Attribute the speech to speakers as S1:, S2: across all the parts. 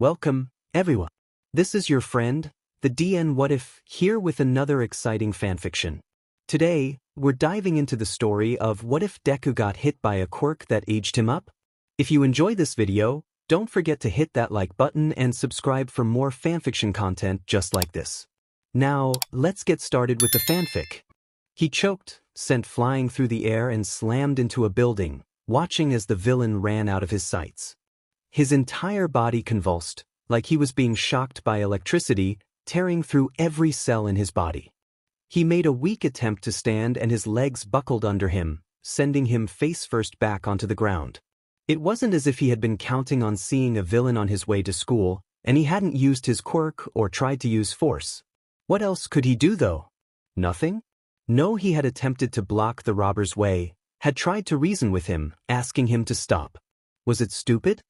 S1: Welcome, everyone. This is your friend, the DN What If, here with another exciting fanfiction. Today, we're diving into the story of what if Deku got hit by a quirk that aged him up? If you enjoy this video, don't forget to hit that like button and subscribe for more fanfiction content just like this. Now, let's get started with the fanfic. He choked, sent flying through the air and slammed into a building, watching as the villain ran out of his sights. His entire body convulsed, like he was being shocked by electricity, tearing through every cell in his body. He made a weak attempt to stand and his legs buckled under him, sending him face-first back onto the ground. It wasn't as if he had been counting on seeing a villain on his way to school, and he hadn't used his quirk or tried to use force. What else could he do though? Nothing? No, he had attempted to block the robber's way, had tried to reason with him, asking him to stop. Was it stupid?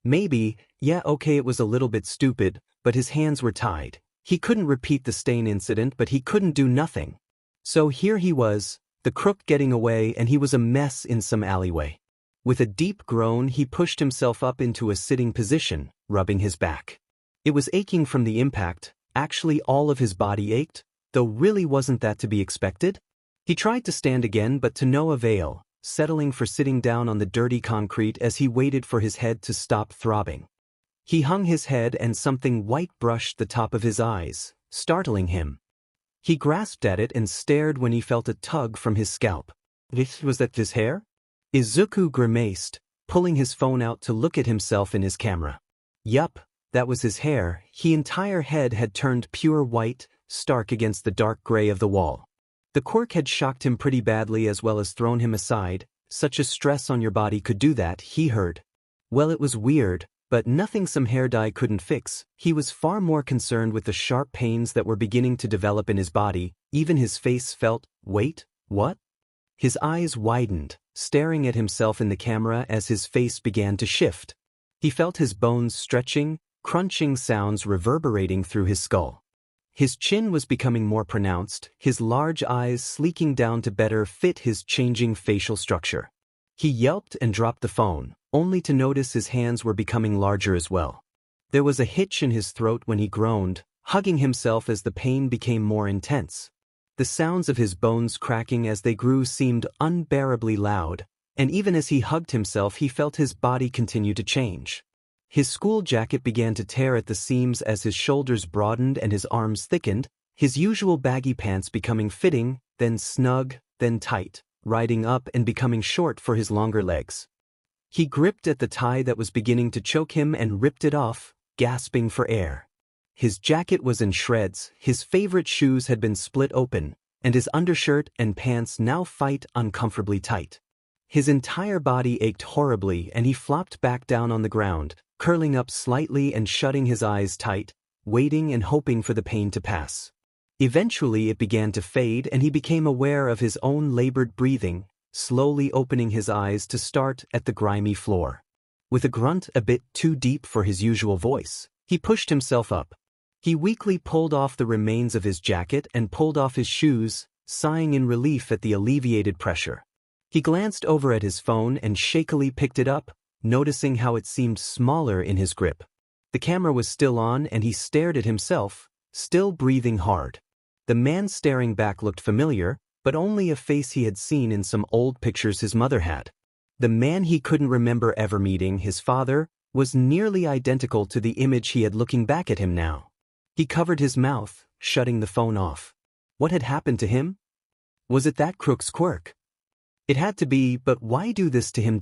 S1: Maybe, yeah, okay, it was a little bit stupid, but his hands were tied. He couldn't repeat the stain incident, but he couldn't do nothing. So here he was, the crook getting away, and he was a mess in some alleyway. With a deep groan, he pushed himself up into a sitting position, rubbing his back. It was aching from the impact. Actually, all of his body ached, though really wasn't that to be expected? He tried to stand again, but to no avail, settling for sitting down on the dirty concrete as he waited for his head to stop throbbing. He hung his head and something white brushed the top of his eyes, startling him. He grasped at it and stared when he felt a tug from his scalp. Was that his hair? Izuku grimaced, pulling his phone out to look at himself in his camera. Yup, that was his hair. His entire head had turned pure white, stark against the dark gray of the wall. The quirk had shocked him pretty badly as well as thrown him aside. Such a stress on your body could do that, he heard. Well, it was weird, but nothing some hair dye couldn't fix. He was far more concerned with the sharp pains that were beginning to develop in his body. Even his face felt, wait, what? His eyes widened, staring at himself in the camera as his face began to shift. He felt his bones stretching, crunching sounds reverberating through his skull. His chin was becoming more pronounced, his large eyes sleeking down to better fit his changing facial structure. He yelped and dropped the phone, only to notice his hands were becoming larger as well. There was a hitch in his throat when he groaned, hugging himself as the pain became more intense. The sounds of his bones cracking as they grew seemed unbearably loud, and even as he hugged himself he felt his body continue to change. His school jacket began to tear at the seams as his shoulders broadened and his arms thickened, his usual baggy pants becoming fitting, then snug, then tight, riding up and becoming short for his longer legs. He gripped at the tie that was beginning to choke him and ripped it off, gasping for air. His jacket was in shreds, his favorite shoes had been split open, and his undershirt and pants now fit uncomfortably tight. His entire body ached horribly and he flopped back down on the ground, curling up slightly and shutting his eyes tight, waiting and hoping for the pain to pass. Eventually it began to fade and he became aware of his own labored breathing, slowly opening his eyes to start at the grimy floor. With a grunt a bit too deep for his usual voice, he pushed himself up. He weakly pulled off the remains of his jacket and pulled off his shoes, sighing in relief at the alleviated pressure. He glanced over at his phone and shakily picked it up, noticing how it seemed smaller in his grip. The camera was still on and he stared at himself, still breathing hard. The man staring back looked familiar, but only a face he had seen in some old pictures his mother had. The man he couldn't remember ever meeting, his father, was nearly identical to the image he had looking back at him now. He covered his mouth, shutting the phone off. What had happened to him? Was it that crook's quirk? It had to be, but why do this to him?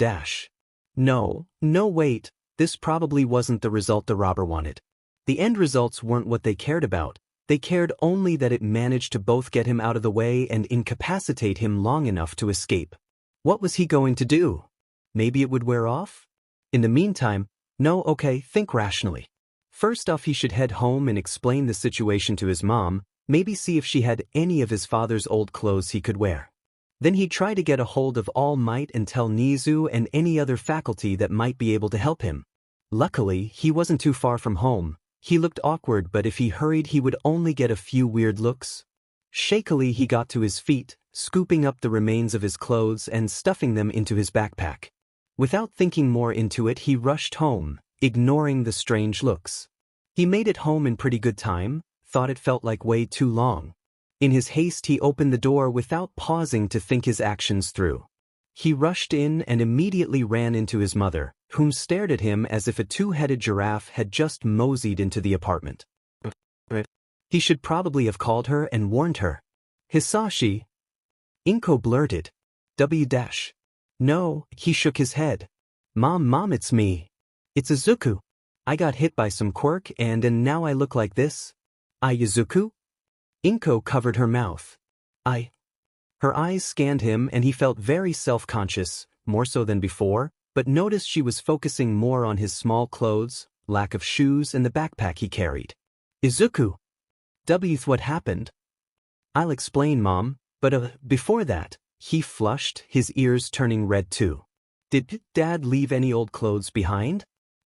S1: No, wait, this probably wasn't the result the robber wanted. The end results weren't what they cared about, they cared only that it managed to both get him out of the way and incapacitate him long enough to escape. What was he going to do? Maybe it would wear off? In the meantime, no, okay, think rationally. First off, he should head home and explain the situation to his mom, maybe see if she had any of his father's old clothes he could wear. Then he'd try to get a hold of All Might and tell Nizu and any other faculty that might be able to help him. Luckily, he wasn't too far from home. He looked awkward, but if he hurried he would only get a few weird looks. Shakily he got to his feet, scooping up the remains of his clothes and stuffing them into his backpack. Without thinking more into it, he rushed home, ignoring the strange looks. He made it home in pretty good time, thought it felt like way too long. In his haste he opened the door without pausing to think his actions through. He rushed in and immediately ran into his mother, whom stared at him as if a two-headed giraffe had just moseyed into the apartment. He should probably have called her and warned her. Hisashi? Inko blurted. W dash. No, he shook his head. Mom, it's me. It's Izuku. I got hit by some quirk and now I look like this. Izuku? Inko covered her mouth. Her eyes scanned him and he felt very self-conscious, more so than before, but noticed she was focusing more on his small clothes, lack of shoes and the backpack he carried. Izuku. What happened? I'll explain, Mom, but before that, he flushed, his ears turning red too. Did Dad leave any old clothes behind?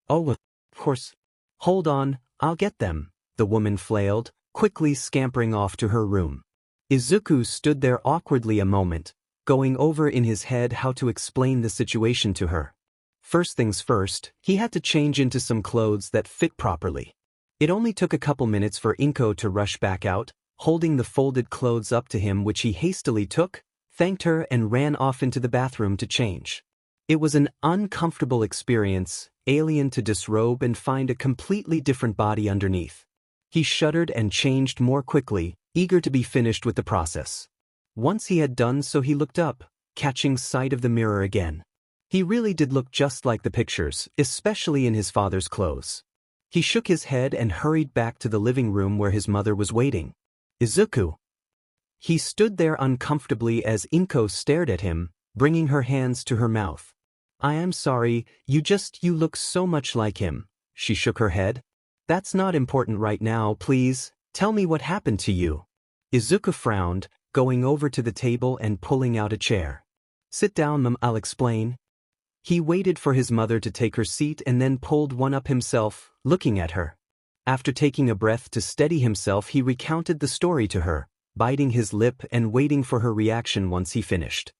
S1: Oh, of course. Hold on, I'll get them, the woman flailed, quickly scampering off to her room. Izuku stood there awkwardly a moment, going over in his head how to explain the situation to her. First things first, he had to change into some clothes that fit properly. It only took a couple minutes for Inko to rush back out, holding the folded clothes up to him which he hastily took, thanked her and ran off into the bathroom to change. It was an uncomfortable experience, alien to disrobe and find a completely different body underneath. He shuddered and changed more quickly, eager to be finished with the process. Once he had done so he looked up, catching sight of the mirror again. He really did look just like the pictures, especially in his father's clothes. He shook his head and hurried back to the living room where his mother was waiting. Izuku. He stood there uncomfortably as Inko stared at him, bringing her hands to her mouth. I am sorry, you look so much like him. She shook her head. That's not important right now, please, tell me what happened to you. Izuku frowned, going over to the table and pulling out a chair. Sit down, Mom, I'll explain. He waited for his mother to take her seat and then pulled one up himself, looking at her. After taking a breath to steady himself he recounted the story to her, biting his lip and waiting for her reaction once he finished.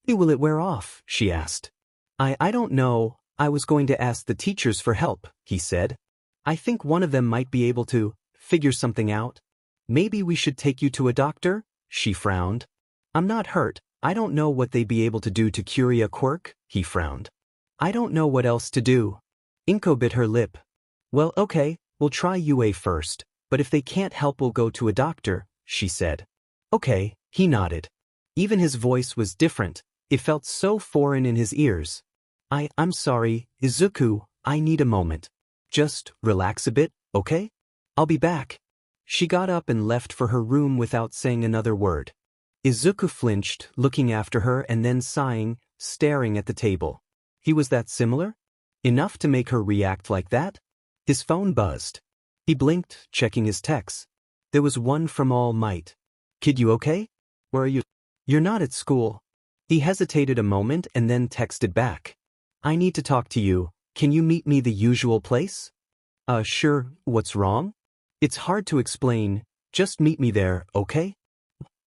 S1: Will it wear off? She asked. I don't know, I was going to ask the teachers for help, he said. I think one of them might be able to figure something out. Maybe we should take you to a doctor? She frowned. I'm not hurt, I don't know what they'd be able to do to cure a quirk, he frowned. I don't know what else to do. Inko bit her lip. Well, okay, we'll try UA first, but if they can't help we'll go to a doctor, she said. Okay, he nodded. Even his voice was different, it felt so foreign in his ears. I'm sorry, Izuku, I need a moment. Just relax a bit, okay? I'll be back. She got up and left for her room without saying another word. Izuku flinched, looking after her and then sighing, staring at the table. He was that similar? Enough to make her react like that? His phone buzzed. He blinked, checking his texts. There was one from All Might. Kid, you okay? Where are you? You're not at school. He hesitated a moment and then texted back. I need to talk to you, can you meet me the usual place? Sure, what's wrong? It's hard to explain, just meet me there, okay?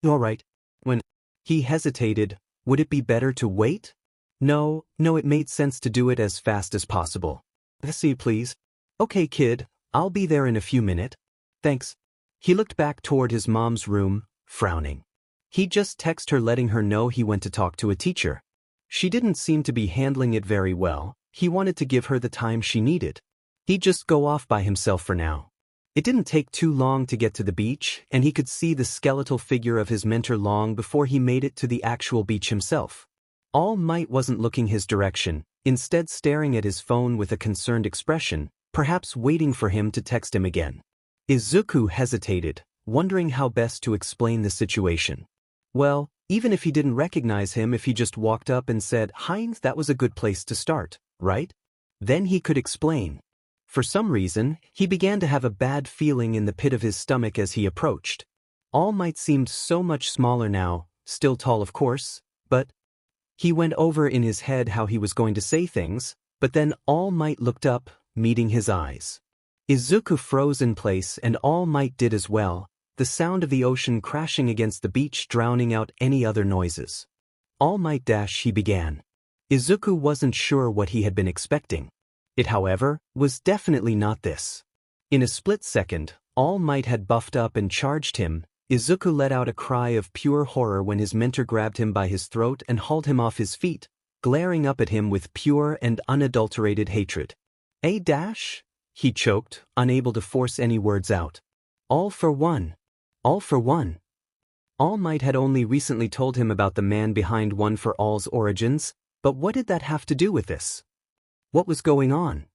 S1: Alright. When he hesitated, would it be better to wait? No, it made sense to do it as fast as possible. See, please. Okay, kid, I'll be there in a few minutes. Thanks. He looked back toward his mom's room, frowning. He just texted her letting her know he went to talk to a teacher. She didn't seem to be handling it very well, he wanted to give her the time she needed. He'd just go off by himself for now. It didn't take too long to get to the beach, and he could see the skeletal figure of his mentor long before he made it to the actual beach himself. All Might wasn't looking his direction, instead staring at his phone with a concerned expression, perhaps waiting for him to text him again. Izuku hesitated, wondering how best to explain the situation. Well, even if he didn't recognize him, if he just walked up and said, "Hi," that was a good place to start, right? Then he could explain. For some reason, he began to have a bad feeling in the pit of his stomach as he approached. All Might seemed so much smaller now, still tall of course, but he went over in his head how he was going to say things, but then All Might looked up, meeting his eyes. Izuku froze in place and All Might did as well, the sound of the ocean crashing against the beach drowning out any other noises. All Might he began. Izuku wasn't sure what he had been expecting. It, however, was definitely not this. In a split second, All Might had buffed up and charged him. Izuku let out a cry of pure horror when his mentor grabbed him by his throat and hauled him off his feet, glaring up at him with pure and unadulterated hatred. "A dash?" he choked, unable to force any words out. "All for one. All for one." All Might had only recently told him about the man behind One for All's origins, but what did that have to do with this? What was going on?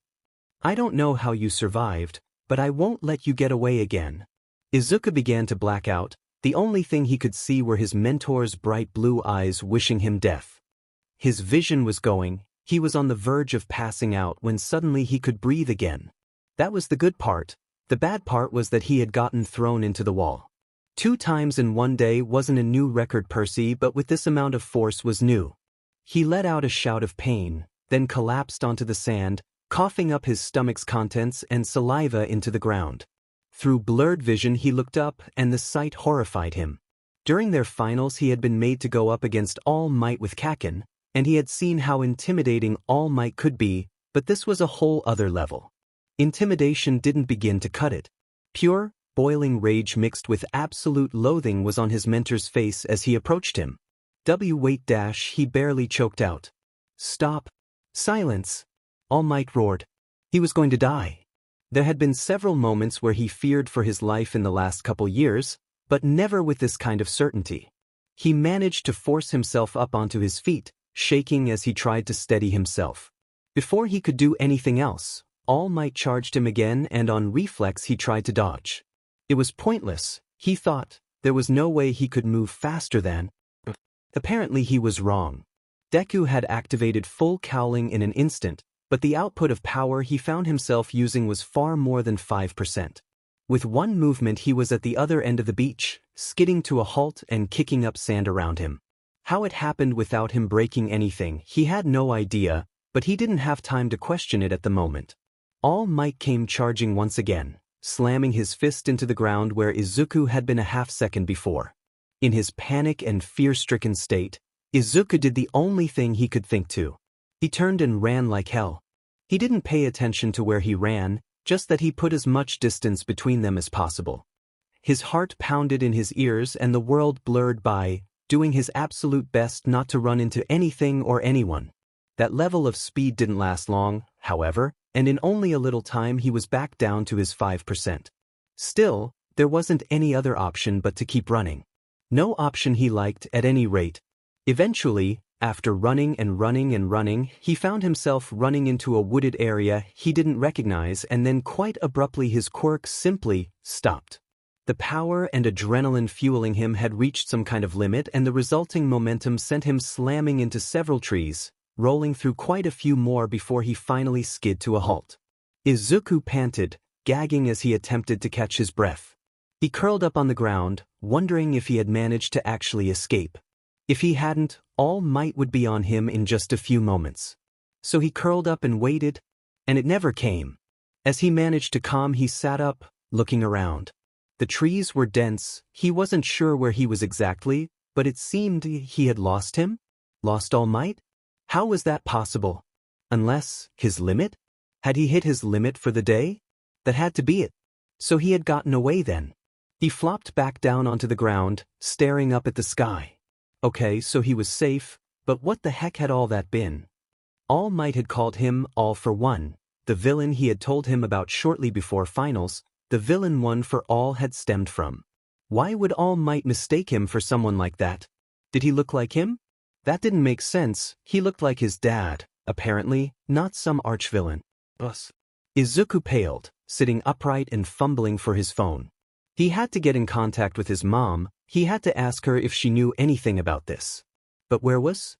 S1: "I don't know how you survived, but I won't let you get away again." Izuku began to black out. The only thing he could see were his mentor's bright blue eyes wishing him death. His vision was going. He was on the verge of passing out when suddenly he could breathe again. That was the good part. The bad part was that he had gotten thrown into the wall. 2 times in one day wasn't a new record per se, but with this amount of force was new. He let out a shout of pain, then collapsed onto the sand, coughing up his stomach's contents and saliva into the ground. Through blurred vision he looked up, and the sight horrified him. During their finals he had been made to go up against All Might with Kaken, and he had seen how intimidating All Might could be, but this was a whole other level. Intimidation didn't begin to cut it. Pure, boiling rage mixed with absolute loathing was on his mentor's face as he approached him. "Wait dash," he barely choked out. "Stop. Silence." All Might roared. He was going to die. There had been several moments where he feared for his life in the last couple years, but never with this kind of certainty. He managed to force himself up onto his feet, shaking as he tried to steady himself. Before he could do anything else, All Might charged him again, and on reflex he tried to dodge. It was pointless, he thought. There was no way he could move faster than. Apparently he was wrong. Deku had activated full cowling in an instant, but the output of power he found himself using was far more than 5%. With one movement he was at the other end of the beach, skidding to a halt and kicking up sand around him. How it happened without him breaking anything, he had no idea, but he didn't have time to question it at the moment. All Might came charging once again, slamming his fist into the ground where Izuku had been a half-second before. In his panic and fear-stricken state, Izuku did the only thing he could think to. He turned and ran like hell. He didn't pay attention to where he ran, just that he put as much distance between them as possible. His heart pounded in his ears and the world blurred by, doing his absolute best not to run into anything or anyone. That level of speed didn't last long, however, and in only a little time he was back down to his 5%. Still, there wasn't any other option but to keep running. No option he liked at any rate. Eventually, after running and running and running, he found himself running into a wooded area he didn't recognize, and then quite abruptly his quirk simply stopped. The power and adrenaline fueling him had reached some kind of limit, and the resulting momentum sent him slamming into several trees, rolling through quite a few more before he finally skid to a halt. Izuku panted, gagging as he attempted to catch his breath. He curled up on the ground, wondering if he had managed to actually escape. If he hadn't, All Might would be on him in just a few moments. So he curled up and waited, and it never came. As he managed to calm, he sat up, looking around. The trees were dense. He wasn't sure where he was exactly, but it seemed he had lost him? Lost All Might? How was that possible? Unless, his limit? Had he hit his limit for the day? That had to be it. So he had gotten away then. He flopped back down onto the ground, staring up at the sky. Okay, so he was safe, but what the heck had all that been? All Might had called him All for One, the villain he had told him about shortly before finals, the villain One for All had stemmed from. Why would All Might mistake him for someone like that? Did he look like him? That didn't make sense. He looked like his dad, apparently, not some archvillain. Izuku paled, sitting upright and fumbling for his phone. He had to get in contact with his mom. He had to ask her if she knew anything about this. But where was?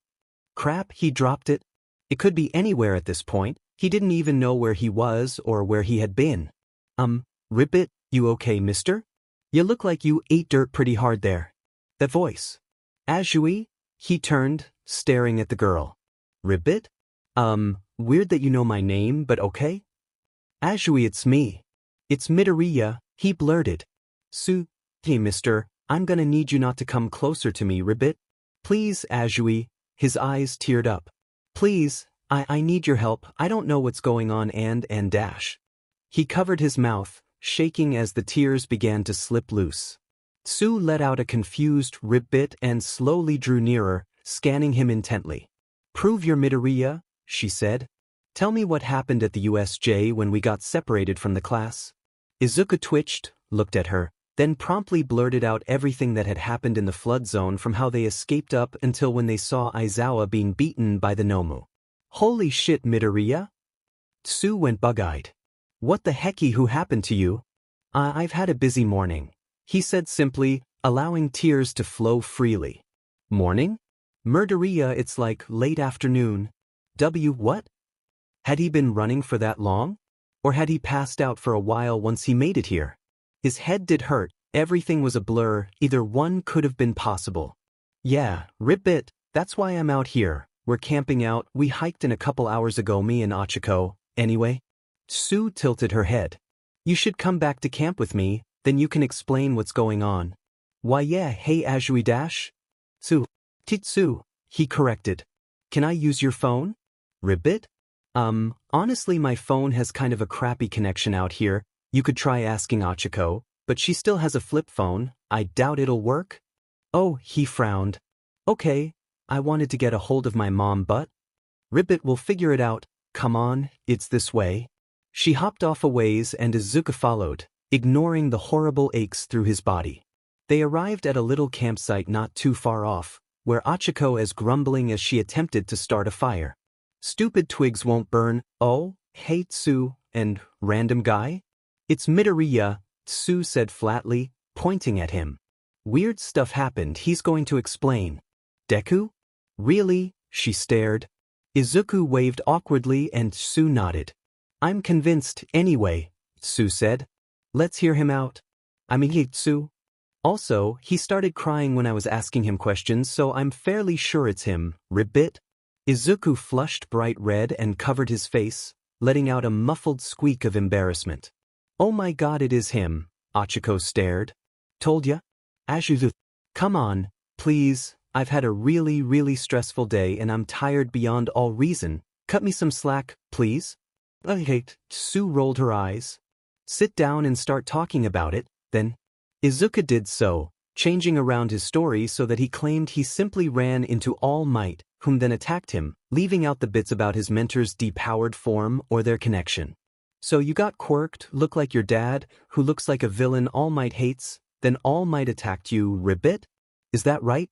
S1: Crap, he dropped it. It could be anywhere at this point. He didn't even know where he was or where he had been. Ribbit, you okay, mister? You look like you ate dirt pretty hard there. That voice. Azui? He turned, staring at the girl. Ribbit? Weird that you know my name, but okay? Azui, it's me. It's Midoriya, he blurted. Hey, mister, I'm gonna need you not to come closer to me, Ribbit. Please, Azui. His eyes teared up. Please, I need your help, I don't know what's going on and dash. He covered his mouth, shaking as the tears began to slip loose. Tsu let out a confused ribbit and slowly drew nearer, scanning him intently. Prove your Midoriya, she said. Tell me what happened at the USJ when we got separated from the class. Izuku twitched, looked at her, then promptly blurted out everything that had happened in the flood zone from how they escaped up until when they saw Aizawa being beaten by the Nomu. Holy shit, Midoriya? Tsu went bug-eyed. What the hecky who happened to you? I've had a busy morning, he said simply, allowing tears to flow freely. Morning? Midoriya, it's like late afternoon. What? Had he been running for that long? Or had he passed out for a while once he made it here? His head did hurt, everything was a blur, either one could have been possible. Yeah, ribbit, that's why I'm out here, we're camping out, we hiked in a couple hours ago, me and Ochiko, anyway. Tsu tilted her head. You should come back to camp with me, then you can explain what's going on. Why yeah, hey Azui Dash? Tsu, he corrected. Can I use your phone? Ribbit? Honestly my phone has kind of a crappy connection out here, you could try asking Ochiko, but she still has a flip phone, I doubt it'll work. Oh, he frowned. Okay, I wanted to get a hold of my mom but? Ribbit will figure it out, come on, it's this way. She hopped off a ways and Izuku followed, ignoring the horrible aches through his body. They arrived at a little campsite not too far off, where Ochiko is grumbling as she attempted to start a fire. Stupid twigs won't burn, oh, hey Tsu, and random guy? It's Midoriya, Tsu said flatly, pointing at him. Weird stuff happened, he's going to explain. Deku? Really? She stared. Izuku waved awkwardly and Tsu nodded. I'm convinced, anyway, Tsu said. Let's hear him out. Tsu. Also, he started crying when I was asking him questions, so I'm fairly sure it's him, ribbit. Izuku flushed bright red and covered his face, letting out a muffled squeak of embarrassment. Oh my god, it is him, Ochiko stared. Told ya? Azuzu. Come on, please, I've had a really stressful day and I'm tired beyond all reason, cut me some slack, please? Okay, Tsu rolled her eyes. Sit down and start talking about it, then. Izuku did so, changing around his story so that he claimed he simply ran into All Might, whom then attacked him, leaving out the bits about his mentor's depowered form or their connection. So you got quirked, look like your dad, who looks like a villain All Might hates, then All Might attacked you, ribbit? Is that right?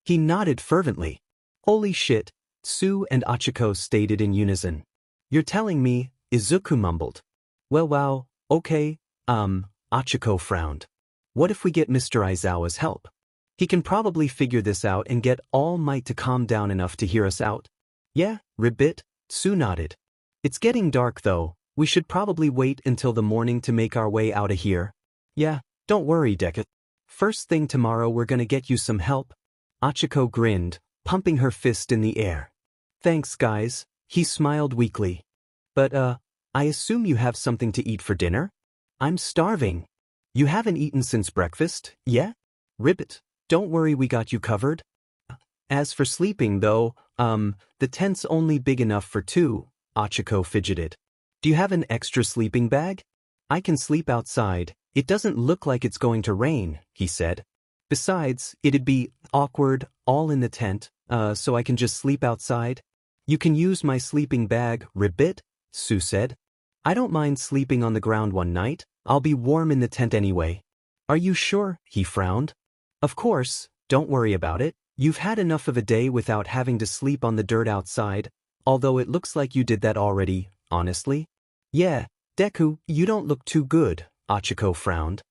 S1: He nodded fervently. Holy shit, Tsu and Ochiko stated in unison. You're telling me, Izuku mumbled. Well wow, okay, Ochiko frowned. What if we get Mr. Aizawa's help? He can probably figure this out and get All Might to calm down enough to hear us out. Yeah, ribbit, Tsu nodded. It's getting dark though, we should probably wait until the morning to make our way out of here. Yeah, don't worry Deku. First thing tomorrow we're gonna get you some help. Ochiko grinned, pumping her fist in the air. Thanks guys, he smiled weakly. But I assume you have something to eat for dinner? I'm starving. You haven't eaten since breakfast, yeah? Ribbit, don't worry we got you covered. As for sleeping though, the tent's only big enough for two, Ochiko fidgeted. Do you have an extra sleeping bag? I can sleep outside, it doesn't look like it's going to rain, he said. Besides, it'd be awkward, all in the tent, so I can just sleep outside. You can use my sleeping bag, ribbit, Tsu said. I don't mind sleeping on the ground one night, I'll be warm in the tent anyway. Are you sure? He frowned. Of course, don't worry about it, you've had enough of a day without having to sleep on the dirt outside, although it looks like you did that already, honestly. Yeah, Deku, you don't look too good, Ochiko frowned.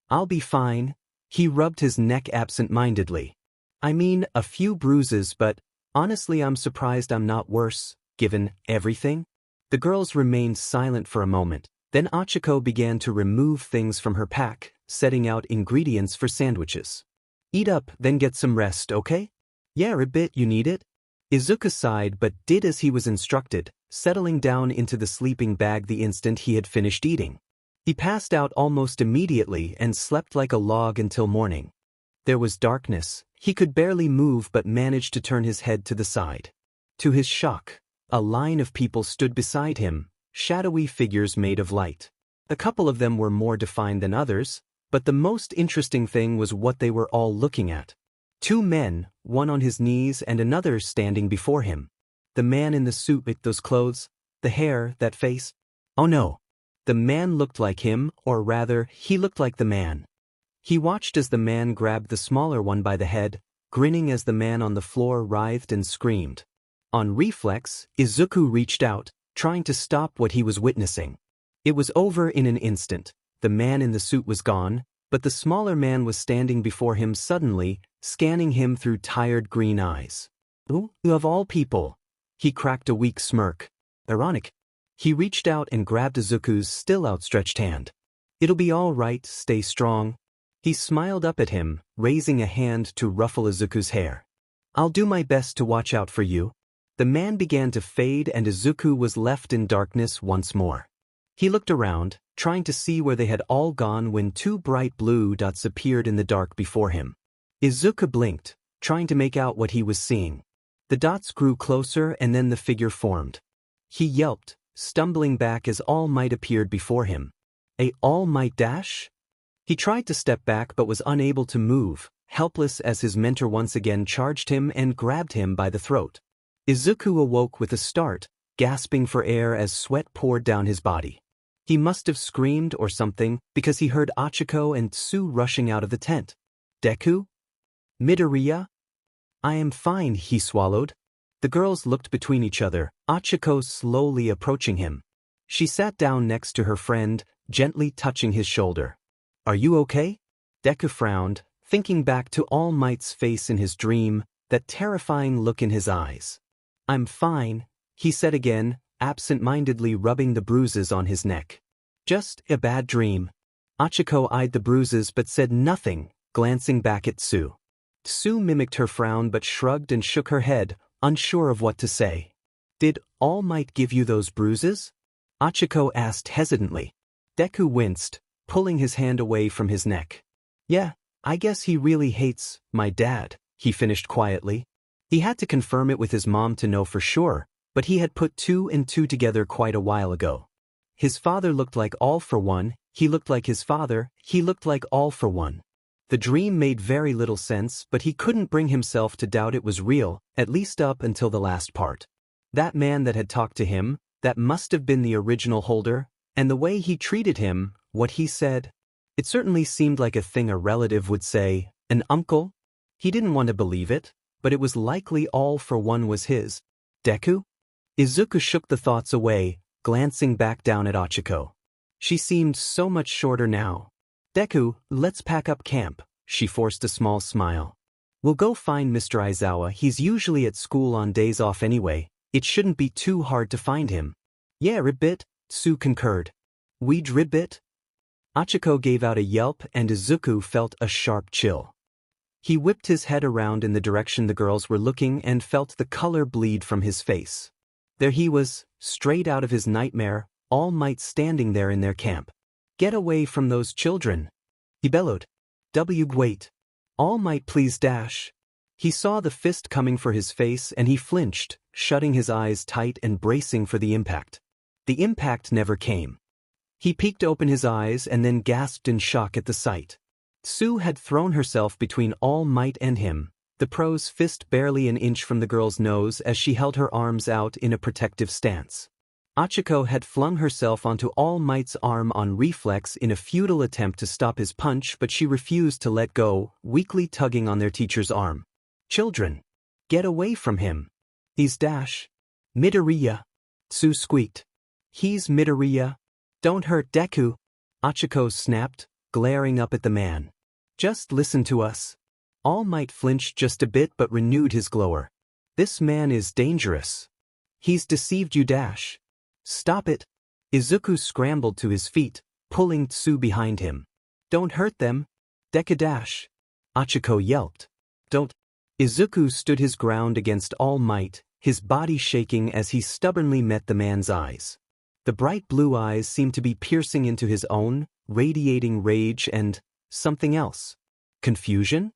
S1: I'll be fine. He rubbed his neck absent-mindedly. I mean, a few bruises but, honestly I'm surprised I'm not worse, given everything. The girls remained silent for a moment, then Ochiko began to remove things from her pack, setting out ingredients for sandwiches. Eat up, then get some rest, okay? Yeah, a bit, you need it? Izuku sighed but did as he was instructed, settling down into the sleeping bag the instant he had finished eating. He passed out almost immediately and slept like a log until morning. There was darkness, he could barely move but managed to turn his head to the side. To his shock, A line of people stood beside him, shadowy figures made of light. A couple of them were more defined than others, but the most interesting thing was what they were all looking at. Two men, one on his knees and another standing before him. The man in the suit with those clothes, the hair, that face. Oh no. The man looked like him, or rather, he looked like the man. He watched as the man grabbed the smaller one by the head, grinning as the man on the floor writhed and screamed. On reflex, Izuku reached out, trying to stop what he was witnessing. It was over in an instant. The man in the suit was gone, but the smaller man was standing before him suddenly, scanning him through tired green eyes. Ooh, of all people. He cracked a weak smirk. Ironic. He reached out and grabbed Izuku's still outstretched hand. It'll be all right, stay strong. He smiled up at him, raising a hand to ruffle Izuku's hair. I'll do my best to watch out for you. The man began to fade and Izuku was left in darkness once more. He looked around, trying to see where they had all gone when two bright blue dots appeared in the dark before him. Izuku blinked, trying to make out what he was seeing. The dots grew closer and then the figure formed. He yelped, stumbling back as All Might appeared before him. A All Might dash? He tried to step back but was unable to move, helpless as his mentor once again charged him and grabbed him by the throat. Izuku awoke with a start, gasping for air as sweat poured down his body. He must have screamed or something because he heard Achiko and Tsu rushing out of the tent. Deku? Midoriya? I am fine, he swallowed. The girls looked between each other, Achiko slowly approaching him. She sat down next to her friend, gently touching his shoulder. Are you okay? Deku frowned, thinking back to All Might's face in his dream, that terrifying look in his eyes. I'm fine, he said again, absent-mindedly rubbing the bruises on his neck. Just a bad dream. Achiko eyed the bruises but said nothing, glancing back at Tsu. Tsu mimicked her frown but shrugged and shook her head, unsure of what to say. Did All Might give you those bruises? Achiko asked hesitantly. Deku winced, pulling his hand away from his neck. Yeah, I guess he really hates my dad, he finished quietly. He had to confirm it with his mom to know for sure, but he had put two and two together quite a while ago. His father looked like All for One, he looked like his father, he looked like All for One. The dream made very little sense, but he couldn't bring himself to doubt it was real, at least up until the last part. That man that had talked to him, that must have been the original holder, and the way he treated him, what he said. It certainly seemed like a thing a relative would say, an uncle. He didn't want to believe it, but it was likely All for One was his. Deku? Izuku shook the thoughts away, glancing back down at Achiko. She seemed so much shorter now. Deku, let's pack up camp, she forced a small smile. We'll go find Mr. Aizawa, he's usually at school on days off anyway, it shouldn't be too hard to find him. Yeah, ribbit, Tsu concurred. We'd ribbit? Achiko gave out a yelp and Izuku felt a sharp chill. He whipped his head around in the direction the girls were looking and felt the color bleed from his face. There he was, straight out of his nightmare, All Might standing there in their camp. Get away from those children. He bellowed. Wait. All Might please dash. He saw the fist coming for his face and he flinched, shutting his eyes tight and bracing for the impact. The impact never came. He peeked open his eyes and then gasped in shock at the sight. Tsu had thrown herself between All Might and him, the pro's fist barely an inch from the girl's nose as she held her arms out in a protective stance. Achiko had flung herself onto All Might's arm on reflex in a futile attempt to stop his punch, but she refused to let go, weakly tugging on their teacher's arm. Children! Get away from him! He's dash. Midoriya! Tsu squeaked. He's Midoriya. Don't hurt Deku! Achiko snapped, glaring up at the man. Just listen to us. All Might flinched just a bit but renewed his glower. This man is dangerous. He's deceived you dash. Stop it. Izuku scrambled to his feet, pulling Tsu behind him. Don't hurt them. Deku dash. Achiko yelped. Don't. Izuku stood his ground against All Might, his body shaking as he stubbornly met the man's eyes. The bright blue eyes seemed to be piercing into his own, radiating rage and something else. Confusion?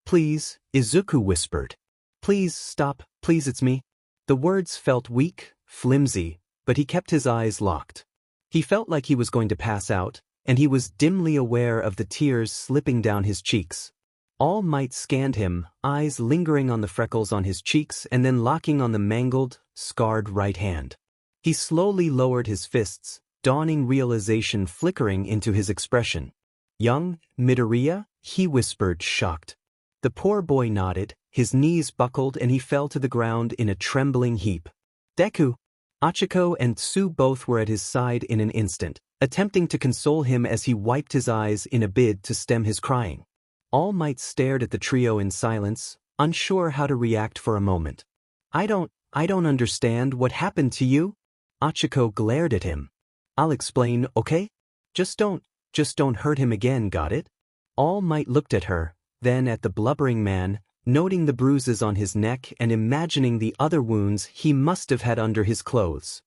S1: Please, Izuku whispered. Please stop, please it's me. The words felt weak, flimsy, but he kept his eyes locked. He felt like he was going to pass out, and he was dimly aware of the tears slipping down his cheeks. All Might scanned him, eyes lingering on the freckles on his cheeks and then locking on the mangled, scarred right hand. He slowly lowered his fists, dawning realization flickering into his expression. "Young Midoriya?" he whispered, shocked. The poor boy nodded, his knees buckled and he fell to the ground in a trembling heap. "Deku!" Achiko and Tsu both were at his side in an instant, attempting to console him as he wiped his eyes in a bid to stem his crying. All Might stared at the trio in silence, unsure how to react for a moment. I don't understand what happened to you?" Achiko glared at him. "I'll explain, okay? Just don't hurt him again, got it?" All Might looked at her, then at the blubbering man, noting the bruises on his neck and imagining the other wounds he must have had under his clothes.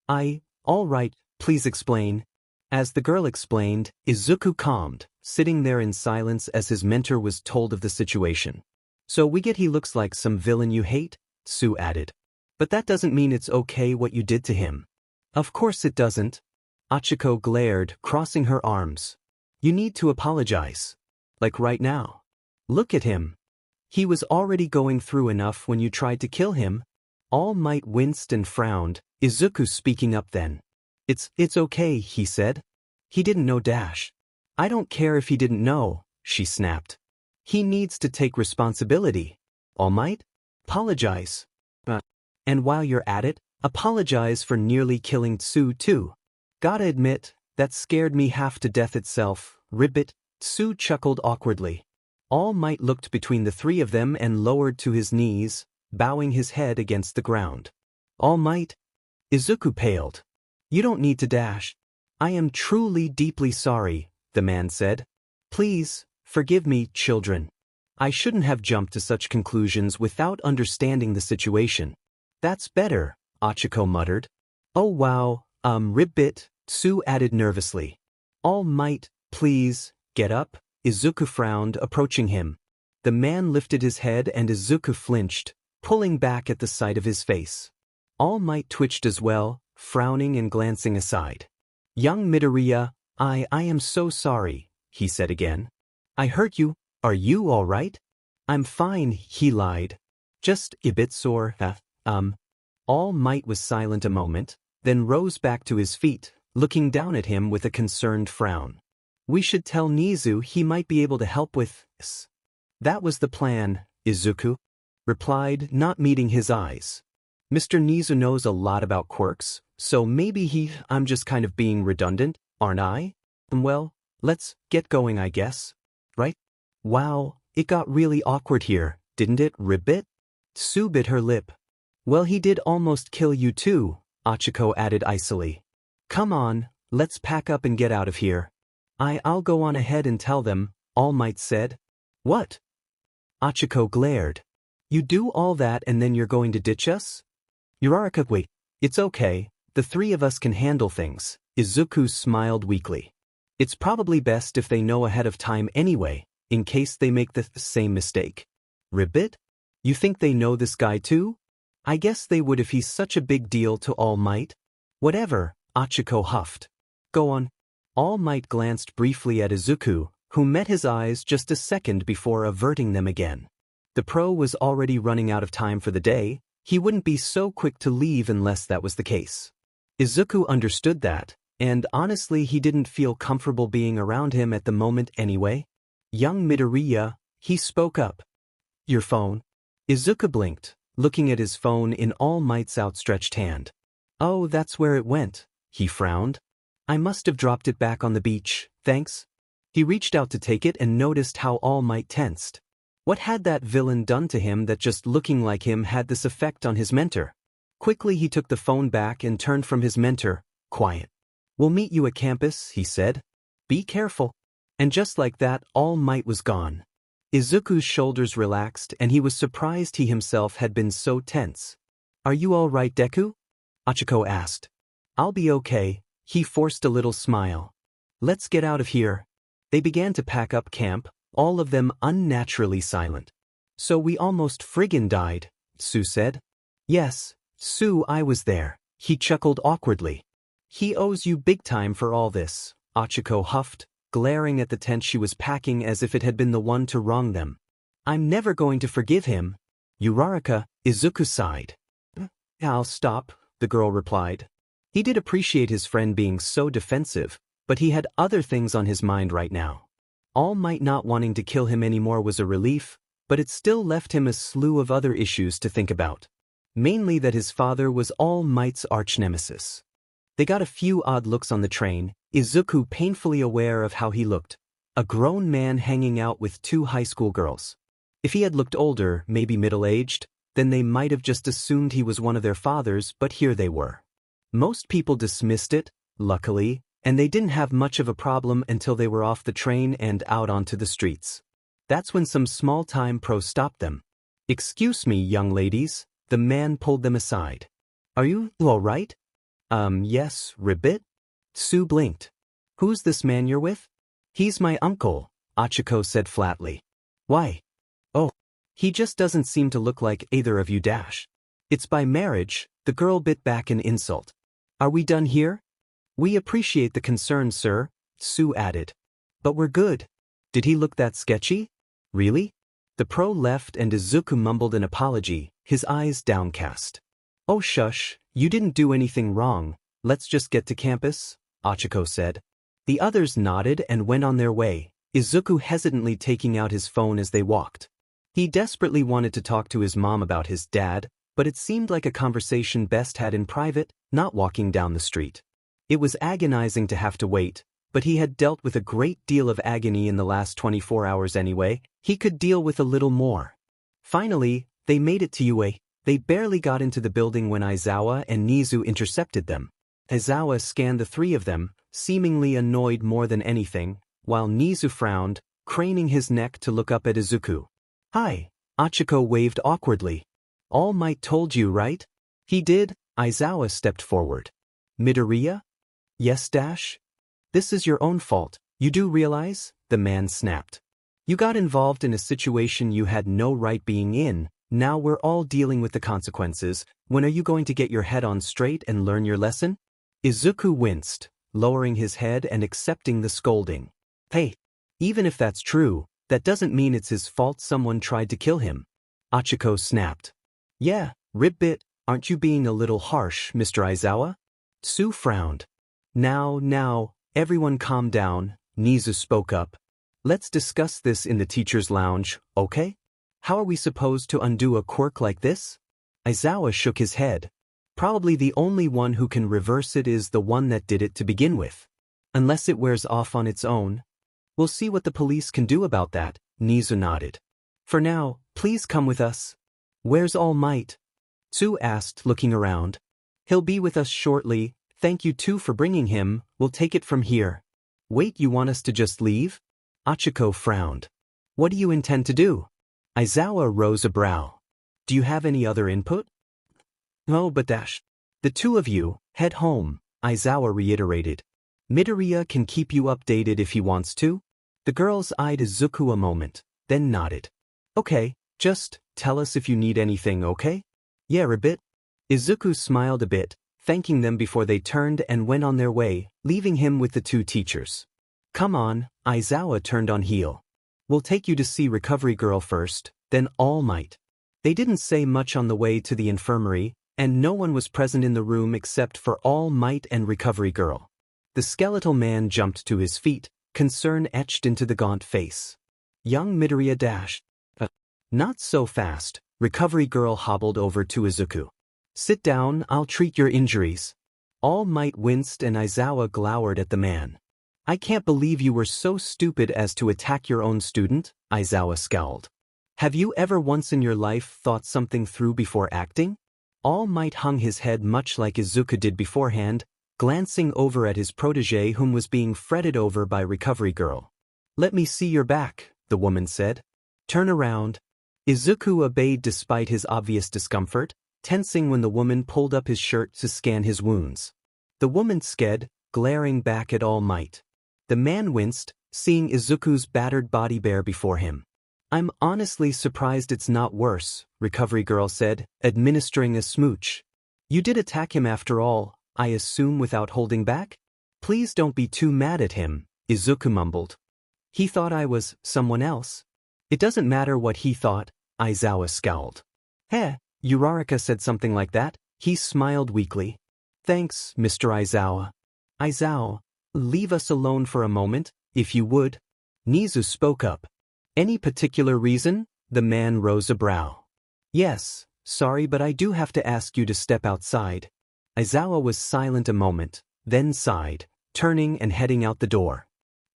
S1: All right, please explain." As the girl explained, Izuku calmed, sitting there in silence as his mentor was told of the situation. "So we get he looks like some villain you hate?" Tsu added. "But that doesn't mean it's okay what you did to him." "Of course it doesn't." Achiko glared, crossing her arms. "You need to apologize. Like right now. Look at him. He was already going through enough when you tried to kill him." All Might winced and frowned, Izuku speaking up then. It's okay," he said. "He didn't know dash." "I don't care if he didn't know," she snapped. "He needs to take responsibility. All Might? Apologize. And while you're at it, apologize for nearly killing Tsu too." "Gotta admit, that scared me half to death itself, ribbit." Tsu chuckled awkwardly. All Might looked between the three of them and lowered to his knees, bowing his head against the ground. "All Might?" Izuku paled. "You don't need to dash." "I am truly deeply sorry," the man said. "Please, forgive me, children. I shouldn't have jumped to such conclusions without understanding the situation." "That's better," Achiko muttered. "Oh wow, ribbit," Tsu added nervously. "All Might, please, get up." Izuku frowned, approaching him. The man lifted his head and Izuku flinched, pulling back at the sight of his face. All Might twitched as well, frowning and glancing aside. "Young Midoriya, I am so sorry," he said again. "I hurt you. Are you all right?" "I'm fine," he lied. "Just a bit sore, All Might was silent a moment, then rose back to his feet, looking down at him with a concerned frown. "We should tell Nizu he might be able to help with this." "That was the plan," Izuku replied, not meeting his eyes. "Mr. Nizu knows a lot about quirks, so maybe I'm just kind of being redundant, aren't I? Well, let's get going, I guess. Right?" "Wow, it got really awkward here, didn't it, ribbit?" Tsu bit her lip. "Well, he did almost kill you too," Achiko added icily. "Come on, let's pack up and get out of here." I'll go on ahead and tell them," All Might said. "What?" Achiko glared. "You do all that and then you're going to ditch us?" "Uraraka, wait. It's okay, the three of us can handle things," Izuku smiled weakly. "It's probably best if they know ahead of time anyway, in case they make the same mistake." "Ribbit? You think they know this guy too?" "I guess they would if he's such a big deal to All Might." "Whatever," Achiko huffed. "Go on." All Might glanced briefly at Izuku, who met his eyes just a second before averting them again. The pro was already running out of time for the day. He wouldn't be so quick to leave unless that was the case. Izuku understood that, and honestly he didn't feel comfortable being around him at the moment anyway. "Young Midoriya," he spoke up. "Your phone?" Izuku blinked, looking at his phone in All Might's outstretched hand. "Oh, that's where it went," he frowned. "I must have dropped it back on the beach, thanks." He reached out to take it and noticed how All Might tensed. What had that villain done to him that just looking like him had this effect on his mentor? Quickly he took the phone back and turned from his mentor, quiet. "We'll meet you at campus," he said. "Be careful." And just like that, All Might was gone. Izuku's shoulders relaxed and he was surprised he himself had been so tense. "Are you all right, Deku?" Achiko asked. "I'll be okay." He forced a little smile. "Let's get out of here." They began to pack up camp, all of them unnaturally silent. "So we almost friggin' died," Tsu said. "Yes, Sue, I was there. He chuckled awkwardly. He owes you big time for all this, Ochako huffed, glaring at the tent she was packing as if it had been the one to wrong them. I'm never going to forgive him. Uraraka, Izuku sighed. I'll stop, the girl replied. He did appreciate his friend being so defensive, but he had other things on his mind right now. All Might not wanting to kill him anymore was a relief, but it still left him a slew of other issues to think about. Mainly that his father was All Might's arch-nemesis. They got a few odd looks on the train, Izuku painfully aware of how he looked. A grown man hanging out with two high school girls. If he had looked older, maybe middle-aged, then they might have just assumed he was one of their fathers, but here they were. Most people dismissed it, luckily, and they didn't have much of a problem until they were off the train and out onto the streets. That's when some small-time pro stopped them. Excuse me, young ladies, the man pulled them aside. Are you all right? Yes, Ribbit? Sue blinked. Who's this man you're with? He's my uncle, Ochako said flatly. Why? Oh, he just doesn't seem to look like either of you dash. It's by marriage, the girl bit back an insult. Are we done here? We appreciate the concern, sir, Sue added. But we're good. Did he look that sketchy? Really? The pro left and Izuku mumbled an apology, his eyes downcast. Oh shush, you didn't do anything wrong, let's just get to campus, Ochako said. The others nodded and went on their way, Izuku hesitantly taking out his phone as they walked. He desperately wanted to talk to his mom about his dad, but it seemed like a conversation best had in private, not walking down the street. It was agonizing to have to wait, but he had dealt with a great deal of agony in the last 24 hours anyway, he could deal with a little more. Finally, they made it to UA. They barely got into the building when Aizawa and Nizu intercepted them. Aizawa scanned the three of them, seemingly annoyed more than anything, while Nizu frowned, craning his neck to look up at Izuku. Hi, Ochako waved awkwardly. All Might told you, right? He did, Aizawa stepped forward. Midoriya? Yes, Dash? This is your own fault, you do realize? The man snapped. You got involved in a situation you had no right being in, now we're all dealing with the consequences, when are you going to get your head on straight and learn your lesson? Izuku winced, lowering his head and accepting the scolding. Hey, even if that's true, that doesn't mean it's his fault someone tried to kill him. Ochako snapped. Yeah, Ribbit, aren't you being a little harsh, Mr. Aizawa? Sue frowned. Now, everyone calm down, Nizu spoke up. Let's discuss this in the teacher's lounge, okay? How are we supposed to undo a quirk like this? Aizawa shook his head. Probably the only one who can reverse it is the one that did it to begin with. Unless it wears off on its own. We'll see what the police can do about that, Nizu nodded. For now, please come with us. Where's All Might? Tsu asked, looking around. He'll be with us shortly, thank you too for bringing him, we'll take it from here. Wait, you want us to just leave? Ochako frowned. What do you intend to do? Aizawa rose a brow. Do you have any other input? No, but Dash. The two of you, head home, Aizawa reiterated. Midoriya can keep you updated if he wants to. The girls eyed Izuku a moment, then nodded. Okay, just tell us if you need anything, okay? Yeah, a bit. Izuku smiled a bit, thanking them before they turned and went on their way, leaving him with the two teachers. Come on, Aizawa turned on heel. We'll take you to see Recovery Girl first, then All Might. They didn't say much on the way to the infirmary, and no one was present in the room except for All Might and Recovery Girl. The skeletal man jumped to his feet, concern etched into the gaunt face. Young Midoriya dashed. Not so fast, Recovery Girl hobbled over to Izuku. Sit down, I'll treat your injuries. All Might winced and Aizawa glowered at the man. I can't believe you were so stupid as to attack your own student, Aizawa scowled. Have you ever once in your life thought something through before acting? All Might hung his head much like Izuku did beforehand, glancing over at his protege whom was being fretted over by Recovery Girl. Let me see your back, the woman said. Turn around. Izuku obeyed despite his obvious discomfort, tensing when the woman pulled up his shirt to scan his wounds. The woman sked, glaring back at All Might. The man winced, seeing Izuku's battered body bare before him. I'm honestly surprised it's not worse, Recovery Girl said, administering a smooch. You did attack him after all, I assume without holding back? Please don't be too mad at him, Izuku mumbled. He thought I was someone else. It doesn't matter what he thought, Aizawa scowled. Heh, Uraraka said something like that. He smiled weakly. Thanks, Mr. Aizawa. Aizawa, leave us alone for a moment, if you would. Nizu spoke up. Any particular reason? The man rose a brow. Yes, sorry but I do have to ask you to step outside. Aizawa was silent a moment, then sighed, turning and heading out the door.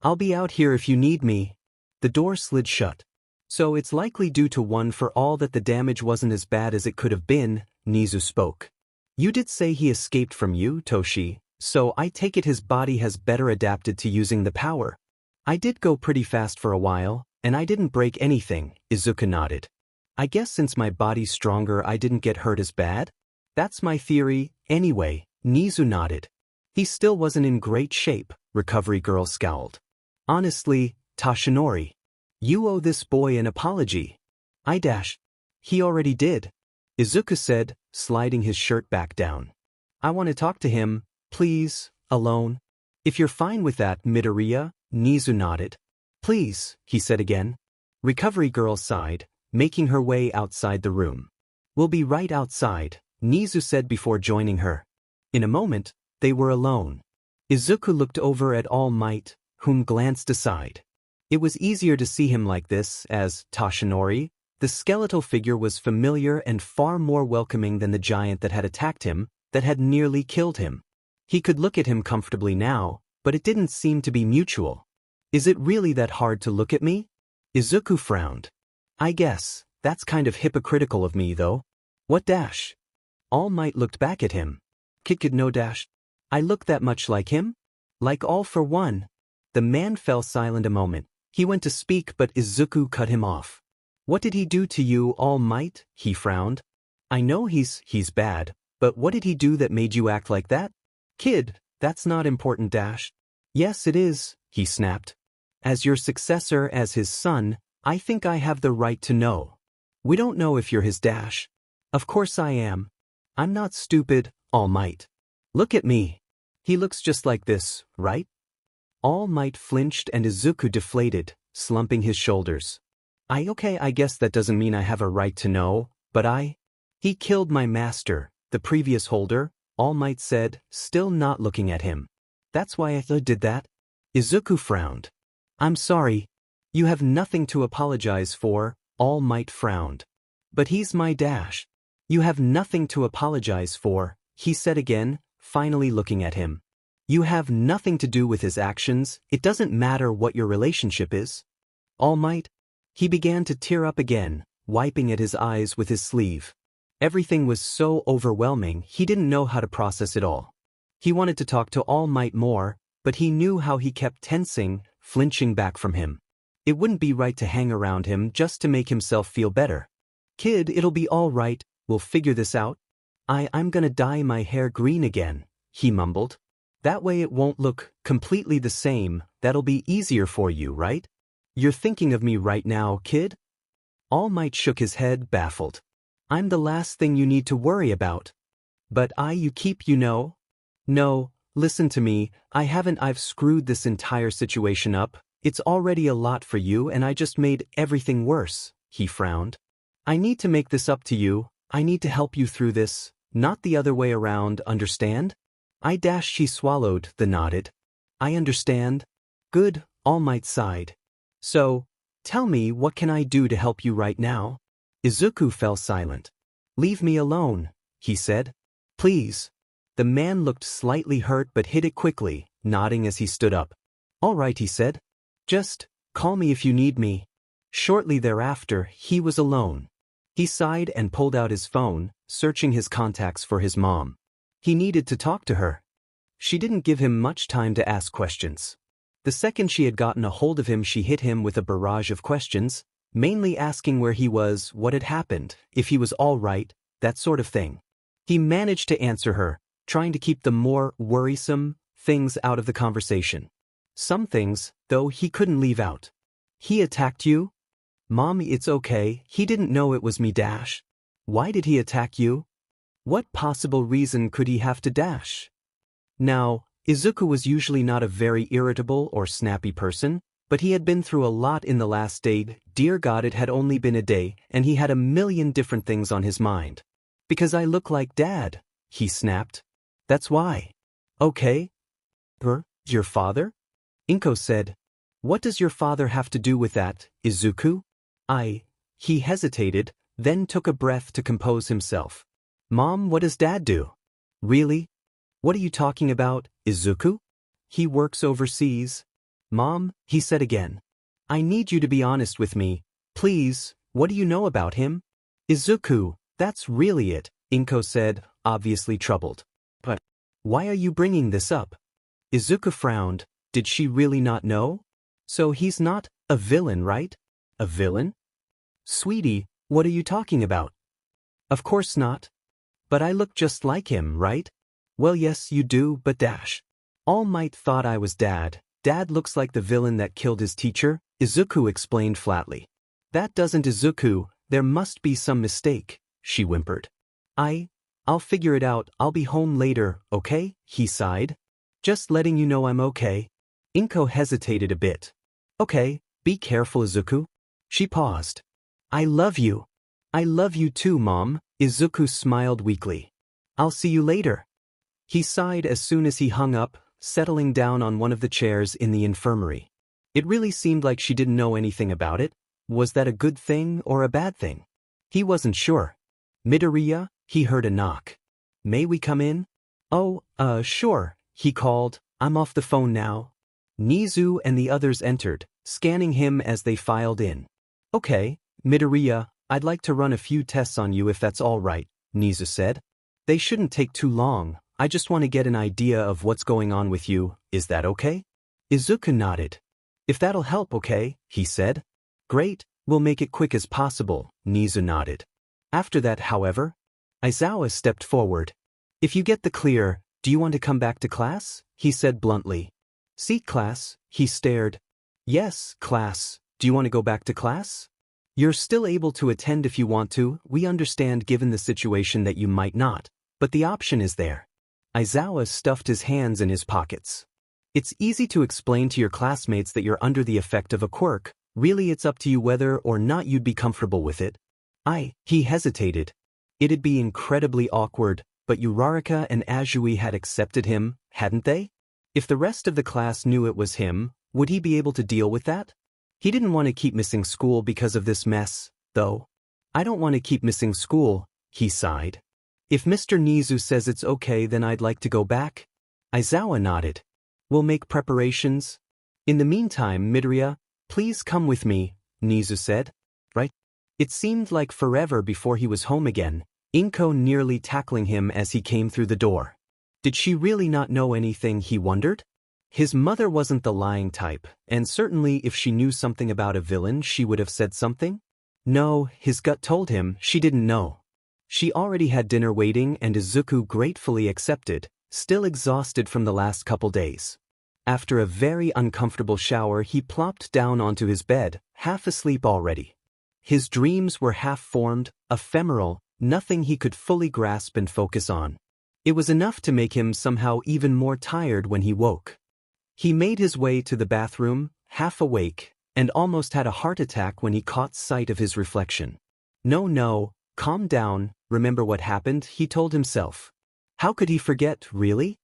S1: I'll be out here if you need me. The door slid shut. So it's likely due to one for all that the damage wasn't as bad as it could have been, Nizu spoke. You did say he escaped from you, Toshi, so I take it his body has better adapted to using the power. I did go pretty fast for a while, and I didn't break anything, Izuku nodded. I guess since my body's stronger I didn't get hurt as bad? That's my theory, anyway, Nizu nodded. He still wasn't in great shape, Recovery Girl scowled. Honestly, Toshinori, you owe this boy an apology. He already did. Izuku said, sliding his shirt back down. I want to talk to him, please, alone. If you're fine with that, Midoriya, Nizu nodded. Please, he said again. Recovery Girl sighed, making her way outside the room. We'll be right outside, Nizu said before joining her. In a moment, they were alone. Izuku looked over at All Might, whom glanced aside. It was easier to see him like this, as Toshinori, the skeletal figure was familiar and far more welcoming than the giant that had attacked him, that had nearly killed him. He could look at him comfortably now, but it didn't seem to be mutual. Is it really that hard to look at me? Izuku frowned. I guess, that's kind of hypocritical of me though. What dash? All Might looked back at him. Kid no dash. I look that much like him? Like all for one. The man fell silent a moment. He went to speak but Izuku cut him off. What did he do to you, All Might? He frowned. I know he's bad, but what did he do that made you act like that? Kid, that's not important dash. Yes it is, he snapped. As your successor, as his son, I think I have the right to know. We don't know if you're his dash. Of course I am. I'm not stupid, All Might. Look at me. He looks just like this, right? All Might flinched and Izuku deflated, slumping his shoulders. Okay, I guess that doesn't mean I have a right to know, but He killed my master, the previous holder, All Might said, still not looking at him. That's why I did that? Izuku frowned. I'm sorry. You have nothing to apologize for, All Might frowned. But he's my dash. You have nothing to apologize for, he said again, finally looking at him. You have nothing to do with his actions, it doesn't matter what your relationship is. All Might? He began to tear up again, wiping at his eyes with his sleeve. Everything was so overwhelming he didn't know how to process it all. He wanted to talk to All Might more, but he knew how he kept tensing, flinching back from him. It wouldn't be right to hang around him just to make himself feel better. Kid, it'll be all right, we'll figure this out. I'm gonna dye my hair green again, he mumbled. That way it won't look completely the same, that'll be easier for you, right? You're thinking of me right now, kid? All Might shook his head, baffled. I'm the last thing you need to worry about. But you know? No, listen to me, I've screwed this entire situation up. It's already a lot for you and I just made everything worse, he frowned. I need to make this up to you, I need to help you through this, not the other way around, understand? She swallowed, then nodded. I understand. Good, All Might sighed. So, tell me what can I do to help you right now? Izuku fell silent. Leave me alone, he said. Please. The man looked slightly hurt but hid it quickly, nodding as he stood up. All right, he said. Just call me if you need me. Shortly thereafter, he was alone. He sighed and pulled out his phone, searching his contacts for his mom. He needed to talk to her. She didn't give him much time to ask questions. The second she had gotten a hold of him, she hit him with a barrage of questions, mainly asking where he was, what had happened, if he was all right, that sort of thing. He managed to answer her, trying to keep the more worrisome things out of the conversation. Some things, though, he couldn't leave out. He attacked you? Mommy, it's okay, he didn't know it was me dash. Why did he attack you? What possible reason could he have to dash? Now, Izuku was usually not a very irritable or snappy person, but he had been through a lot in the last day. Dear God, it had only been a day, and he had a million different things on his mind. Because I look like Dad, he snapped. That's why. Okay. Your father? Inko said. What does your father have to do with that, Izuku? He hesitated, then took a breath to compose himself. Mom, what does Dad do? Really? What are you talking about, Izuku? He works overseas. Mom, he said again. I need you to be honest with me. Please, what do you know about him? Izuku, that's really it, Inko said, obviously troubled. But why are you bringing this up? Izuku frowned. Did she really not know? So he's not a villain, right? A villain? Sweetie, what are you talking about? Of course not. But I look just like him, right? Well, yes, you do, but dash. All Might thought I was Dad. Dad looks like the villain that killed his teacher, Izuku explained flatly. That doesn't Izuku, there must be some mistake, she whimpered. I'll figure it out, I'll be home later, okay? He sighed. Just letting you know I'm okay. Inko hesitated a bit. Okay, be careful, Izuku. She paused. I love you. I love you too, Mom, Izuku smiled weakly. I'll see you later. He sighed as soon as he hung up, settling down on one of the chairs in the infirmary. It really seemed like she didn't know anything about it. Was that a good thing or a bad thing? He wasn't sure. Midoriya, he heard a knock. May we come in? Oh, sure, he called. I'm off the phone now. Nizu and the others entered, scanning him as they filed in. Okay, Midoriya, I'd like to run a few tests on you if that's all right, Nizu said. They shouldn't take too long, I just want to get an idea of what's going on with you, is that okay? Izuku nodded. If that'll help, okay, he said. Great, we'll make it quick as possible, Nizu nodded. After that, however, Aizawa stepped forward. If you get the clear, do you want to come back to class? He said bluntly. See class, he stared. Yes, class, do you want to go back to class? You're still able to attend if you want to, we understand given the situation that you might not, but the option is there. Aizawa stuffed his hands in his pockets. It's easy to explain to your classmates that you're under the effect of a quirk, really it's up to you whether or not you'd be comfortable with it. He hesitated. It'd be incredibly awkward, but Uraraka and Azui had accepted him, hadn't they? If the rest of the class knew it was him, would he be able to deal with that? He didn't want to keep missing school because of this mess, though. I don't want to keep missing school, he sighed. If Mr. Nizu says it's okay, then I'd like to go back. Aizawa nodded. We'll make preparations. In the meantime, Midoriya, please come with me, Nizu said. Right? It seemed like forever before he was home again, Inko nearly tackling him as he came through the door. Did she really not know anything, he wondered? His mother wasn't the lying type, and certainly if she knew something about a villain she would have said something. No, his gut told him she didn't know. She already had dinner waiting and Izuku gratefully accepted, still exhausted from the last couple days. After a very uncomfortable shower he plopped down onto his bed, half asleep already. His dreams were half-formed, ephemeral, nothing he could fully grasp and focus on. It was enough to make him somehow even more tired when he woke. He made his way to the bathroom, half awake, and almost had a heart attack when he caught sight of his reflection. No, calm down, remember what happened, he told himself. How could he forget, really?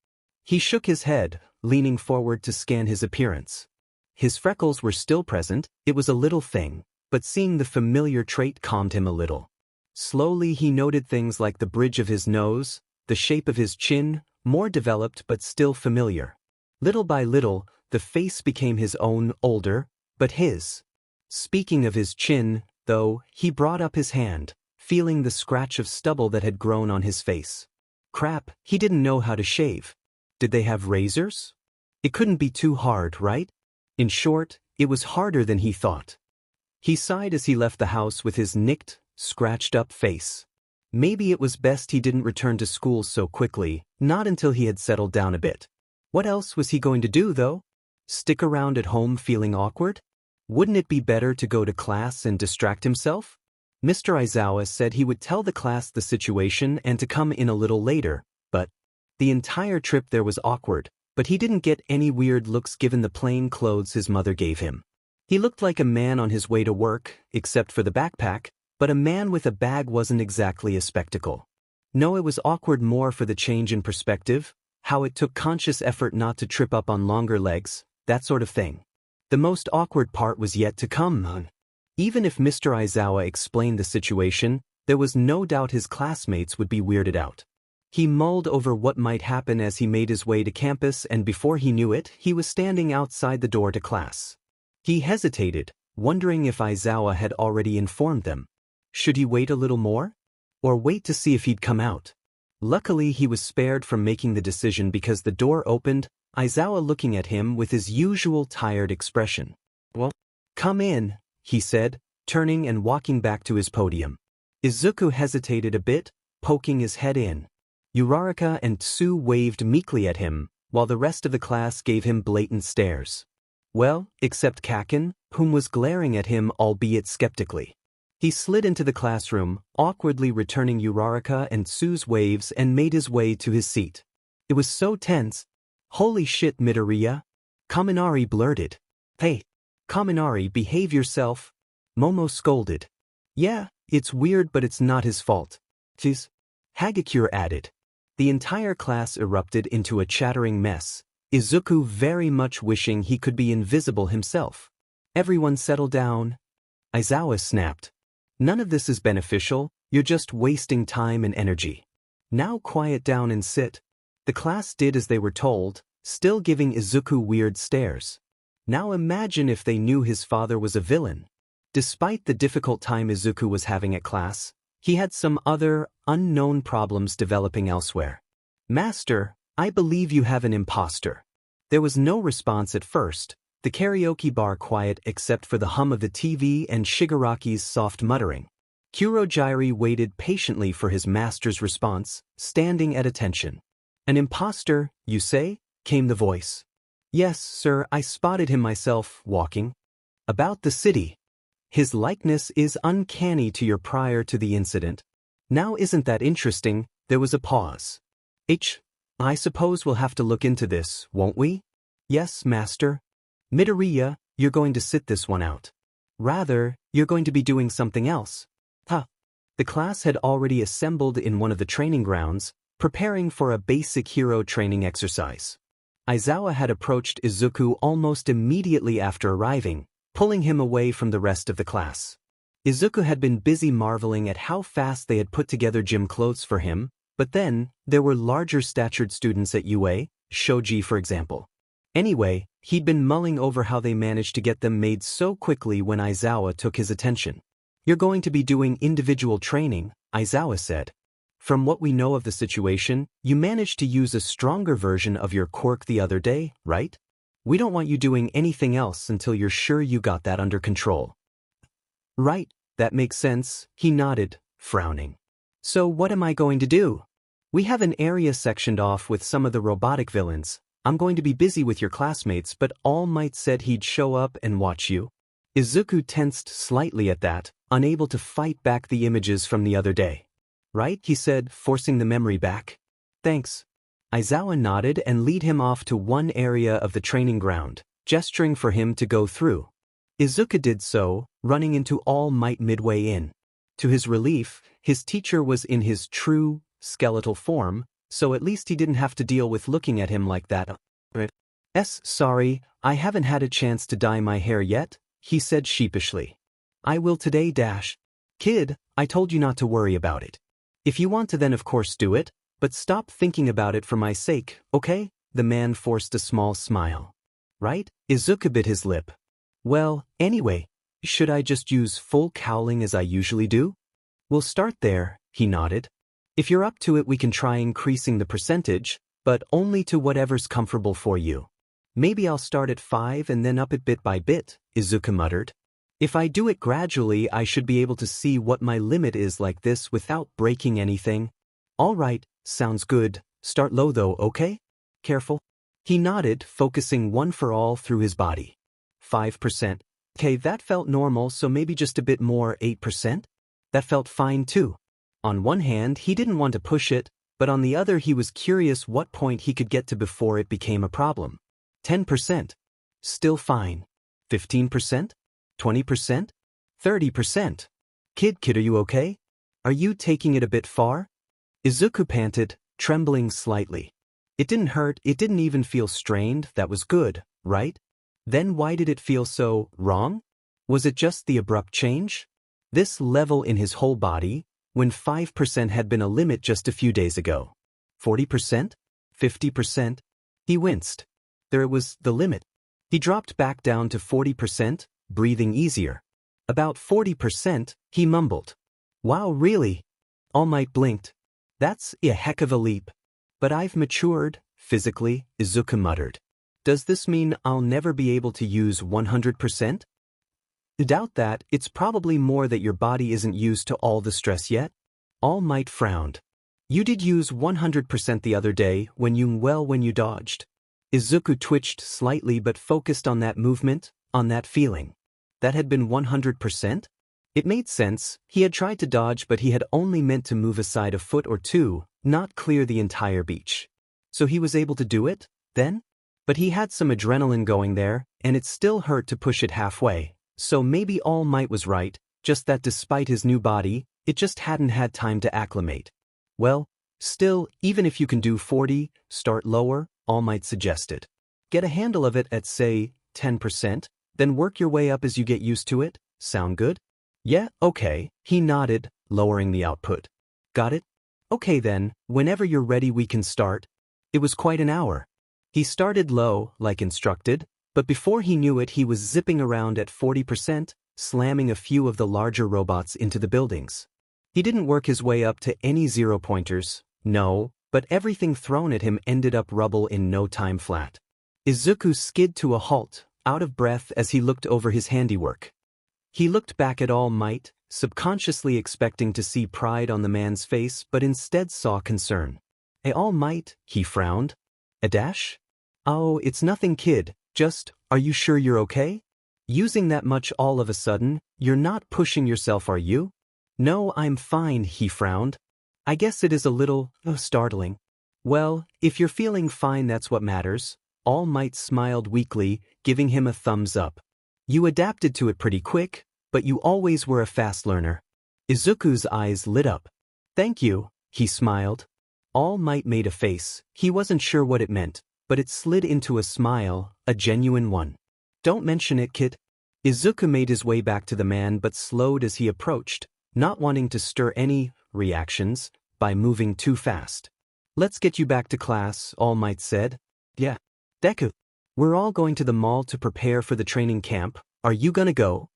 S1: He shook his head, leaning forward to scan his appearance. His freckles were still present, it was a little thing, but seeing the familiar trait calmed him a little. Slowly he noted things like the bridge of his nose, the shape of his chin, more developed but still familiar. Little by little, the face became his own, older, but his. Speaking of his chin, though, he brought up his hand, feeling the scratch of stubble that had grown on his face. Crap, he didn't know how to shave. Did they have razors? It couldn't be too hard, right? In short, it was harder than he thought. He sighed as he left the house with his nicked, scratched-up face. Maybe it was best he didn't return to school so quickly, not until he had settled down a bit. What else was he going to do, though? Stick around at home feeling awkward? Wouldn't it be better to go to class and distract himself? Mr. Aizawa said he would tell the class the situation and to come in a little later, but the entire trip there was awkward, but he didn't get any weird looks given the plain clothes his mother gave him. He looked like a man on his way to work, except for the backpack, but a man with a bag wasn't exactly a spectacle. No, it was awkward more for the change in perspective, how it took conscious effort not to trip up on longer legs, that sort of thing. The most awkward part was yet to come. Even if Mr. Aizawa explained the situation, there was no doubt his classmates would be weirded out. He mulled over what might happen as he made his way to campus, and before he knew it, he was standing outside the door to class. He hesitated, wondering if Aizawa had already informed them. Should he wait a little more? Or wait to see if he'd come out? Luckily, he was spared from making the decision because the door opened, Aizawa looking at him with his usual tired expression. "Well, come in," he said, turning and walking back to his podium. Izuku hesitated a bit, poking his head in. Uraraka and Tsuyu waved meekly at him, while the rest of the class gave him blatant stares. Well, except Kaken, whom was glaring at him albeit skeptically. He slid into the classroom, awkwardly returning Uraraka and Tsuyu's waves, and made his way to his seat. It was so tense. "Holy shit, Midoriya," Kaminari blurted. "Hey, Kaminari, behave yourself," Momo scolded. "Yeah, it's weird but it's not his fault." "Jeez," Hagakure added. The entire class erupted into a chattering mess, Izuku very much wishing he could be invisible himself. "Everyone settle down," Aizawa snapped. "None of this is beneficial, you're just wasting time and energy. Now quiet down and sit." The class did as they were told, still giving Izuku weird stares. Now imagine if they knew his father was a villain. Despite the difficult time Izuku was having at class, he had some other, unknown problems developing elsewhere. "Master, I believe you have an imposter." There was no response at first, the karaoke bar quiet except for the hum of the TV and Shigaraki's soft muttering. Kurojairi waited patiently for his master's response, standing at attention. "An imposter, you say?" came the voice. "Yes, sir, I spotted him myself, walking about the city. His likeness is uncanny to your prior to the incident." "Now isn't that interesting?" There was a pause. I suppose we'll have to look into this, won't we?" "Yes, master." "Midoriya, you're going to sit this one out. Rather, you're going to be doing something else." "Huh." The class had already assembled in one of the training grounds, preparing for a basic hero training exercise. Aizawa had approached Izuku almost immediately after arriving, pulling him away from the rest of the class. Izuku had been busy marveling at how fast they had put together gym clothes for him, but then, there were larger-statured students at UA, Shoji for example. Anyway, he'd been mulling over how they managed to get them made so quickly when Aizawa took his attention. "You're going to be doing individual training," Aizawa said. "From what we know of the situation, you managed to use a stronger version of your quirk the other day, right? We don't want you doing anything else until you're sure you got that under control." "Right, that makes sense," he nodded, frowning. "So what am I going to do?" "We have an area sectioned off with some of the robotic villains. I'm going to be busy with your classmates, but All Might said he'd show up and watch you." Izuku tensed slightly at that, unable to fight back the images from the other day. "Right," he said, forcing the memory back. "Thanks." Aizawa nodded and led him off to one area of the training ground, gesturing for him to go through. Izuku did so, running into All Might midway in. To his relief, his teacher was in his true, skeletal form, so at least he didn't have to deal with looking at him like that. Sorry, I haven't had a chance to dye my hair yet," he said sheepishly. "I will today. Kid, I told you not to worry about it. If you want to then of course do it, but stop thinking about it for my sake, okay?" The man forced a small smile. "Right?" Izuku bit his lip. "Well, anyway, should I just use full cowling as I usually do?" "We'll start there," he nodded. "If you're up to it we can try increasing the percentage, but only to whatever's comfortable for you." "Maybe I'll start at 5 and then up it bit by bit," Izuku muttered. "If I do it gradually I should be able to see what my limit is like this without breaking anything." "All right, sounds good. Start low though, okay? Careful." He nodded, focusing one for all through his body. 5%. Okay, that felt normal, so maybe just a bit more, 8%? That felt fine too. On one hand, he didn't want to push it, but on the other he was curious what point he could get to before it became a problem. 10%. Still fine. 15%? 20%? 30%. Kid, are you okay? Are you taking it a bit far? Izuku panted, trembling slightly. It didn't hurt, it didn't even feel strained, that was good, right? Then why did it feel so wrong? Was it just the abrupt change? This level in his whole body, when 5% had been a limit just a few days ago. 40%? 50%? He winced. There it was, the limit. He dropped back down to 40%, breathing easier. About 40%, he mumbled. Wow, really? All Might blinked. That's a heck of a leap. But I've matured, physically, Izuku muttered. Does this mean I'll never be able to use 100%? Doubt that, it's probably more that your body isn't used to all the stress yet. All Might frowned. You did use 100% the other day when you dodged. Izuku twitched slightly but focused on that movement, on that feeling. That had been 100%? It made sense, he had tried to dodge but he had only meant to move aside a foot or two, not clear the entire beach. So he was able to do it, then? But he had some adrenaline going there, and it still hurt to push it halfway. So maybe All Might was right, just that despite his new body, it just hadn't had time to acclimate. Well, still, even if you can do 40, start lower, All Might suggested. Get a handle of it at, say, 10%, then work your way up as you get used to it. Sound good? Yeah, okay, he nodded, lowering the output. Got it? Okay then, whenever you're ready we can start. It was quite an hour. He started low, like instructed, but before he knew it he was zipping around at 40%, slamming a few of the larger robots into the buildings. He didn't work his way up to any zero-pointers, no, but everything thrown at him ended up rubble in no time flat. Izuku skid to a halt, out of breath as he looked over his handiwork. He looked back at All Might, subconsciously expecting to see pride on the man's face but instead saw concern. All Might, he frowned. A dash? Oh, it's nothing kid, just, are you sure you're okay? Using that much all of a sudden, you're not pushing yourself are you? No, I'm fine, he frowned. I guess it is a little, startling. Well, if you're feeling fine that's what matters. All Might smiled weakly, giving him a thumbs up. You adapted to it pretty quick, but you always were a fast learner. Izuku's eyes lit up. Thank you, he smiled. All Might made a face, he wasn't sure what it meant, but it slid into a smile, a genuine one. Don't mention it, kid. Izuku made his way back to the man but slowed as he approached, not wanting to stir any reactions by moving too fast. Let's get you back to class, All Might said. Yeah. Deku. We're all going to the mall to prepare for the training camp. Are you gonna go?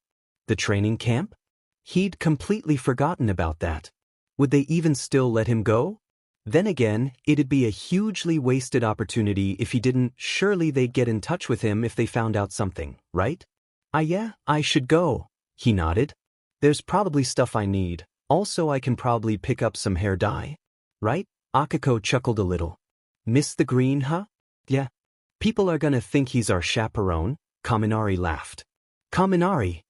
S1: The training camp? He'd completely forgotten about that. Would they even still let him go? Then again, it'd be a hugely wasted opportunity if he didn't. Surely they'd get in touch with him if they found out something, right? Yeah, I should go. He nodded. There's probably stuff I need. Also I can probably pick up some hair dye. Right? Akiko chuckled a little. Miss the green, huh? Yeah. People are gonna think he's our chaperone, Kaminari laughed. Kaminari?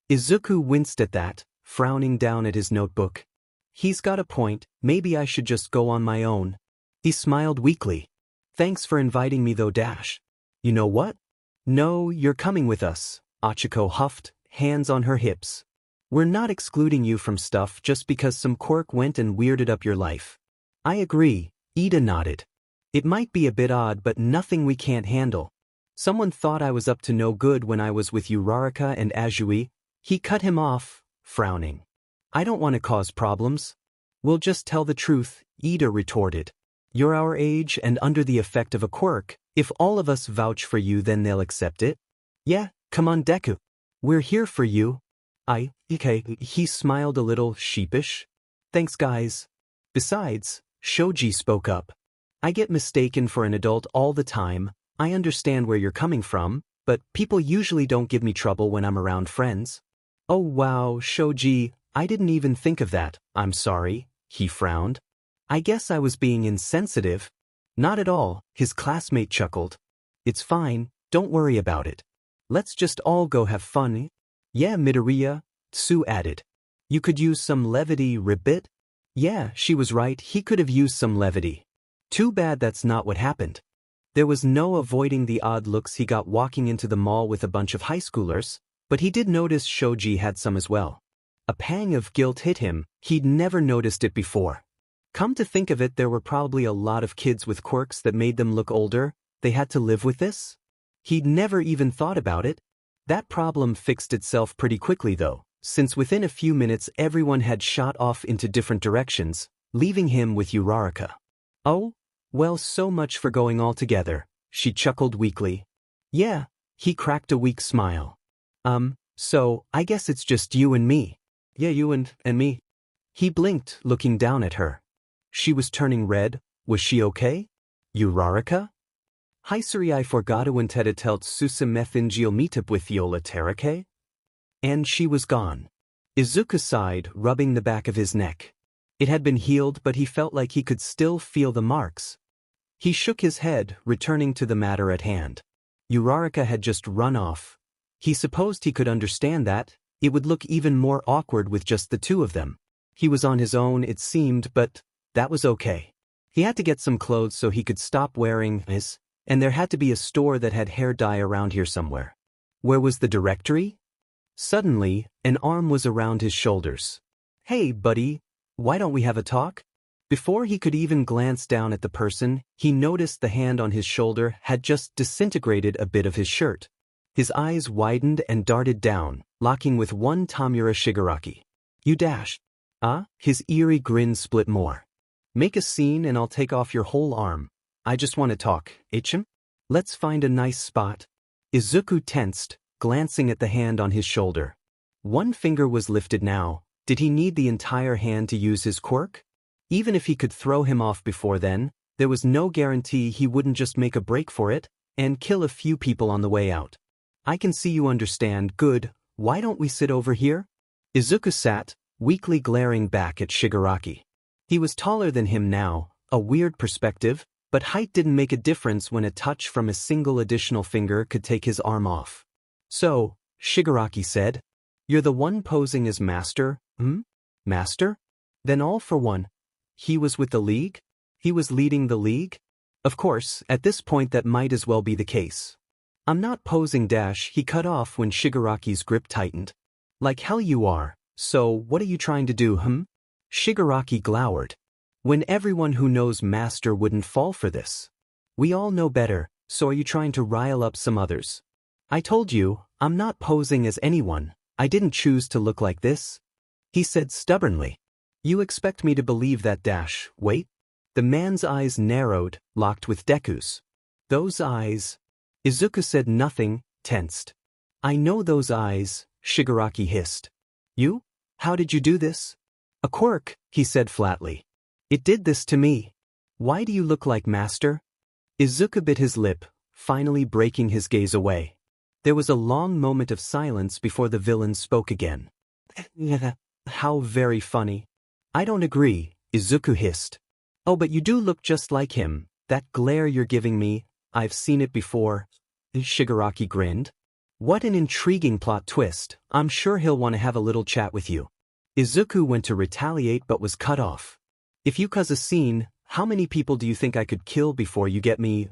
S1: Izuku winced at that, frowning down at his notebook. He's got a point, maybe I should just go on my own. He smiled weakly. Thanks for inviting me though dash. You know what? No, you're coming with us, Achiko huffed, hands on her hips. We're not excluding you from stuff just because some quirk went and weirded up your life. I agree, Ida nodded. It might be a bit odd but nothing we can't handle. Someone thought I was up to no good when I was with Uraraka and Azui. He cut him off, frowning. I don't want to cause problems. We'll just tell the truth, Ida retorted. You're our age and under the effect of a quirk. If all of us vouch for you then they'll accept it. Yeah, come on Deku. We're here for you. Okay, he smiled a little sheepish. Thanks guys. Besides, Shoji spoke up. I get mistaken for an adult all the time. I understand where you're coming from, but people usually don't give me trouble when I'm around friends. Oh wow, Shoji, I didn't even think of that. I'm sorry, he frowned. I guess I was being insensitive. Not at all, his classmate chuckled. It's fine, don't worry about it. Let's just all go have fun. Yeah, Midoriya, Tsu added. You could use some levity, ribbit? Yeah, she was right, he could have used some levity. Too bad that's not what happened. There was no avoiding the odd looks he got walking into the mall with a bunch of high schoolers, but he did notice Shoji had some as well. A pang of guilt hit him, he'd never noticed it before. Come to think of it, there were probably a lot of kids with quirks that made them look older. They had to live with this? He'd never even thought about it. That problem fixed itself pretty quickly though, since within a few minutes everyone had shot off into different directions, leaving him with Uraraka. Oh? Well, so much for going all together, she chuckled weakly. Yeah, he cracked a weak smile. So, I guess it's just you and me. Yeah, you and me. He blinked, looking down at her. She was turning red. Was she okay? Uraraka? Hisuri I forgatuentedatelt susamethingial meetup with Yola Terake? And she was gone. Izuku sighed, rubbing the back of his neck. It had been healed, but he felt like he could still feel the marks. He shook his head, returning to the matter at hand. Uraraka had just run off. He supposed he could understand that. It would look even more awkward with just the two of them. He was on his own, it seemed, but that was okay. He had to get some clothes so he could stop wearing his, and there had to be a store that had hair dye around here somewhere. Where was the directory? Suddenly, an arm was around his shoulders. Hey, buddy, why don't we have a talk? Before he could even glance down at the person, he noticed the hand on his shoulder had just disintegrated a bit of his shirt. His eyes widened and darted down, locking with one Tamura Shigaraki. You dash. His eerie grin split more. Make a scene and I'll take off your whole arm. I just want to talk, Ichim? Let's find a nice spot. Izuku tensed, glancing at the hand on his shoulder. One finger was lifted now. Did he need the entire hand to use his quirk? Even if he could throw him off before then, there was no guarantee he wouldn't just make a break for it and kill a few people on the way out. I can see you understand. Good, why don't we sit over here? Izuku sat, weakly glaring back at Shigaraki. He was taller than him now, a weird perspective, but height didn't make a difference when a touch from a single additional finger could take his arm off. So, Shigaraki said, you're the one posing as master, Master? Then all for one. He was with the League? He was leading the League? Of course, at this point that might as well be the case. I'm not posing dash, he cut off when Shigaraki's grip tightened. Like hell you are, so what are you trying to do, Shigaraki glowered. When everyone who knows Master wouldn't fall for this. We all know better, so are you trying to rile up some others? I told you, I'm not posing as anyone, I didn't choose to look like this. He said stubbornly. You expect me to believe that dash, wait? The man's eyes narrowed, locked with Deku's. Those eyes. Izuku said nothing, tensed. I know those eyes, Shigaraki hissed. You? How did you do this? A quirk, he said flatly. It did this to me. Why do you look like Master? Izuku bit his lip, finally breaking his gaze away. There was a long moment of silence before the villain spoke again. How very funny. I don't agree, Izuku hissed. Oh, but you do look just like him, that glare you're giving me, I've seen it before. Shigaraki grinned. What an intriguing plot twist, I'm sure he'll want to have a little chat with you. Izuku went to retaliate but was cut off. If you cause a scene, how many people do you think I could kill before you get me,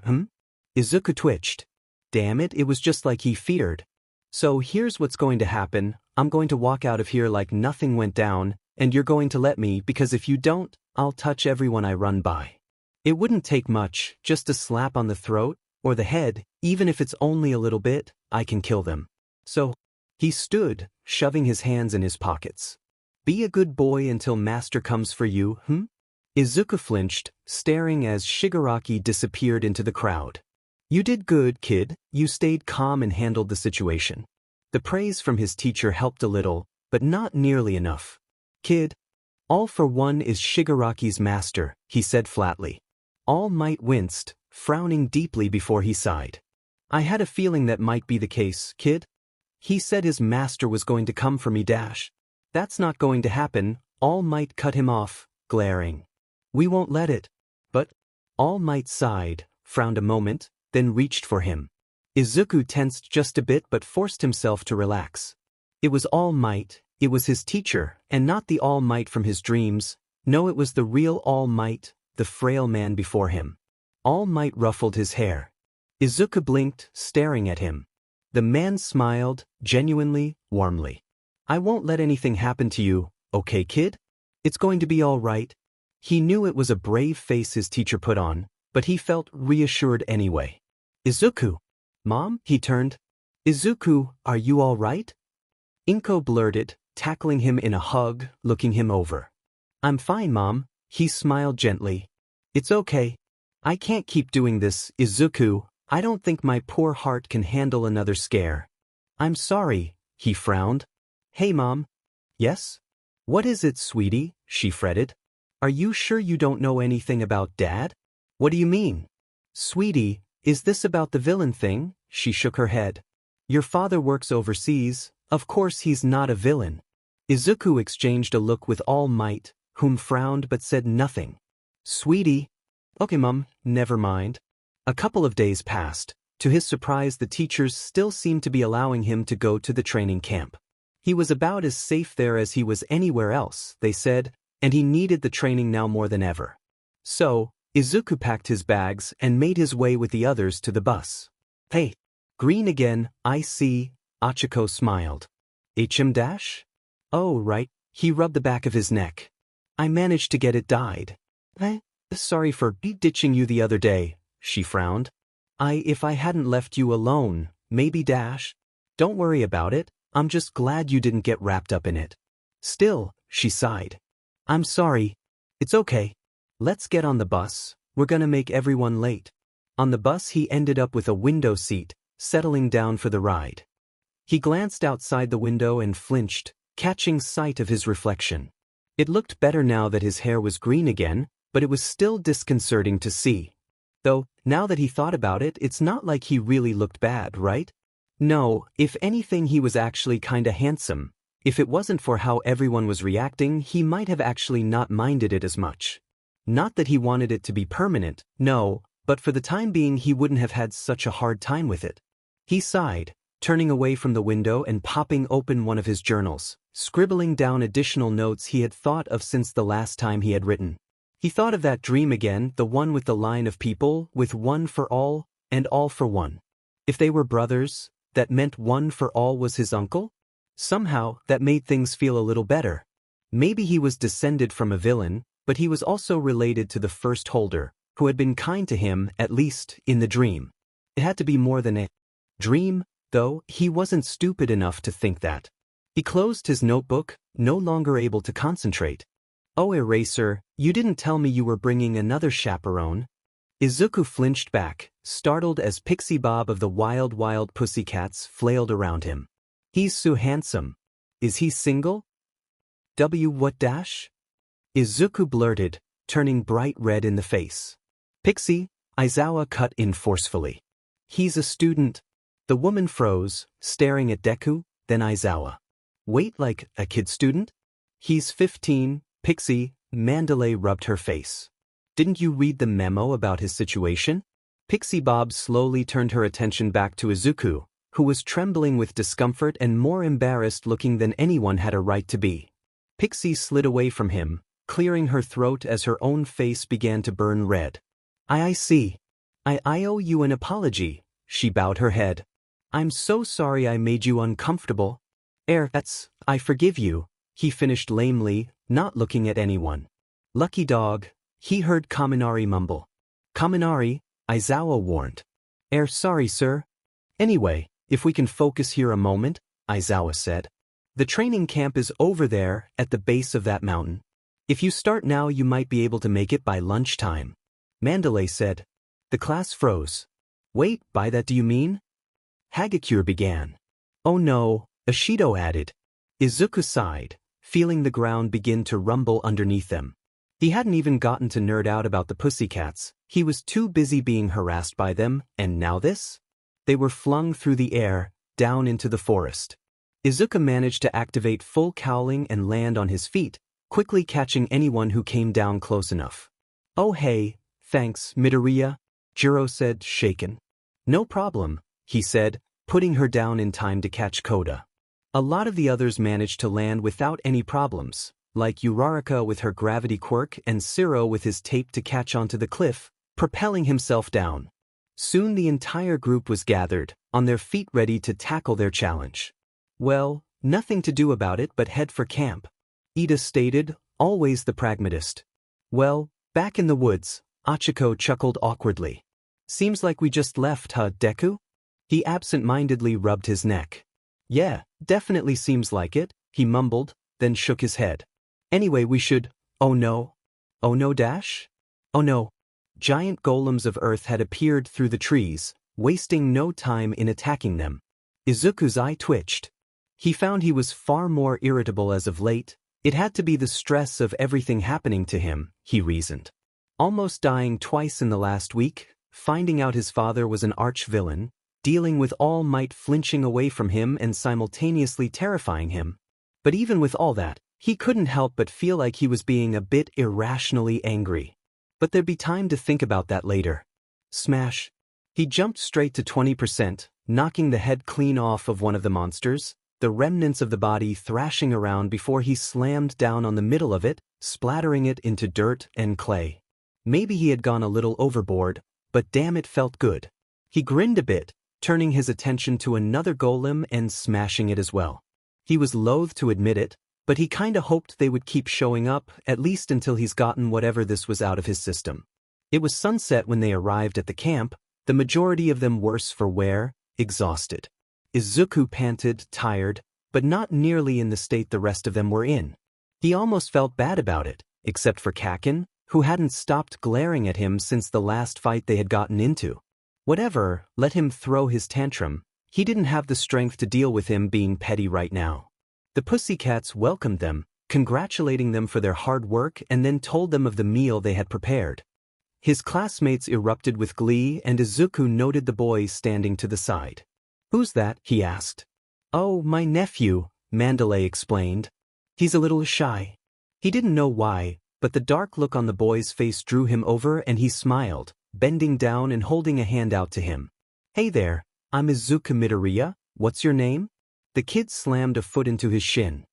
S1: Izuku twitched. Damn it, it was just like he feared. So here's what's going to happen, I'm going to walk out of here like nothing went down, and you're going to let me because if you don't, I'll touch everyone I run by. It wouldn't take much, just a slap on the throat, or the head, even if it's only a little bit, I can kill them. So, he stood, shoving his hands in his pockets. Be a good boy until Master comes for you, Izuku flinched, staring as Shigaraki disappeared into the crowd. You did good, kid, you stayed calm and handled the situation. The praise from his teacher helped a little, but not nearly enough. Kid, All for One is Shigaraki's master, he said flatly. All Might winced, frowning deeply before he sighed. I had a feeling that might be the case, kid. He said his master was going to come for me dash. That's not going to happen, All Might cut him off, glaring. We won't let it. But, All Might sighed, frowned a moment, then reached for him. Izuku tensed just a bit but forced himself to relax. It was All Might, It was his teacher, and not the All Might from his dreams. No, it was the real All Might, the frail man before him. All Might ruffled his hair. Izuku blinked, staring at him. The man smiled, genuinely, warmly. I won't let anything happen to you, okay kid? It's going to be all right. He knew it was a brave face his teacher put on, but he felt reassured anyway. Izuku! Mom? He turned. Izuku, are you all right? Inko blurted, tackling him in a hug, looking him over. I'm fine, Mom. He smiled gently. It's okay. I can't keep doing this, Izuku. I don't think my poor heart can handle another scare. I'm sorry, he frowned. Hey, Mom. Yes? What is it, sweetie? She fretted. Are you sure you don't know anything about Dad? What do you mean? Sweetie, is this about the villain thing? She shook her head. Your father works overseas. Of course he's not a villain. Izuku exchanged a look with All Might, whom frowned but said nothing. Sweetie. Okay, Mom, never mind. A couple of days passed. To his surprise, the teachers still seemed to be allowing him to go to the training camp. He was about as safe there as he was anywhere else, they said, and he needed the training now more than ever. So, Izuku packed his bags and made his way with the others to the bus. Hey, green again, I see, Achiko smiled. HM dash? Oh, right, he rubbed the back of his neck. I managed to get it dyed. Sorry for ditching you the other day, she frowned. If I hadn't left you alone, maybe dash. Don't worry about it, I'm just glad you didn't get wrapped up in it. Still, she sighed. I'm sorry. It's okay. Let's get on the bus, we're gonna make everyone late. On the bus he ended up with a window seat, settling down for the ride. He glanced outside the window and flinched, catching sight of his reflection. It looked better now that his hair was green again, but it was still disconcerting to see. Though, now that he thought about it, it's not like he really looked bad, right? No, if anything he was actually kinda handsome. If it wasn't for how everyone was reacting, he might have actually not minded it as much. Not that he wanted it to be permanent, no, but for the time being he wouldn't have had such a hard time with it. He sighed, turning away from the window and popping open one of his journals, scribbling down additional notes he had thought of since the last time he had written. He thought of that dream again, the one with the line of people, with one for all, and all for one. If they were brothers, that meant one for all was his uncle? Somehow, that made things feel a little better. Maybe he was descended from a villain, but he was also related to the first holder, who had been kind to him, at least, in the dream. It had to be more than a dream, though he wasn't stupid enough to think that. He closed his notebook, no longer able to concentrate. Oh, Eraser, you didn't tell me you were bringing another chaperone. Izuku flinched back, startled as Pixie Bob of the Wild Wild Pussycats flailed around him. He's so handsome. Is he single? What dash? Izuku blurted, turning bright red in the face. Pixie, Aizawa cut in forcefully. He's a student. The woman froze, staring at Deku, then Aizawa. Wait, like a kid student? He's 15, Pixie, Mandalay rubbed her face. Didn't you read the memo about his situation? Pixie Bob slowly turned her attention back to Izuku, who was trembling with discomfort and more embarrassed looking than anyone had a right to be. Pixie slid away from him, clearing her throat as her own face began to burn red. I see. I owe you an apology, she bowed her head. I'm so sorry I made you uncomfortable. I forgive you, he finished lamely, not looking at anyone. Lucky dog, he heard Kaminari mumble. Kaminari, Aizawa warned. Sorry sir. Anyway, if we can focus here a moment, Aizawa said. The training camp is over there, at the base of that mountain. If you start now you might be able to make it by lunchtime. Mandalay said. The class froze. Wait, by that do you mean? Hagakure began. Oh no, Ashido added. Izuku sighed, feeling the ground begin to rumble underneath them. He hadn't even gotten to nerd out about the pussycats, he was too busy being harassed by them, and now this? They were flung through the air, down into the forest. Izuku managed to activate full cowling and land on his feet, quickly catching anyone who came down close enough. Oh hey, thanks, Midoriya, Jiro said, shaken. No problem, he said, putting her down in time to catch Kota. A lot of the others managed to land without any problems, like Uraraka with her gravity quirk and Siro with his tape to catch onto the cliff, propelling himself down. Soon the entire group was gathered, on their feet ready to tackle their challenge. Well, nothing to do about it but head for camp. Ida stated, always the pragmatist. Well, back in the woods, Achiko chuckled awkwardly. Seems like we just left, huh, Deku? He absent-mindedly rubbed his neck. Yeah, definitely seems like it, he mumbled, then shook his head. Anyway, we should… Oh no. Oh no dash? Oh no. Giant golems of earth had appeared through the trees, wasting no time in attacking them. Izuku's eye twitched. He found he was far more irritable as of late. It had to be the stress of everything happening to him, he reasoned. Almost dying twice in the last week, finding out his father was an arch-villain, dealing with All Might flinching away from him and simultaneously terrifying him. But even with all that, he couldn't help but feel like he was being a bit irrationally angry. But there'd be time to think about that later. Smash. He jumped straight to 20%, knocking the head clean off of one of the monsters, the remnants of the body thrashing around before he slammed down on the middle of it, splattering it into dirt and clay. Maybe he had gone a little overboard, but damn it felt good. He grinned a bit, turning his attention to another golem and smashing it as well. He was loath to admit it, but he kinda hoped they would keep showing up, at least until he's gotten whatever this was out of his system. It was sunset when they arrived at the camp, the majority of them worse for wear, exhausted. Izuku panted, tired, but not nearly in the state the rest of them were in. He almost felt bad about it, except for Kaken, who hadn't stopped glaring at him since the last fight they had gotten into. Whatever, let him throw his tantrum, he didn't have the strength to deal with him being petty right now. The pussycats welcomed them, congratulating them for their hard work and then told them of the meal they had prepared. His classmates erupted with glee and Izuku noted the boy standing to the side. Who's that? He asked. Oh, my nephew, Mandalay explained. He's a little shy. He didn't know why, but the dark look on the boy's face drew him over and he smiled, bending down and holding a hand out to him. Hey there, I'm Izuku Midoriya, what's your name? The kid slammed a foot into his shin.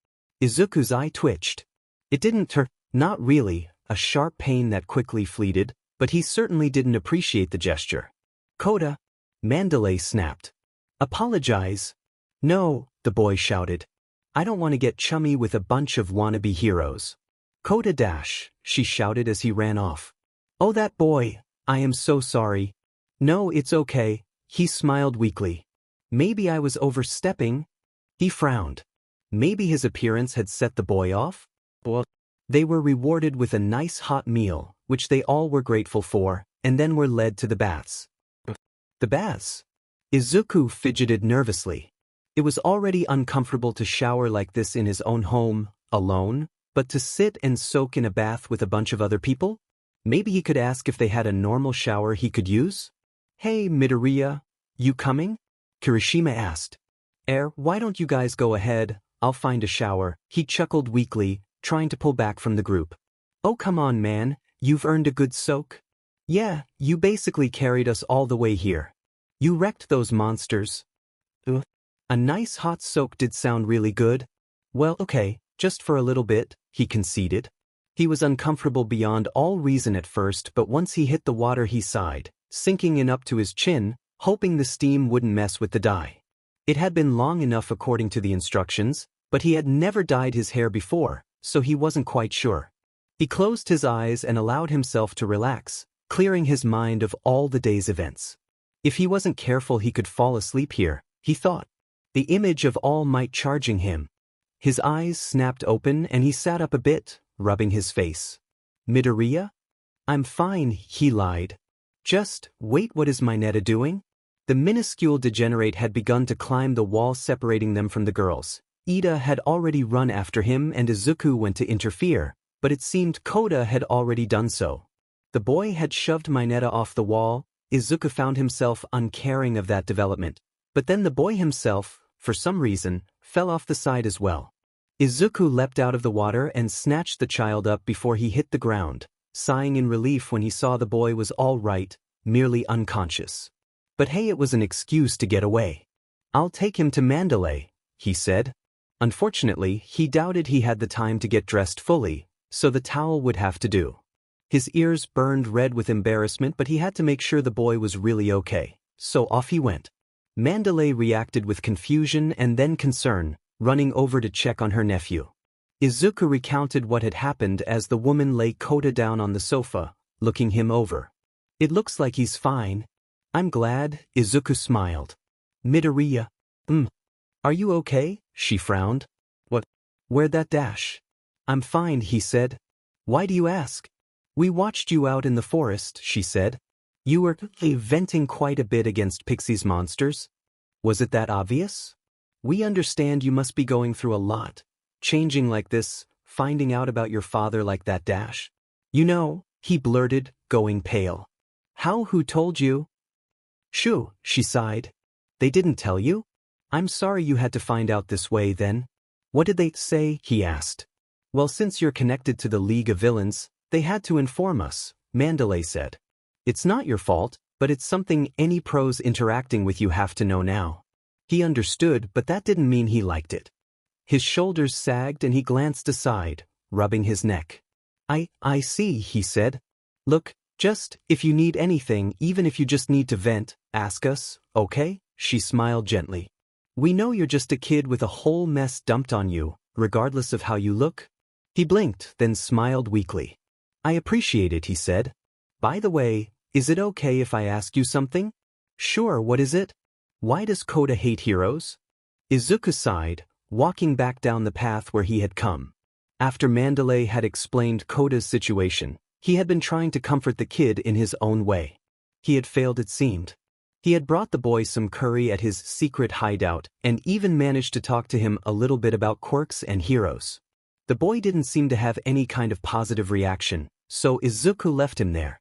S1: Izuku's eye twitched. It didn't hurt, not really, a sharp pain that quickly fleeted, but he certainly didn't appreciate the gesture. Kota, Mandalay snapped. Apologize. No, the boy shouted. I don't want to get chummy with a bunch of wannabe heroes. Kota dash, she shouted as he ran off. Oh that boy, I am so sorry. No, it's okay, he smiled weakly. Maybe I was overstepping. He frowned. Maybe his appearance had set the boy off? Well, they were rewarded with a nice hot meal, which they all were grateful for, and then were led to the baths. The baths? Izuku fidgeted nervously. It was already uncomfortable to shower like this in his own home, alone, but to sit and soak in a bath with a bunch of other people? Maybe he could ask if they had a normal shower he could use? Hey, Midoriya, you coming? Kirishima asked. Why don't you guys go ahead, I'll find a shower, he chuckled weakly, trying to pull back from the group. Oh come on man, you've earned a good soak? Yeah, you basically carried us all the way here. You wrecked those monsters. A nice hot soak did sound really good. Well, okay, just for a little bit, he conceded. He was uncomfortable beyond all reason at first, but once he hit the water he sighed, sinking in up to his chin, hoping the steam wouldn't mess with the dye. It had been long enough according to the instructions, but he had never dyed his hair before, so he wasn't quite sure. He closed his eyes and allowed himself to relax, clearing his mind of all the day's events. If he wasn't careful he could fall asleep here, he thought. The image of All Might charging him. His eyes snapped open and he sat up a bit, rubbing his face. Midoriya? I'm fine, he lied. Just, wait, what is Mineta doing? The minuscule degenerate had begun to climb the wall separating them from the girls. Ida had already run after him and Izuku went to interfere, but it seemed Kota had already done so. The boy had shoved Mineta off the wall. Izuku found himself uncaring of that development, but then the boy himself, for some reason, fell off the side as well. Izuku leapt out of the water and snatched the child up before he hit the ground, sighing in relief when he saw the boy was all right, merely unconscious. But hey, it was an excuse to get away. I'll take him to Mandalay, he said. Unfortunately, he doubted he had the time to get dressed fully, so the towel would have to do. His ears burned red with embarrassment, but he had to make sure the boy was really okay, so off he went. Mandalay reacted with confusion and then concern, running over to check on her nephew. Izuku recounted what had happened as the woman lay Kota down on the sofa, looking him over. "It looks like he's fine." "I'm glad," Izuku smiled. "Midoriya? Are you okay?" she frowned. "What? Where'd that dash?" "I'm fine," he said. "Why do you ask?" "We watched you out in the forest," she said. "You were venting quite a bit against Pixie's monsters. Was it that obvious? We understand you must be going through a lot. Changing like this, finding out about your father like that dash. You know," he blurted, going pale. "How? Who told you?" "Shoo," she sighed. "They didn't tell you? I'm sorry you had to find out this way then." "What did they say?" he asked. "Well, since you're connected to the League of Villains, they had to inform us," Mandalay said. "It's not your fault, but it's something any pros interacting with you have to know now." He understood, but that didn't mean he liked it. His shoulders sagged and he glanced aside, rubbing his neck. I see," he said. "Look, just, if you need anything, even if you just need to vent, ask us, okay?" She smiled gently. "We know you're just a kid with a whole mess dumped on you, regardless of how you look." He blinked, then smiled weakly. "I appreciate it," he said. "By the way, is it okay if I ask you something?" "Sure, what is it?" "Why does Kota hate heroes?" Izuku sighed, walking back down the path where he had come. After Mandalay had explained Kota's situation, he had been trying to comfort the kid in his own way. He had failed, it seemed. He had brought the boy some curry at his secret hideout and even managed to talk to him a little bit about quirks and heroes. The boy didn't seem to have any kind of positive reaction, so Izuku left him there.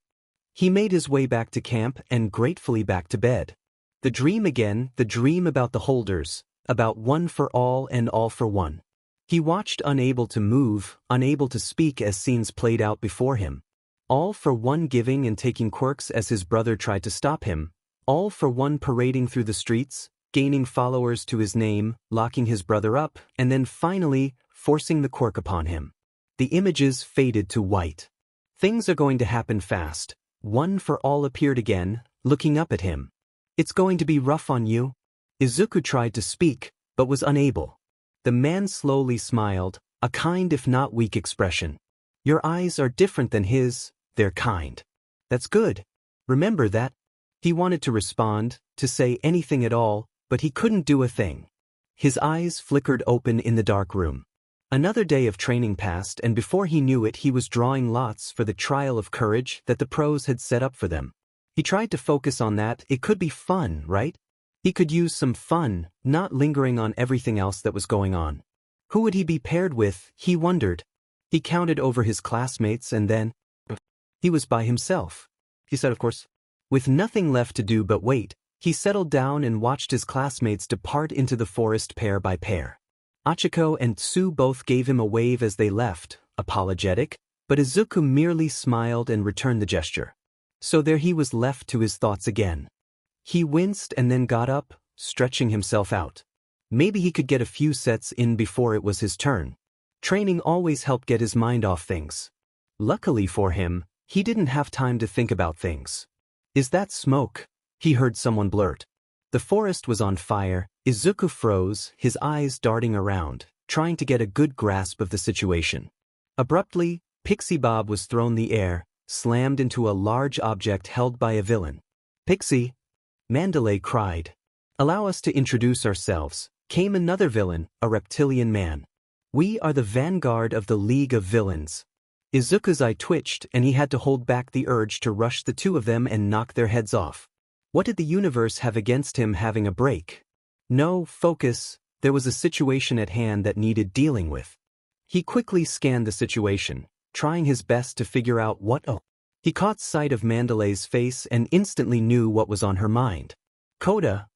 S1: He made his way back to camp and gratefully back to bed. The dream again, the dream about the holders, about one for all and all for one. He watched, unable to move, unable to speak, as scenes played out before him. All for one giving and taking quirks as his brother tried to stop him. All for one parading through the streets, gaining followers to his name, locking his brother up, and then finally, forcing the quirk upon him. The images faded to white. Things are going to happen fast. One for all appeared again, looking up at him. "It's going to be rough on you." Izuku tried to speak, but was unable. The man slowly smiled, a kind if not weak expression. "Your eyes are different than his, they're kind." "That's good. Remember that." He wanted to respond, to say anything at all, but he couldn't do a thing. His eyes flickered open in the dark room. Another day of training passed, and before he knew it he was drawing lots for the trial of courage that the pros had set up for them. He tried to focus on that. It could be fun, right? He could use some fun, not lingering on everything else that was going on. Who would he be paired with, he wondered. He counted over his classmates and then he was by himself. He said, of course. With nothing left to do but wait, he settled down and watched his classmates depart into the forest pair by pair. Achiko and Tsu both gave him a wave as they left, apologetic, but Izuku merely smiled and returned the gesture. So there he was, left to his thoughts again. He winced and then got up, stretching himself out. Maybe he could get a few sets in before it was his turn. Training always helped get his mind off things. Luckily for him, he didn't have time to think about things. "Is that smoke?" he heard someone blurt. The forest was on fire. Izuku froze, his eyes darting around, trying to get a good grasp of the situation. Abruptly, Pixie Bob was thrown in the air, slammed into a large object held by a villain. "Pixie!" Mandalay cried. "Allow us to introduce ourselves," came another villain, a reptilian man. "We are the vanguard of the League of Villains." Izuku's eye twitched and he had to hold back the urge to rush the two of them and knock their heads off. What did the universe have against him having a break? No, focus, there was a situation at hand that needed dealing with. He quickly scanned the situation, trying his best to figure out what. He caught sight of Mandalay's face and instantly knew what was on her mind. Kota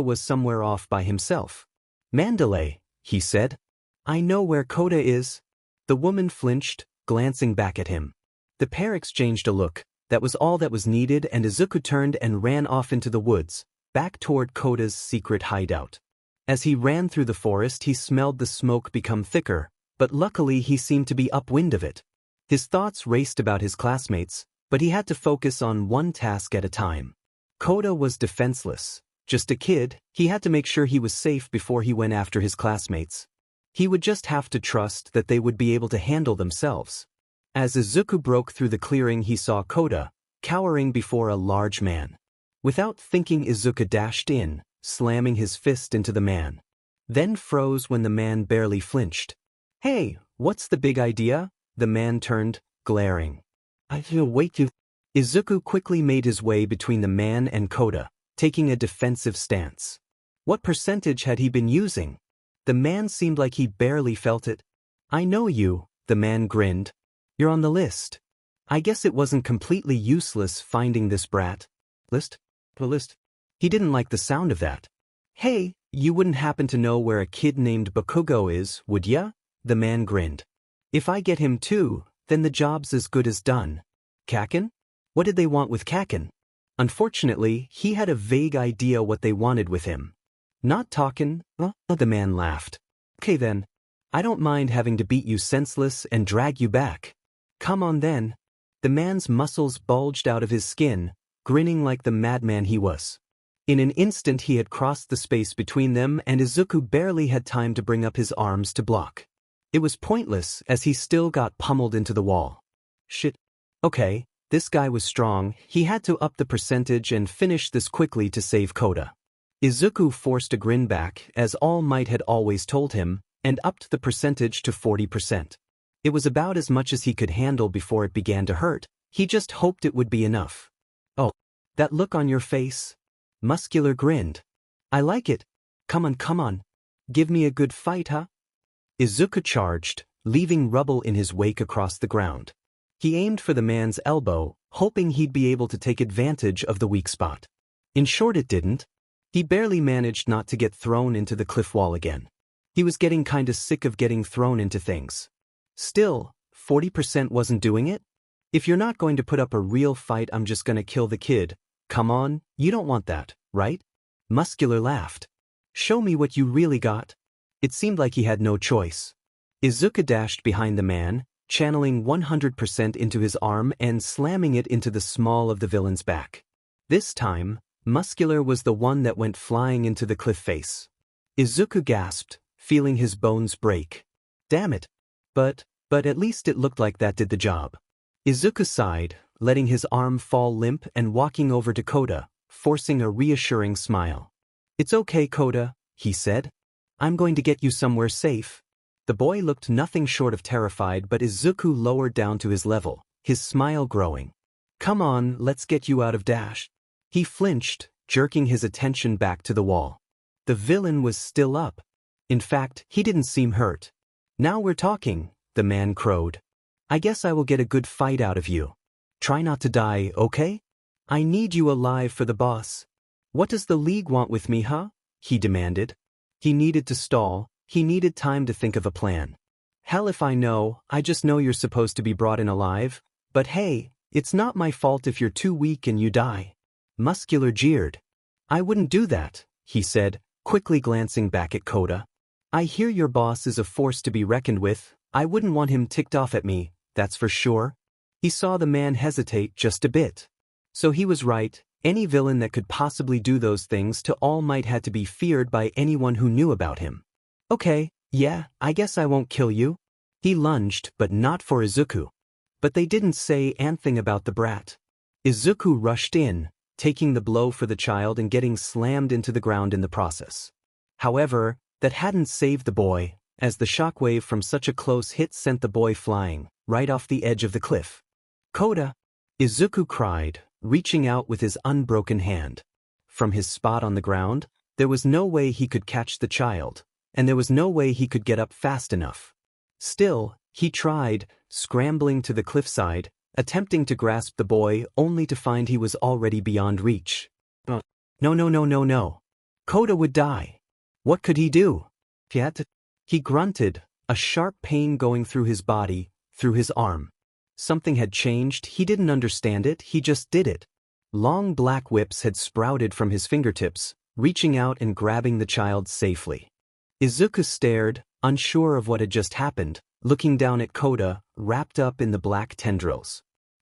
S1: was somewhere off by himself. "Mandalay," he said. "I know where Kota is." The woman flinched, glancing back at him. The pair exchanged a look. That was all that was needed, and Izuku turned and ran off into the woods, back toward Kota's secret hideout. As he ran through the forest, he smelled the smoke become thicker, but luckily he seemed to be upwind of it. His thoughts raced about his classmates, but he had to focus on one task at a time. Kota was defenseless. Just a kid, he had to make sure he was safe before he went after his classmates. He would just have to trust that they would be able to handle themselves. As Izuku broke through the clearing, he saw Kota, cowering before a large man. Without thinking, Izuku dashed in, slamming his fist into the man. Then froze when the man barely flinched. "Hey, what's the big idea?" The man turned, glaring. "I feel way too..." Izuku quickly made his way between the man and Kota, taking a defensive stance. What percentage had he been using? The man seemed like he barely felt it. "I know you," the man grinned. "You're on the list. I guess it wasn't completely useless finding this brat." List? The list? He didn't like the sound of that. "Hey, you wouldn't happen to know where a kid named Bakugo is, would ya?" The man grinned. "If I get him too, then the job's as good as done." Kaken? What did they want with Kaken? Unfortunately, he had a vague idea what they wanted with him. "Not talkin', the man laughed. "Okay then. I don't mind having to beat you senseless and drag you back. Come on then." The man's muscles bulged out of his skin, grinning like the madman he was. In an instant he had crossed the space between them, and Izuku barely had time to bring up his arms to block. It was pointless, as he still got pummeled into the wall. Shit. Okay, this guy was strong. He had to up the percentage and finish this quickly to save Kota. Izuku forced a grin back, as All Might had always told him, and upped the percentage to 40%. It was about as much as he could handle before it began to hurt. He just hoped it would be enough. "Oh, that look on your face?" Muscular grinned. "I like it. Come on. Give me a good fight, huh?" Izuku charged, leaving rubble in his wake across the ground. He aimed for the man's elbow, hoping he'd be able to take advantage of the weak spot. In short, it didn't. He barely managed not to get thrown into the cliff wall again. He was getting kinda sick of getting thrown into things. Still, 40% wasn't doing it? "If you're not going to put up a real fight, I'm just gonna kill the kid. Come on, you don't want that, right?" Muscular laughed. "Show me what you really got." It seemed like he had no choice. Izuku dashed behind the man, channeling 100% into his arm and slamming it into the small of the villain's back. This time, Muscular was the one that went flying into the cliff face. Izuku gasped, feeling his bones break. Damn it. But at least it looked like that did the job. Izuku sighed, letting his arm fall limp and walking over to Kota, forcing a reassuring smile. "It's okay, Kota," he said. "I'm going to get you somewhere safe." The boy looked nothing short of terrified, but Izuku lowered down to his level, his smile growing. "Come on, let's get you out of dash." He flinched, jerking his attention back to the wall. The villain was still up. In fact, he didn't seem hurt. "Now we're talking," the man crowed. "I guess I will get a good fight out of you. Try not to die, okay? I need you alive for the boss." "What does the League want with me, huh?" he demanded. He needed to stall. He needed time to think of a plan. "Hell if I know, I just know you're supposed to be brought in alive. But hey, it's not my fault if you're too weak and you die." Muscular jeered. "I wouldn't do that," he said, quickly glancing back at Kota. "I hear your boss is a force to be reckoned with. I wouldn't want him ticked off at me, that's for sure." He saw the man hesitate just a bit. So he was right. Any villain that could possibly do those things to All Might had to be feared by anyone who knew about him. "Okay, yeah, I guess I won't kill you." He lunged, but not for Izuku. But they didn't say anything about the brat. Izuku rushed in, taking the blow for the child and getting slammed into the ground in the process. However, that hadn't saved the boy, as the shockwave from such a close hit sent the boy flying, right off the edge of the cliff. "Kota!" Izuku cried, reaching out with his unbroken hand. From his spot on the ground, there was no way he could catch the child, and there was no way he could get up fast enough. Still, he tried, scrambling to the cliffside, attempting to grasp the boy only to find he was already beyond reach. No. Kota would die. What could he do? He grunted, a sharp pain going through his body, through his arm. Something had changed. He didn't understand it, he just did it. Long black whips had sprouted from his fingertips, reaching out and grabbing the child safely. Izuku stared, unsure of what had just happened, looking down at Kota, wrapped up in the black tendrils.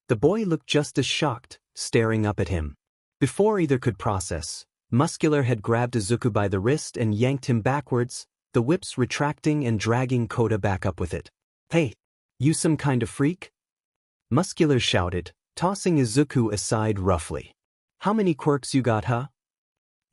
S1: The boy looked just as shocked, staring up at him. Before either could process, Muscular had grabbed Izuku by the wrist and yanked him backwards, the whips retracting and dragging Kota back up with it. "Hey, you some kind of freak?" Muscular shouted, tossing Izuku aside roughly. "How many quirks you got, huh?"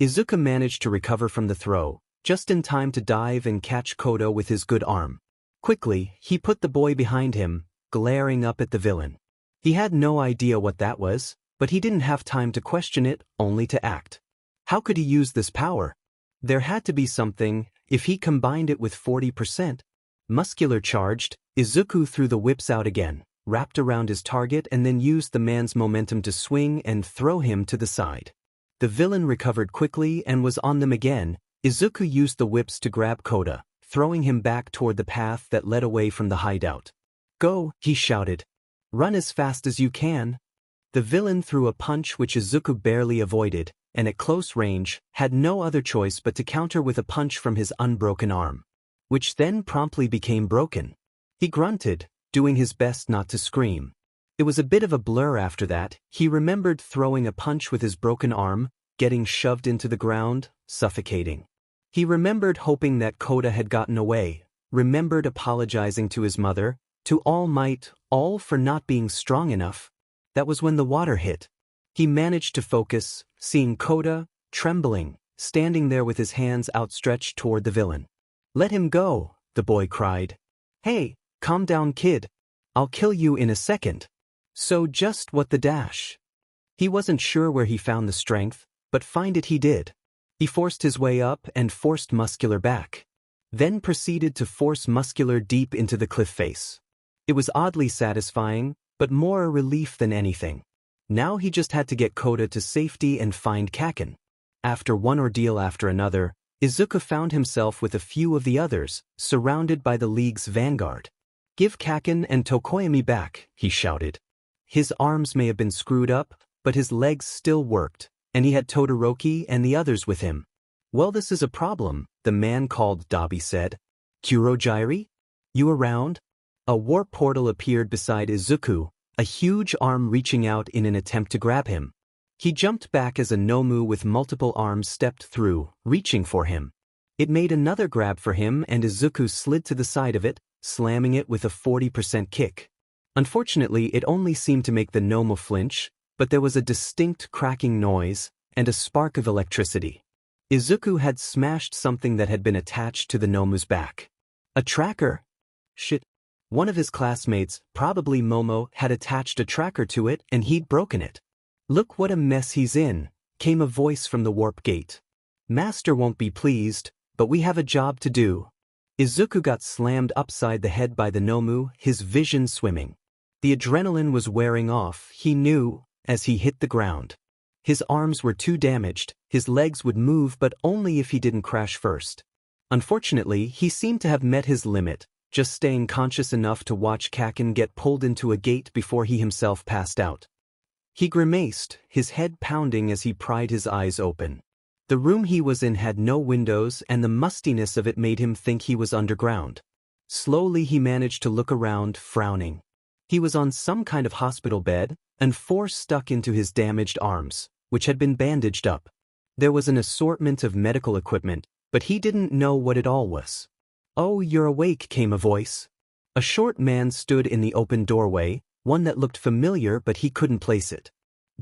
S1: Izuku managed to recover from the throw, just in time to dive and catch Kota with his good arm. Quickly, he put the boy behind him, glaring up at the villain. He had no idea what that was, but he didn't have time to question it, only to act. How could he use this power? There had to be something, if he combined it with 40%. Muscular charged, Izuku threw the whips out again, wrapped around his target and then used the man's momentum to swing and throw him to the side. The villain recovered quickly and was on them again. Izuku used the whips to grab Kota, throwing him back toward the path that led away from the hideout. "Go," he shouted. "Run as fast as you can." The villain threw a punch which Izuku barely avoided, and at close range, had no other choice but to counter with a punch from his unbroken arm, which then promptly became broken. He grunted, doing his best not to scream. It was a bit of a blur after that. He remembered throwing a punch with his broken arm, getting shoved into the ground, suffocating. He remembered hoping that Kota had gotten away, remembered apologizing to his mother, to All Might, all for not being strong enough. That was when the water hit. He managed to focus, seeing Kota, trembling, standing there with his hands outstretched toward the villain. "Let him go," the boy cried. "Hey, calm down, kid. I'll kill you in a second." So just what the dash? He wasn't sure where he found the strength, but find it he did. He forced his way up and forced Muscular back. Then proceeded to force Muscular deep into the cliff face. It was oddly satisfying, but more a relief than anything. Now he just had to get Kota to safety and find Kaken. After one ordeal after another, Izuku found himself with a few of the others, surrounded by the League's vanguard. "Give Kaken and Tokoyami back," he shouted. His arms may have been screwed up, but his legs still worked, and he had Todoroki and the others with him. "Well, this is a problem," the man called Dabi said. "Kurojairi? You around?" A warp portal appeared beside Izuku, a huge arm reaching out in an attempt to grab him. He jumped back as a Nomu with multiple arms stepped through, reaching for him. It made another grab for him and Izuku slid to the side of it, slamming it with a 40% kick. Unfortunately, it only seemed to make the Nomu flinch, but there was a distinct cracking noise and a spark of electricity. Izuku had smashed something that had been attached to the Nomu's back. A tracker? Shit. One of his classmates, probably Momo, had attached a tracker to it and he'd broken it. "Look what a mess he's in," came a voice from the warp gate. "Master won't be pleased, but we have a job to do." Izuku got slammed upside the head by the Nomu, his vision swimming. The adrenaline was wearing off, he knew, as he hit the ground. His arms were too damaged, his legs would move but only if he didn't crash first. Unfortunately, he seemed to have met his limit, just staying conscious enough to watch Kaken get pulled into a gate before he himself passed out. He grimaced, his head pounding as he pried his eyes open. The room he was in had no windows and the mustiness of it made him think he was underground. Slowly he managed to look around, frowning. He was on some kind of hospital bed, and force stuck into his damaged arms, which had been bandaged up. There was an assortment of medical equipment, but he didn't know what it all was. "Oh, you're awake," came a voice. A short man stood in the open doorway, one that looked familiar but he couldn't place it.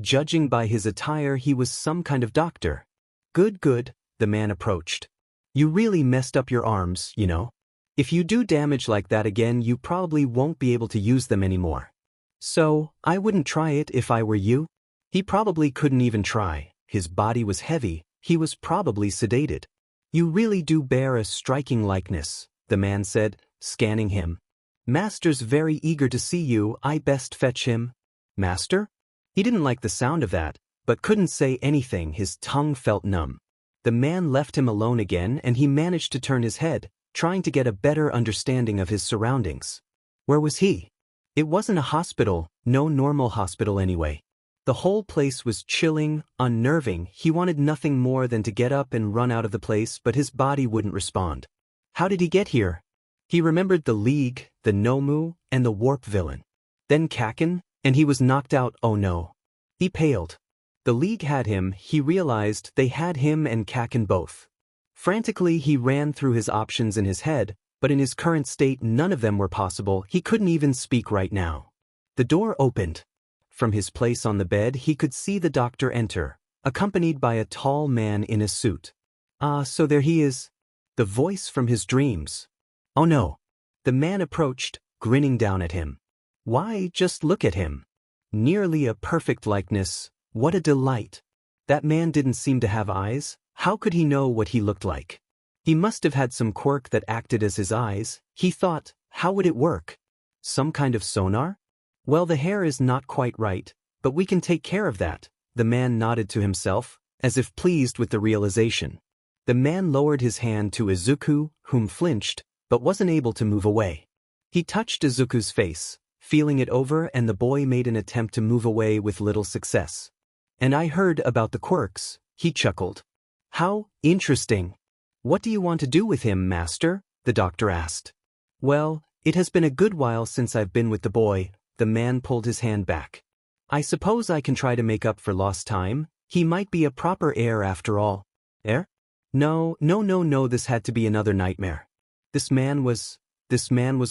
S1: Judging by his attire, he was some kind of doctor. Good, the man approached. "You really messed up your arms, you know. If you do damage like that again, you probably won't be able to use them anymore. So, I wouldn't try it if I were you." He probably couldn't even try. His body was heavy, he was probably sedated. "You really do bear a striking likeness," the man said, scanning him. "Master's very eager to see you, I best fetch him." "Master?" He didn't like the sound of that, but couldn't say anything, his tongue felt numb. The man left him alone again and he managed to turn his head, trying to get a better understanding of his surroundings. Where was he? It wasn't a hospital, no normal hospital anyway. The whole place was chilling, unnerving. He wanted nothing more than to get up and run out of the place, but his body wouldn't respond. How did he get here? He remembered the League, the Nomu, and the Warp villain. Then Kaken, and he was knocked out. Oh no. He paled. The League had him. He realized they had him and Kaken both. Frantically he ran through his options in his head, but in his current state none of them were possible. He couldn't even speak right now. The door opened. From his place on the bed he could see the doctor enter, accompanied by a tall man in a suit. Ah, so there he is. The voice from his dreams. Oh no. The man approached, grinning down at him. Why, just look at him. Nearly a perfect likeness. What a delight. That man didn't seem to have eyes. How could he know what he looked like? He must have had some quirk that acted as his eyes. He thought, how would it work? Some kind of sonar? Well, the hair is not quite right, but we can take care of that. The man nodded to himself, as if pleased with the realization. The man lowered his hand to Izuku, whom flinched, but wasn't able to move away. He touched Izuku's face, feeling it over, and the boy made an attempt to move away with little success. And I heard about the quirks, he chuckled. How interesting. What do you want to do with him, master? The doctor asked. Well, it has been a good while since I've been with the boy. The man pulled his hand back. I suppose I can try to make up for lost time. He might be a proper heir after all. Heir? No, this had to be another nightmare. This man was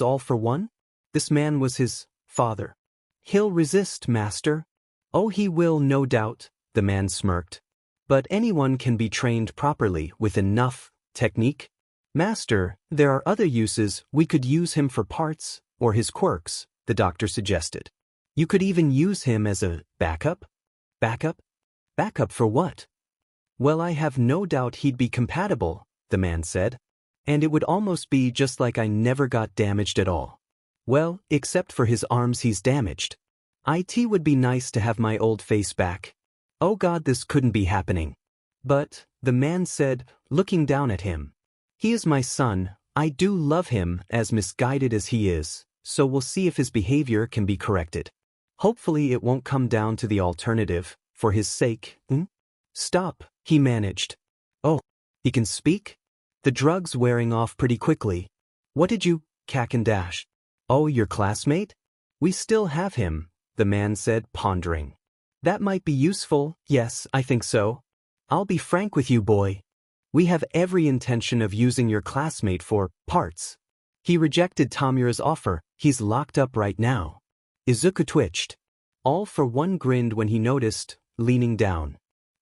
S1: all for one? This man was his father. He'll resist, master. Oh, he will, no doubt, the man smirked. But anyone can be trained properly with enough technique. Master, there are other uses. We could use him for parts, or his quirks, the doctor suggested. You could even use him as a backup? Backup? Backup for what? Well, I have no doubt he'd be compatible, the man said. And it would almost be just like I never got damaged at all. Well, except for his arms he's damaged. It would be nice to have my old face back. Oh God, this couldn't be happening. But, the man said, looking down at him. He is my son. I do love him, as misguided as he is, so we'll see if his behavior can be corrected. Hopefully it won't come down to the alternative, for his sake. Stop, he managed. Oh, he can speak? The drug's wearing off pretty quickly. What did you, Kaken dash? Oh, your classmate? We still have him, the man said, pondering. That might be useful. Yes, I think so. I'll be frank with you, boy. We have every intention of using your classmate for parts. He rejected Tamura's offer. He's locked up right now. Izuku twitched. All for one grinned when he noticed, leaning down.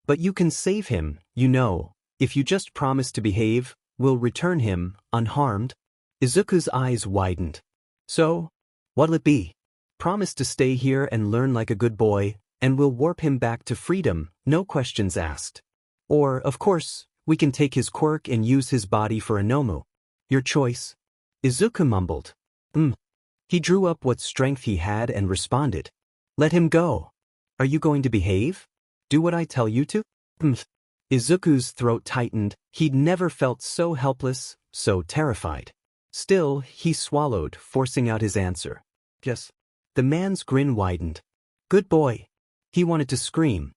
S1: But you can save him, you know. If you just promise to behave, we'll return him, unharmed. Izuku's eyes widened. So, what'll it be? Promise to stay here and learn like a good boy, and we'll warp him back to freedom, no questions asked. Or, of course, we can take his quirk and use his body for a Nomu. Your choice. Izuku mumbled. He drew up what strength he had and responded. Let him go. Are you going to behave? Do what I tell you to? Izuku's throat tightened. He'd never felt so helpless, so terrified. Still, he swallowed, forcing out his answer. Yes. The man's grin widened. Good boy. He wanted to scream.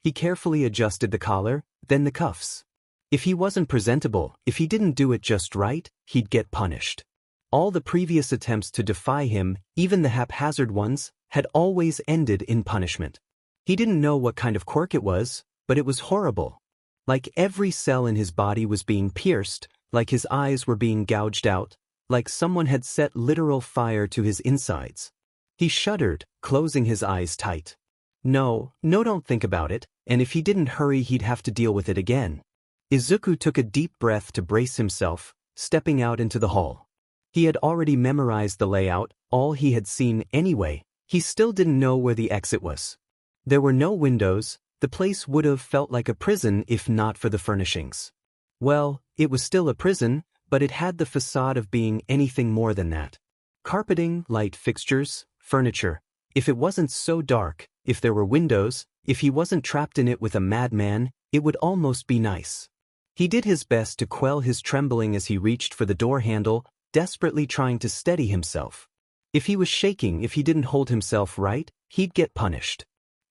S1: He carefully adjusted the collar, then the cuffs. If he wasn't presentable, if he didn't do it just right, he'd get punished. All the previous attempts to defy him, even the haphazard ones, had always ended in punishment. He didn't know what kind of quirk it was, but it was horrible. Like every cell in his body was being pierced, like his eyes were being gouged out, like someone had set literal fire to his insides. He shuddered, closing his eyes tight. No, don't think about it, and if he didn't hurry he'd have to deal with it again. Izuku took a deep breath to brace himself, stepping out into the hall. He had already memorized the layout, all he had seen anyway. He still didn't know where the exit was. There were no windows. The place would have felt like a prison if not for the furnishings. Well, it was still a prison, but it had the facade of being anything more than that. Carpeting, light fixtures, furniture. If it wasn't so dark, if there were windows, if he wasn't trapped in it with a madman, it would almost be nice. He did his best to quell his trembling as he reached for the door handle, desperately trying to steady himself. If he was shaking, if he didn't hold himself right, he'd get punished.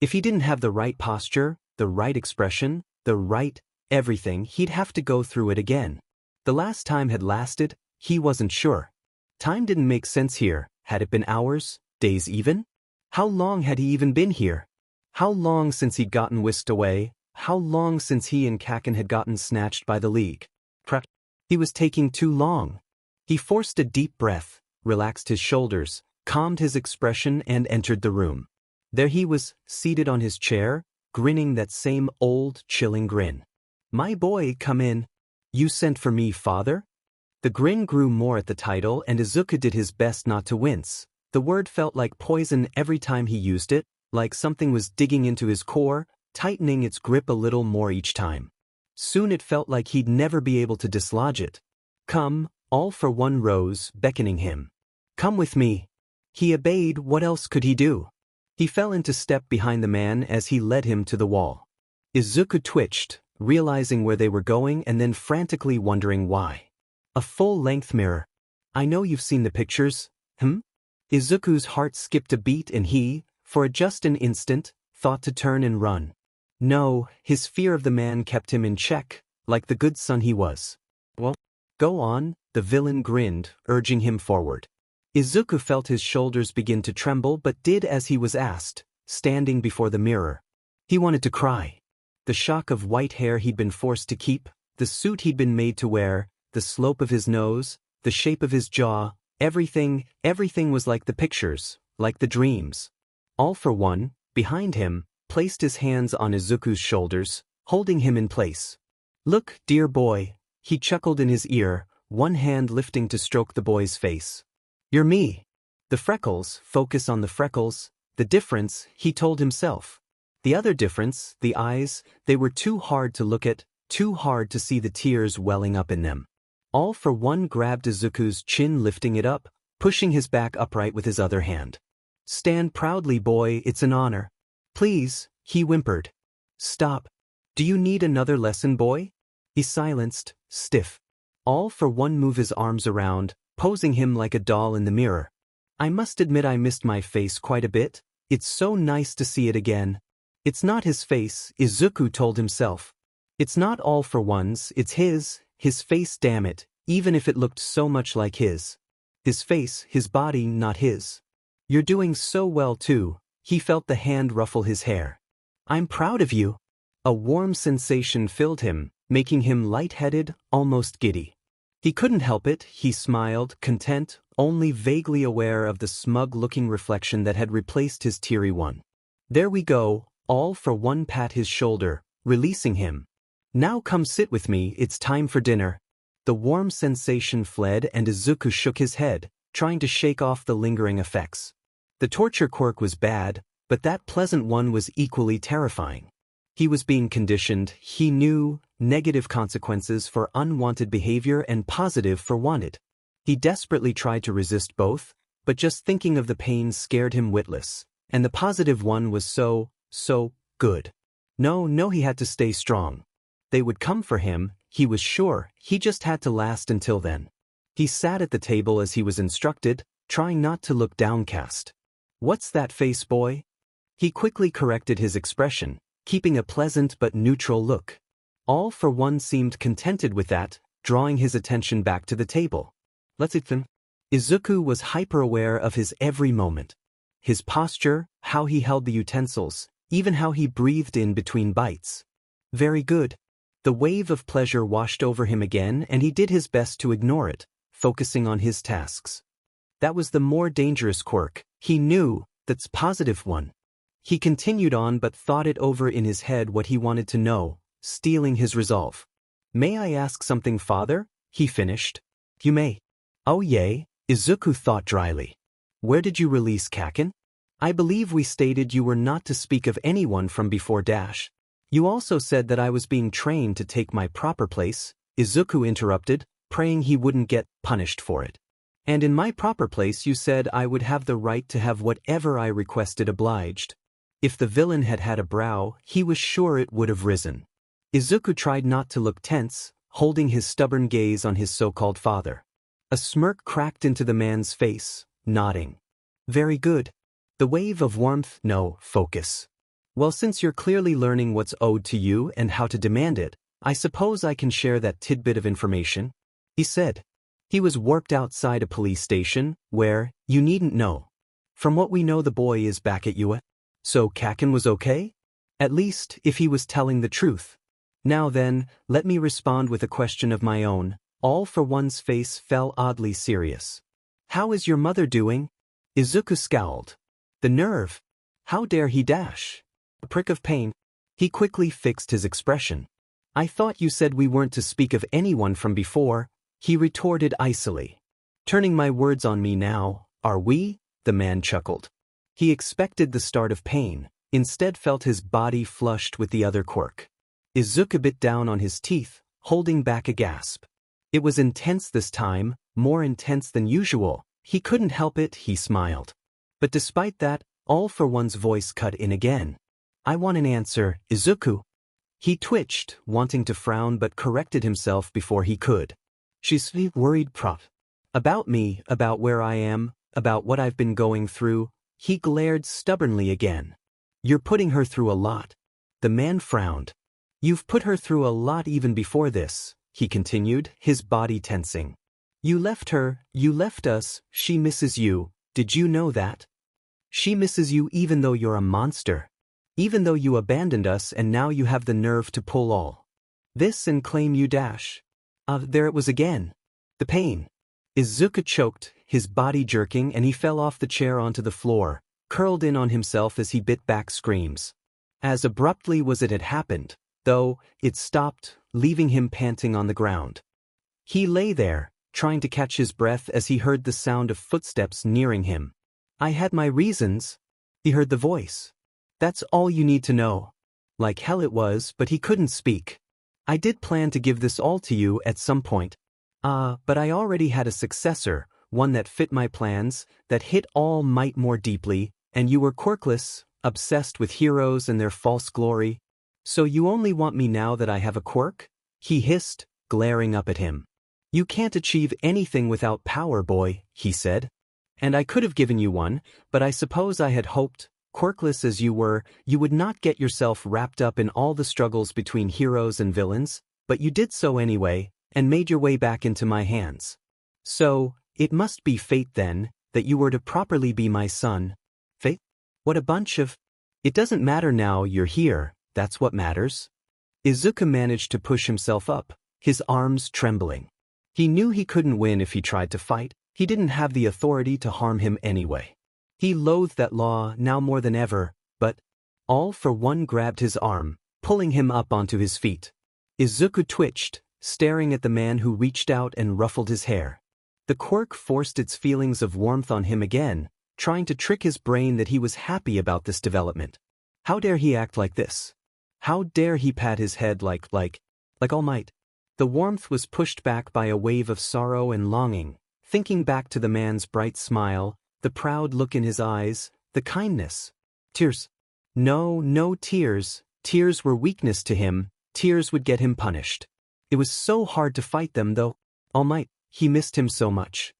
S1: If he didn't have the right posture, the right expression, the right everything, he'd have to go through it again. The last time had lasted, he wasn't sure. Time didn't make sense here. Had it been hours, days even? How long had he even been here? How long since he'd gotten whisked away? How long since he and Kaken had gotten snatched by the League? He was taking too long. He forced a deep breath, relaxed his shoulders, calmed his expression and entered the room. There he was, seated on his chair, grinning that same old, chilling grin. "My boy, come in. You sent for me, father?" The grin grew more at the title and Izuku did his best not to wince. The word felt like poison every time he used it, like something was digging into his core, tightening its grip a little more each time. Soon it felt like he'd never be able to dislodge it. "Come," All for One rose, beckoning him. "Come with me." He obeyed. What else could he do? He fell into step behind the man as he led him to the wall. Izuku twitched, realizing where they were going and then frantically wondering why. A full-length mirror. "I know you've seen the pictures, Izuku's heart skipped a beat and he, for just an instant, thought to turn and run. No, his fear of the man kept him in check, like the good son he was. "Well, go on," the villain grinned, urging him forward. Izuku felt his shoulders begin to tremble but did as he was asked, standing before the mirror. He wanted to cry. The shock of white hair he'd been forced to keep, the suit he'd been made to wear, the slope of his nose, the shape of his jaw, everything was like the pictures, like the dreams. All for One, behind him, placed his hands on Izuku's shoulders, holding him in place. "Look, dear boy," he chuckled in his ear, one hand lifting to stroke the boy's face. "You're me." The freckles, focus on the freckles, the difference, he told himself. The other difference, the eyes, they were too hard to look at, too hard to see the tears welling up in them. All for One grabbed Izuku's chin, lifting it up, pushing his back upright with his other hand. "Stand proudly, boy, it's an honor." "Please," he whimpered. "Stop. Do you need another lesson, boy?" He silenced, stiff. All for One moved his arms around, posing him like a doll in the mirror. "I must admit I missed my face quite a bit. It's so nice to see it again." It's not his face, Izuku told himself. It's not All for One's, it's his face, damn it, even if it looked so much like his. His face, his body, not his. "You're doing so well too." He felt the hand ruffle his hair. "I'm proud of you." A warm sensation filled him, making him lightheaded, almost giddy. He couldn't help it, he smiled, content, only vaguely aware of the smug-looking reflection that had replaced his teary one. "There we go," All for One pat his shoulder, releasing him. "Now come sit with me, it's time for dinner." The warm sensation fled and Izuku shook his head, trying to shake off the lingering effects. The torture quirk was bad, but that pleasant one was equally terrifying. He was being conditioned, he knew, negative consequences for unwanted behavior and positive for wanted. He desperately tried to resist both, but just thinking of the pain scared him witless, and the positive one was so good. No, he had to stay strong. They would come for him, he was sure, he just had to last until then. He sat at the table as he was instructed, trying not to look downcast. "What's that face, boy?" He quickly corrected his expression, keeping a pleasant but neutral look. All for One seemed contented with that, drawing his attention back to the table. "Let's eat them." Izuku was hyper-aware of his every moment. His posture, how he held the utensils, even how he breathed in between bites. Very good. The wave of pleasure washed over him again and he did his best to ignore it, focusing on his tasks. That was the more dangerous quirk, he knew, that's positive one. He continued on but thought it over in his head what he wanted to know, stealing his resolve. "May I ask something, father?" he finished. "You may." "Oh yay," Izuku thought dryly. "Where did you release Kaken?" "I believe we stated you were not to speak of anyone from before dash. You also said that I was being trained to take my proper place," Izuku interrupted, praying he wouldn't get punished for it. "And in my proper place you said I would have the right to have whatever I requested obliged." If the villain had had a brow, he was sure it would have risen. Izuku tried not to look tense, holding his stubborn gaze on his so-called father. A smirk cracked into the man's face, nodding. "Very good." The wave of warmth, no, focus. Well, since you're clearly learning what's owed to you and how to demand it, I suppose I can share that tidbit of information, he said. He was worked outside a police station, where, you needn't know. From what we know, the boy is back at UA. So Kakin was okay? At least, if he was telling the truth. Now then, let me respond with a question of my own. All for One's face fell oddly serious. How is your mother doing? Izuku scowled. The nerve. How dare he dash? A prick of pain. He quickly fixed his expression. I thought you said we weren't to speak of anyone from before, he retorted icily. Turning my words on me now, are we? The man chuckled. He expected the start of pain, instead felt his body flushed with the other quirk. Izuku bit down on his teeth, holding back a gasp. It was intense this time, more intense than usual. He couldn't help it, he smiled. But despite that, All for One's voice cut in again. I want an answer, Izuku. He twitched, wanting to frown but corrected himself before he could. She's worried, Prof. About me, about where I am, about what I've been going through. He glared stubbornly again. You're putting her through a lot. The man frowned. You've put her through a lot even before this, he continued, his body tensing. You left her, you left us, she misses you, did you know that? She misses you even though you're a monster. Even though you abandoned us and now you have the nerve to pull all this and claim you dash. There it was again. The pain. Izuku choked, his body jerking, and he fell off the chair onto the floor, curled in on himself as he bit back screams. As abruptly was it had happened, though, it stopped, leaving him panting on the ground. He lay there, trying to catch his breath as he heard the sound of footsteps nearing him. I had my reasons. He heard the voice. That's all you need to know. Like hell it was, but he couldn't speak. I did plan to give this all to you at some point. But I already had a successor, one that fit my plans, that hit All Might more deeply, and you were quirkless, obsessed with heroes and their false glory. So you only want me now that I have a quirk? He hissed, glaring up at him. You can't achieve anything without power, boy, he said. And I could have given you one, but I suppose I had hoped, quirkless as you were, you would not get yourself wrapped up in all the struggles between heroes and villains, but you did so anyway, and made your way back into my hands. So, it must be fate then, that you were to properly be my son. Fate? What a bunch of... It doesn't matter now you're here, that's what matters. Izuku managed to push himself up, his arms trembling. He knew he couldn't win if he tried to fight, he didn't have the authority to harm him anyway. He loathed that law now more than ever, but All for One grabbed his arm, pulling him up onto his feet. Izuku twitched, staring at the man who reached out and ruffled his hair. The quirk forced its feelings of warmth on him again, trying to trick his brain that he was happy about this development. How dare he act like this? How dare he pat his head like All Might? The warmth was pushed back by a wave of sorrow and longing, thinking back to the man's bright smile, the proud look in his eyes, the kindness. Tears. No tears. Tears were weakness to him, tears would get him punished. It was so hard to fight them though. All Might, he missed him so much.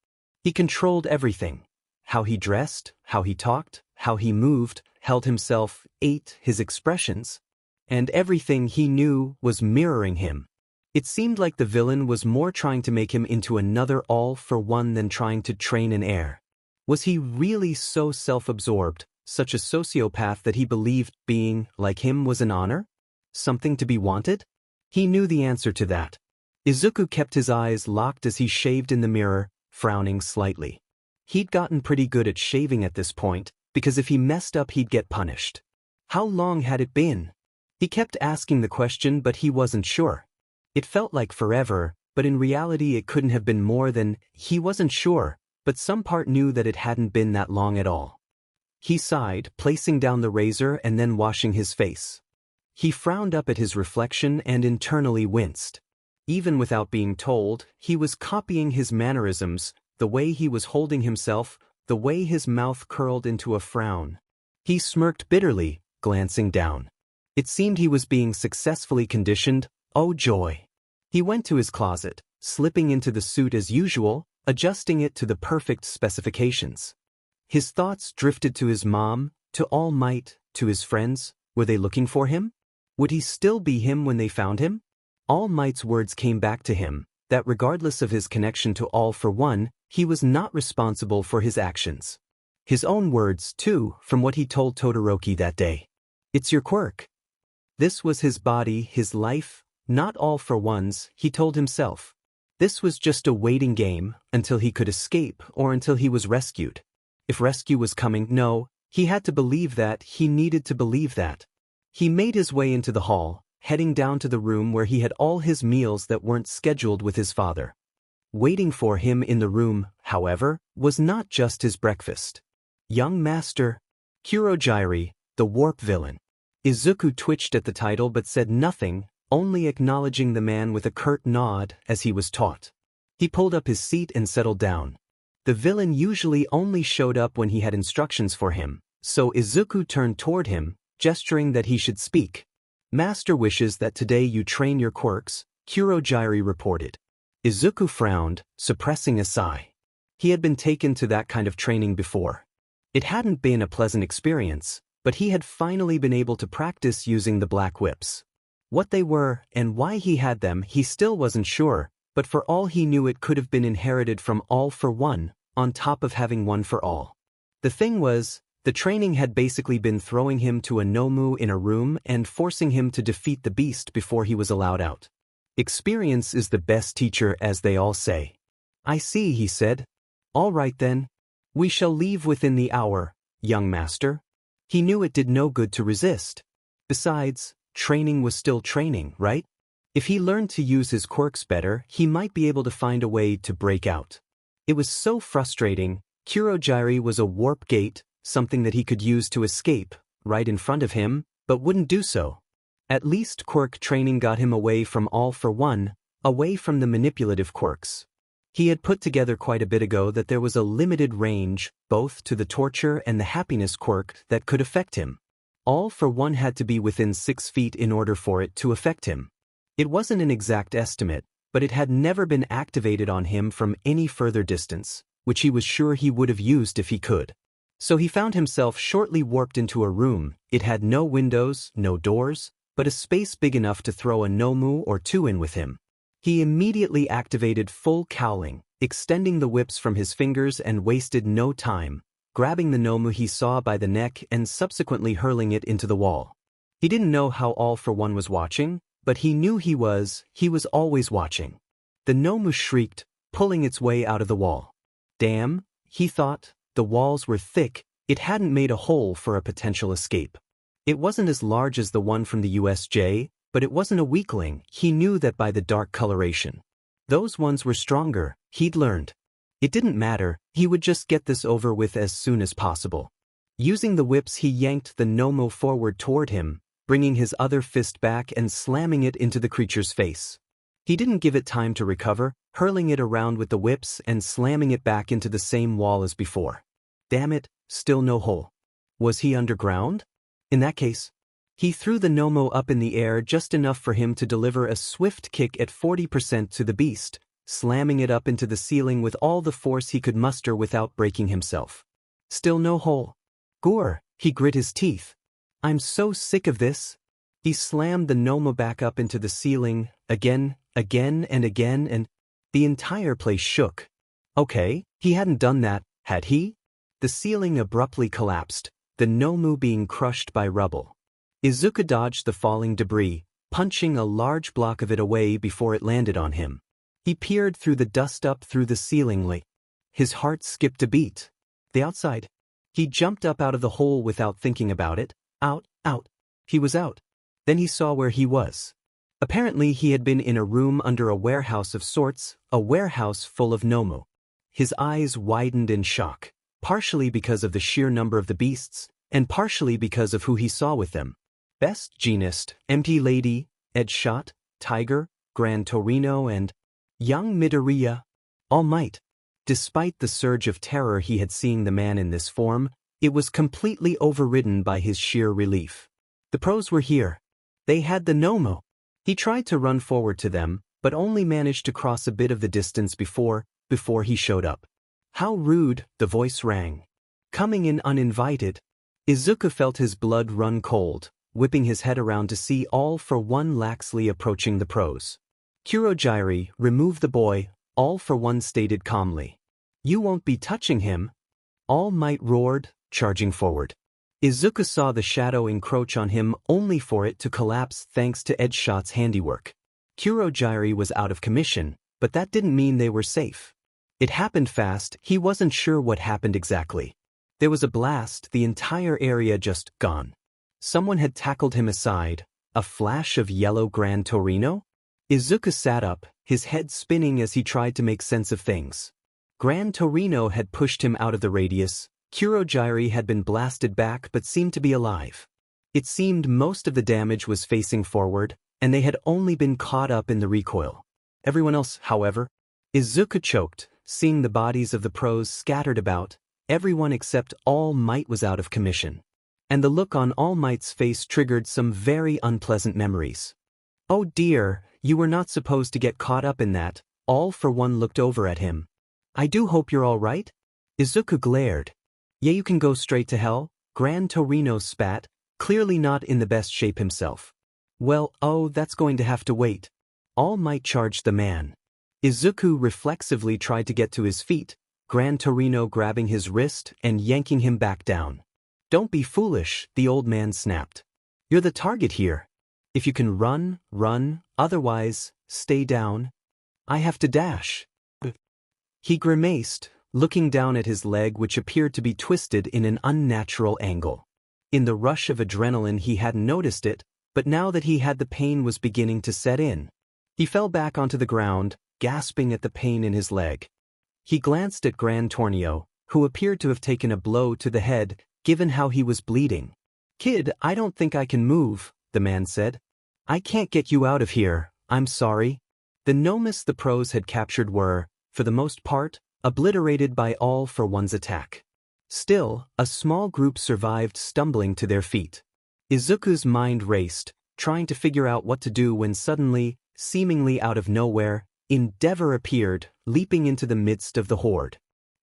S1: He controlled everything. How he dressed, how he talked, how he moved, held himself, ate, his expressions. And everything he knew was mirroring him. It seemed like the villain was more trying to make him into another All for One than trying to train an heir. Was he really so self-absorbed, such a sociopath that he believed being like him was an honor? Something to be wanted? He knew the answer to that. Izuku kept his eyes locked as he shaved in the mirror, frowning slightly. He'd gotten pretty good at shaving at this point, because if he messed up he'd get punished. How long had it been? He kept asking the question but he wasn't sure. It felt like forever, but in reality it couldn't have been more than, he wasn't sure, but some part knew that it hadn't been that long at all. He sighed, placing down the razor and then washing his face. He frowned up at his reflection and internally winced. Even without being told, he was copying his mannerisms, the way he was holding himself, the way his mouth curled into a frown. He smirked bitterly, glancing down. It seemed he was being successfully conditioned. Oh joy. He went to his closet, slipping into the suit as usual, adjusting it to the perfect specifications. His thoughts drifted to his mom, to All Might, to his friends. Were they looking for him? Would he still be him when they found him? All Might's words came back to him, that regardless of his connection to All for One, he was not responsible for his actions. His own words, too, from what he told Todoroki that day. It's your quirk. This was his body, his life, not All for One's, he told himself. This was just a waiting game, until he could escape or until he was rescued. If rescue was coming, no, he had to believe that, he needed to believe that. He made his way into the hall, heading down to the room where he had all his meals that weren't scheduled with his father. Waiting for him in the room, however, was not just his breakfast. Young Master Kurogyri, the warp villain. Izuku twitched at the title but said nothing, only acknowledging the man with a curt nod as he was taught. He pulled up his seat and settled down. The villain usually only showed up when he had instructions for him, so Izuku turned toward him, gesturing that he should speak. Master wishes that today you train your quirks, Kurogyri reported. Izuku frowned, suppressing a sigh. He had been taken to that kind of training before. It hadn't been a pleasant experience, but he had finally been able to practice using the black whips. What they were and why he had them he still wasn't sure, but for all he knew it could have been inherited from All for One, on top of having one for all. The thing was, the training had basically been throwing him to a Nomu in a room and forcing him to defeat the beast before he was allowed out. Experience is the best teacher, as they all say. I see, he said. All right then. We shall leave within the hour, young master. He knew it did no good to resist. Besides, training was still training, right? If he learned to use his quirks better, he might be able to find a way to break out. It was so frustrating. Kurogyri was a warp gate, something that he could use to escape, right in front of him, but wouldn't do so. At least quirk training got him away from All for One, away from the manipulative quirks. He had put together quite a bit ago that there was a limited range, both to the torture and the happiness quirk, that could affect him. All for One had to be within 6 feet in order for it to affect him. It wasn't an exact estimate, but it had never been activated on him from any further distance, which he was sure he would have used if he could. So he found himself shortly warped into a room. It had no windows, no doors, but a space big enough to throw a Nomu or two in with him. He immediately activated full cowling, extending the whips from his fingers and wasted no time, grabbing the Nomu he saw by the neck and subsequently hurling it into the wall. He didn't know how All for One was watching, but he knew he was always watching. The Nomu shrieked, pulling its way out of the wall. Damn, he thought, the walls were thick, it hadn't made a hole for a potential escape. It wasn't as large as the one from the USJ, but it wasn't a weakling, he knew that by the dark coloration. Those ones were stronger, he'd learned. It didn't matter, he would just get this over with as soon as possible. Using the whips he yanked the Nomu forward toward him, bringing his other fist back and slamming it into the creature's face. He didn't give it time to recover, hurling it around with the whips and slamming it back into the same wall as before. Damn it, still no hole. Was he underground? In that case, he threw the Nomu up in the air just enough for him to deliver a swift kick at 40% to the beast, slamming it up into the ceiling with all the force he could muster without breaking himself. Still no hole. Gore, he grit his teeth. I'm so sick of this. He slammed the Nomu back up into the ceiling, again, and again, and the entire place shook. Okay, he hadn't done that, had he? The ceiling abruptly collapsed, the Nomu being crushed by rubble. Izuku dodged the falling debris, punching a large block of it away before it landed on him. He peered through the dust up through the ceiling. His heart skipped a beat. The outside. He jumped up out of the hole without thinking about it. Out. He was out. Then he saw where he was. Apparently he had been in a room under a warehouse of sorts, a warehouse full of Nomu. His eyes widened in shock, partially because of the sheer number of the beasts, and partially because of who he saw with them. Best Jeanist, Empty Lady, Ed Shot, Tiger, Gran Torino and young Midoriya. All Might. Despite the surge of terror he had seeing the man in this form, it was completely overridden by his sheer relief. The pros were here. They had the Nomu. He tried to run forward to them, but only managed to cross a bit of the distance before he showed up. How rude, the voice rang. Coming in uninvited. Izuku felt his blood run cold, whipping his head around to see All for One laxly approaching the pros. Kurogiri, remove the boy, All for One stated calmly. You won't be touching him? All Might roared, charging forward. Izuku saw the shadow encroach on him only for it to collapse thanks to Edgeshot's handiwork. Kurogiri was out of commission, but that didn't mean they were safe. It happened fast, he wasn't sure what happened exactly. There was a blast, the entire area just gone. Someone had tackled him aside, a flash of yellow Gran Torino? Izuku sat up, his head spinning as he tried to make sense of things. Gran Torino had pushed him out of the radius, Kurogiri had been blasted back but seemed to be alive. It seemed most of the damage was facing forward, and they had only been caught up in the recoil. Everyone else, however, Izuku choked, seeing the bodies of the pros scattered about, everyone except All Might was out of commission. And the look on All Might's face triggered some very unpleasant memories. Oh dear, you were not supposed to get caught up in that, All for One looked over at him. I do hope you're all right? Izuku glared. Yeah, you can go straight to hell, Gran Torino spat, clearly not in the best shape himself. Well, oh, that's going to have to wait. All Might charged the man. Izuku reflexively tried to get to his feet, Gran Torino grabbing his wrist and yanking him back down. Don't be foolish, the old man snapped. You're the target here. If you can run, run, otherwise, stay down. I have to dash. He grimaced, looking down at his leg which appeared to be twisted in an unnatural angle. In the rush of adrenaline he hadn't noticed it, but now that he had the pain was beginning to set in. He fell back onto the ground, gasping at the pain in his leg. He glanced at Gran Torino, who appeared to have taken a blow to the head, given how he was bleeding. Kid, I don't think I can move, the man said. I can't get you out of here, I'm sorry. The nomes the pros had captured were, for the most part, obliterated by All for One's attack. Still, a small group survived stumbling to their feet. Izuku's mind raced, trying to figure out what to do when suddenly, seemingly out of nowhere, Endeavor appeared, leaping into the midst of the horde.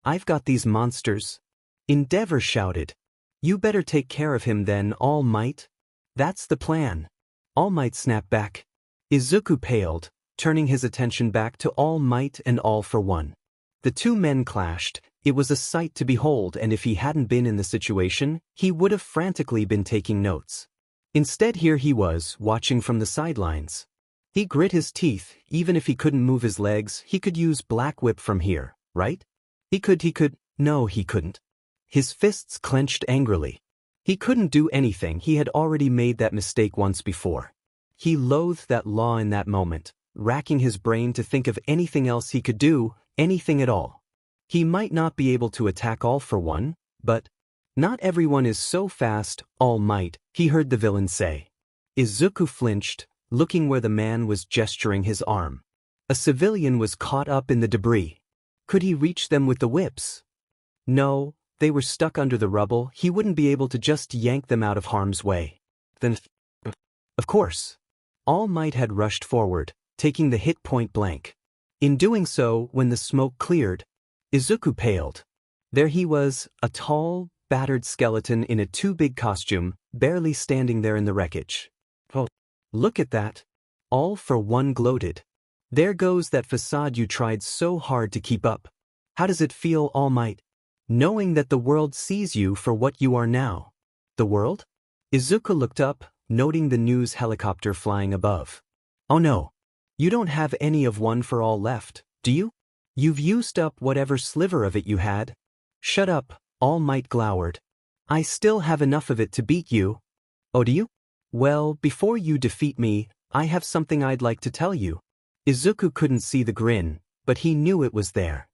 S1: I've got these monsters. Endeavor shouted. You better take care of him then, All Might. That's the plan. All Might snapped back. Izuku paled, turning his attention back to All Might and All for One. The two men clashed. It was a sight to behold, and if he hadn't been in the situation, he would have frantically been taking notes. Instead, here he was, watching from the sidelines. He grit his teeth. Even if he couldn't move his legs, he could use Black Whip from here, right? He could. No, he couldn't. His fists clenched angrily. He couldn't do anything. He had already made that mistake once before. He loathed that law in that moment, racking his brain to think of anything else he could do, anything at all. He might not be able to attack All for One, but not everyone is so fast, All Might, he heard the villain say. Izuku flinched, looking where the man was gesturing his arm. A civilian was caught up in the debris. Could he reach them with the whips? No, they were stuck under the rubble. He wouldn't be able to just yank them out of harm's way. Then, of course, All Might had rushed forward, taking the hit point blank. In doing so, when the smoke cleared, Izuku paled. There he was, a tall, battered skeleton in a too-big costume, barely standing there in the wreckage. Oh, look at that. All for One gloated. There goes that facade you tried so hard to keep up. How does it feel, All Might? Knowing that the world sees you for what you are now. The world? Izuku looked up, noting the news helicopter flying above. Oh no. You don't have any of One for All left, do you? You've used up whatever sliver of it you had. Shut up, All Might glowered. I still have enough of it to beat you. Oh, do you? Well, before you defeat me, I have something I'd like to tell you. Izuku couldn't see the grin, but he knew it was there.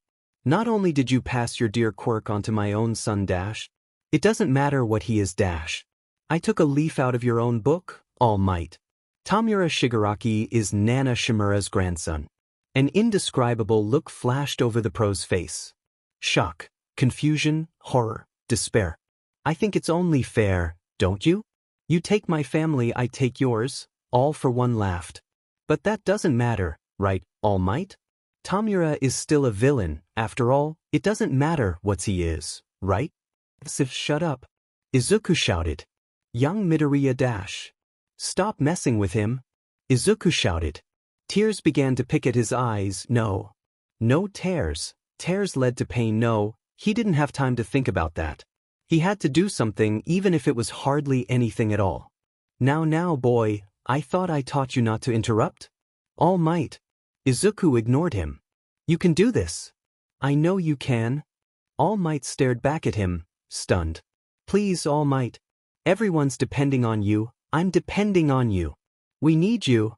S1: Not only did you pass your dear Quirk onto my own son Dash, it doesn't matter what he is Dash. I took a leaf out of your own book, All Might. Tamura Shigaraki is Nana Shimura's grandson. An indescribable look flashed over the pro's face. Shock, confusion, horror, despair. I think it's only fair, don't you? You take my family, I take yours, All for One laughed. But that doesn't matter, right, All Might? Tamura is still a villain, after all, it doesn't matter what he is, right? Shut up. Izuku shouted. Young Midoriya dash. Stop messing with him. Izuku shouted. Tears began to pick at his eyes. No. No tears. Tears led to pain. No, he didn't have time to think about that. He had to do something even if it was hardly anything at all. Now boy, I thought I taught you not to interrupt? All Might. Izuku ignored him. You can do this. I know you can. All Might stared back at him, stunned. Please All Might. Everyone's depending on you. I'm depending on you. We need you.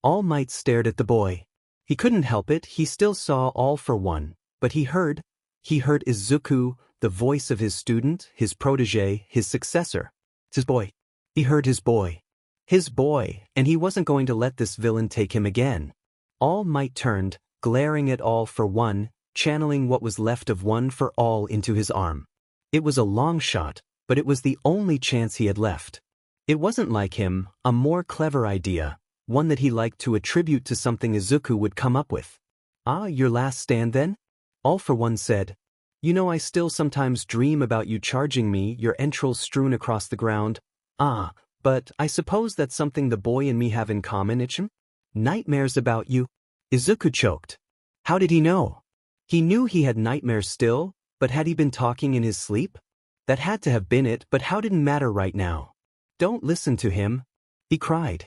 S1: All Might stared at the boy. He couldn't help it, he still saw All for One, but he heard Izuku, the voice of his student, his protege, his successor. It's his boy. He heard his boy. His boy, and he wasn't going to let this villain take him again. All Might turned, glaring at All for One, channeling what was left of One for All into his arm. It was a long shot, but it was the only chance he had left. It wasn't like him, a more clever idea, one that he liked to attribute to something Izuku would come up with. Ah, your last stand then? All for One said. You know I still sometimes dream about you charging me, your entrails strewn across the ground. Ah, but I suppose that's something the boy and me have in common, Ichim? Nightmares about you? Izuku choked. How did he know? He knew he had nightmares still, but had he been talking in his sleep? That had to have been it, but how didn't matter right now. Don't listen to him. He cried.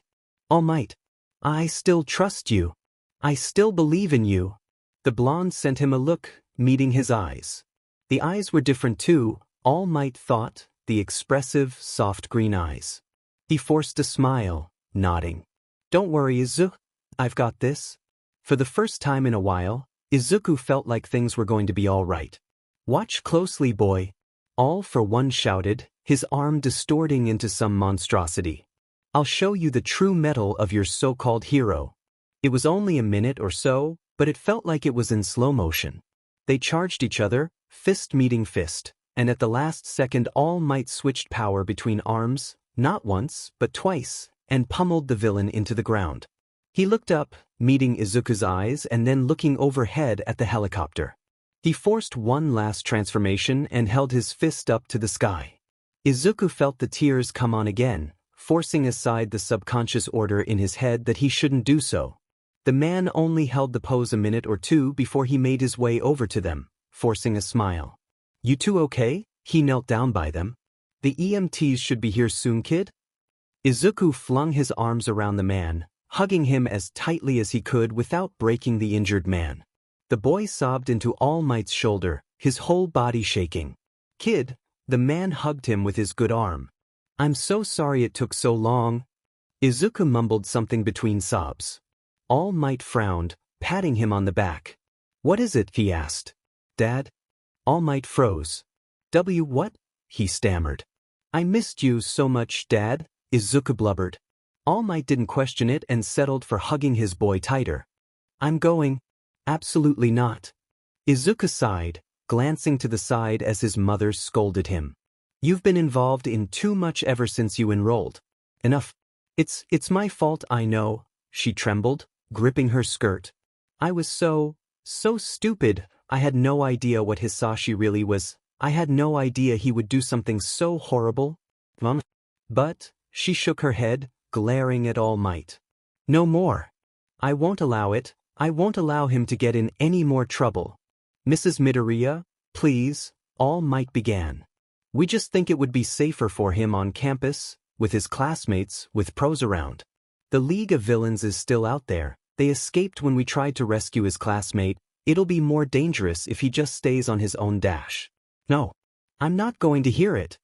S1: All Might. I still trust you. I still believe in you. The blonde sent him a look, meeting his eyes. The eyes were different too, All Might thought, the expressive, soft green eyes. He forced a smile, nodding. Don't worry Izuku, I've got this. For the first time in a while, Izuku felt like things were going to be all right. Watch closely boy. All for One shouted, his arm distorting into some monstrosity. I'll show you the true mettle of your so-called hero. It was only a minute or so, but it felt like it was in slow motion. They charged each other, fist meeting fist, and at the last second All Might switched power between arms, not once, but twice, and pummeled the villain into the ground. He looked up, meeting Izuku's eyes and then looking overhead at the helicopter. He forced one last transformation and held his fist up to the sky. Izuku felt the tears come on again, forcing aside the subconscious order in his head that he shouldn't do so. The man only held the pose a minute or two before he made his way over to them, forcing a smile. You two okay? He knelt down by them. The EMTs should be here soon, kid? Izuku flung his arms around the man, hugging him as tightly as he could without breaking the injured man. The boy sobbed into All Might's shoulder, his whole body shaking. Kid, the man hugged him with his good arm. I'm so sorry it took so long. Izuku mumbled something between sobs. All Might frowned, patting him on the back. What is it? He asked. Dad? All Might froze. What? He stammered. I missed you so much, Dad, Izuku blubbered. All Might didn't question it and settled for hugging his boy tighter. I'm going. Absolutely not. Izuku sighed, glancing to the side as his mother scolded him. You've been involved in too much ever since you enrolled. Enough. It's my fault, I know, she trembled, gripping her skirt. I was so stupid. I had no idea what Hisashi really was. I had no idea he would do something so horrible. But, she shook her head, glaring at All Might. No more. I won't allow it. I won't allow him to get in any more trouble. Mrs. Midoriya, please, All Might began. We just think it would be safer for him on campus, with his classmates, with pros around. The League of Villains is still out there. They escaped when we tried to rescue his classmate. It'll be more dangerous if he just stays on his own dash. No. I'm not going to hear it.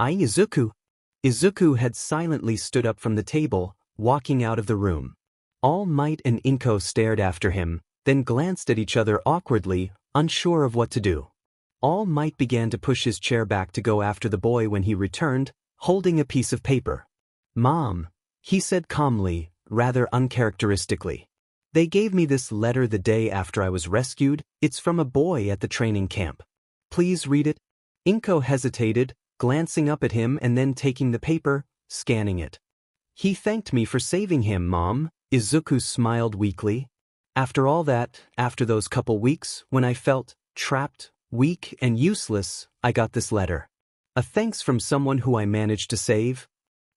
S1: Izuku. Izuku had silently stood up from the table, walking out of the room. All Might and Inko stared after him, then glanced at each other awkwardly, unsure of what to do. All Might began to push his chair back to go after the boy when he returned, holding a piece of paper. Mom, he said calmly, rather uncharacteristically. They gave me this letter the day after I was rescued. It's from a boy at the training camp. Please read it. Inko hesitated, glancing up at him and then taking the paper, scanning it. He thanked me for saving him, Mom. Izuku smiled weakly. After all that, after those couple weeks, when I felt trapped, weak, and useless, I got this letter. A thanks from someone who I managed to save.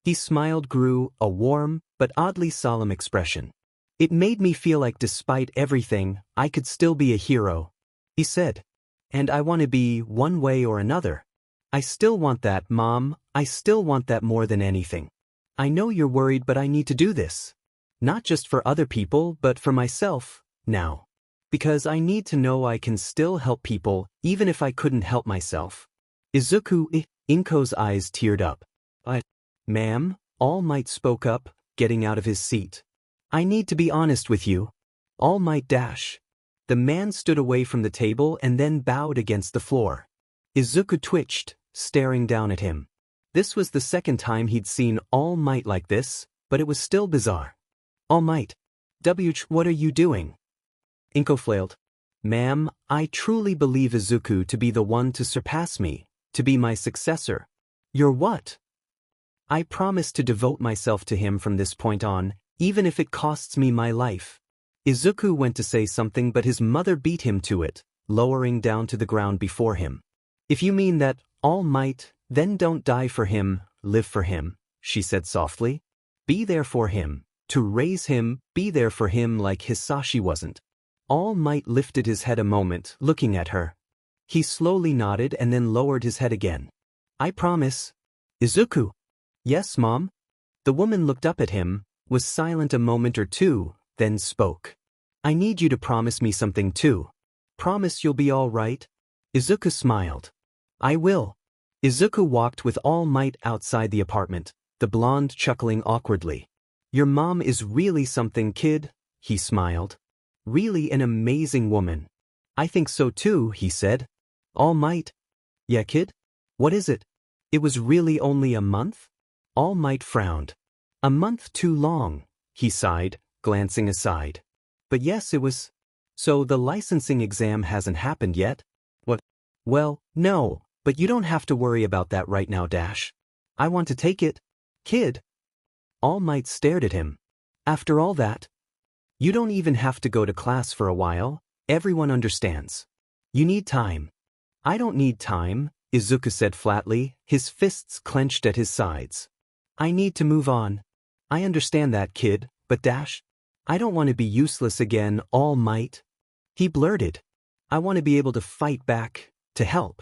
S1: He smiled grew, a warm, but oddly solemn expression. It made me feel like despite everything, I could still be a hero. He said. And I want to be one way or another. I still want that, Mom, I still want that more than anything. I know you're worried but I need to do this. Not just for other people but for myself, now. Because I need to know I can still help people even if I couldn't help myself. Izuku, Inko's eyes teared up. Ma'am, All Might spoke up, getting out of his seat. I need to be honest with you. All Might dash. The man stood away from the table and then bowed against the floor. Izuku twitched, staring down at him. This was the second time he'd seen All Might like this, but it was still bizarre. All Might. What are you doing? Inko flailed. Ma'am, I truly believe Izuku to be the one to surpass me, to be my successor. You're what? I promise to devote myself to him from this point on, even if it costs me my life. Izuku went to say something but his mother beat him to it, lowering down to the ground before him. If you mean that, All Might, then don't die for him, live for him, she said softly. Be there for him, to raise him, be there for him like Hisashi wasn't. All Might lifted his head a moment, looking at her. He slowly nodded and then lowered his head again. I promise. Izuku. Yes, Mom. The woman looked up at him, was silent a moment or two, then spoke. I need you to promise me something too. Promise you'll be all right? Izuku smiled. I will. Izuku walked with All Might outside the apartment, the blonde chuckling awkwardly. Your mom is really something, kid, he smiled. Really an amazing woman. I think so too, he said. All Might. Yeah, kid? What is it? It was really only a month? All Might frowned. A month too long, he sighed, glancing aside. But yes, it was. So the licensing exam hasn't happened yet? What? Well, no, but you don't have to worry about that right now, Dash. I want to take it. Kid. All Might stared at him. After all that? You don't even have to go to class for a while, everyone understands. You need time. I don't need time, Izuku said flatly, his fists clenched at his sides. I need to move on. I understand that, kid, but Dash? I don't want to be useless again, All Might. He blurted. I want to be able to fight back, to help.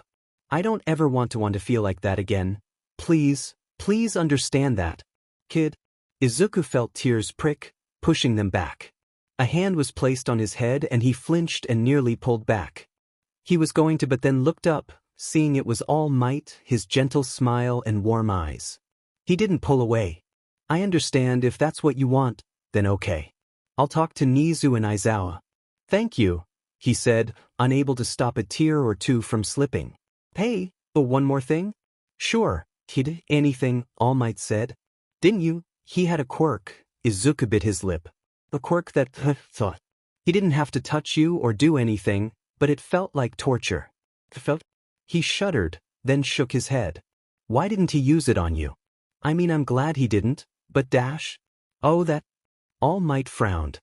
S1: I don't ever want to feel like that again. Please, please understand that. Kid. Izuku felt tears prick, pushing them back. A hand was placed on his head and he flinched and nearly pulled back. He was going to but then looked up, seeing it was All Might, his gentle smile and warm eyes. He didn't pull away. I understand if that's what you want, then okay. I'll talk to Nizu and Aizawa. Thank you, he said, unable to stop a tear or two from slipping. Hey, one more thing? Sure, kid, anything, All Might said. Didn't you? He had a quirk, Izuku bit his lip. A quirk that, thought. He didn't have to touch you or do anything, but it felt like torture. Felt? He shuddered, then shook his head. Why didn't he use it on you? I mean, I'm glad he didn't, but Dash? Oh, that? All Might frowned.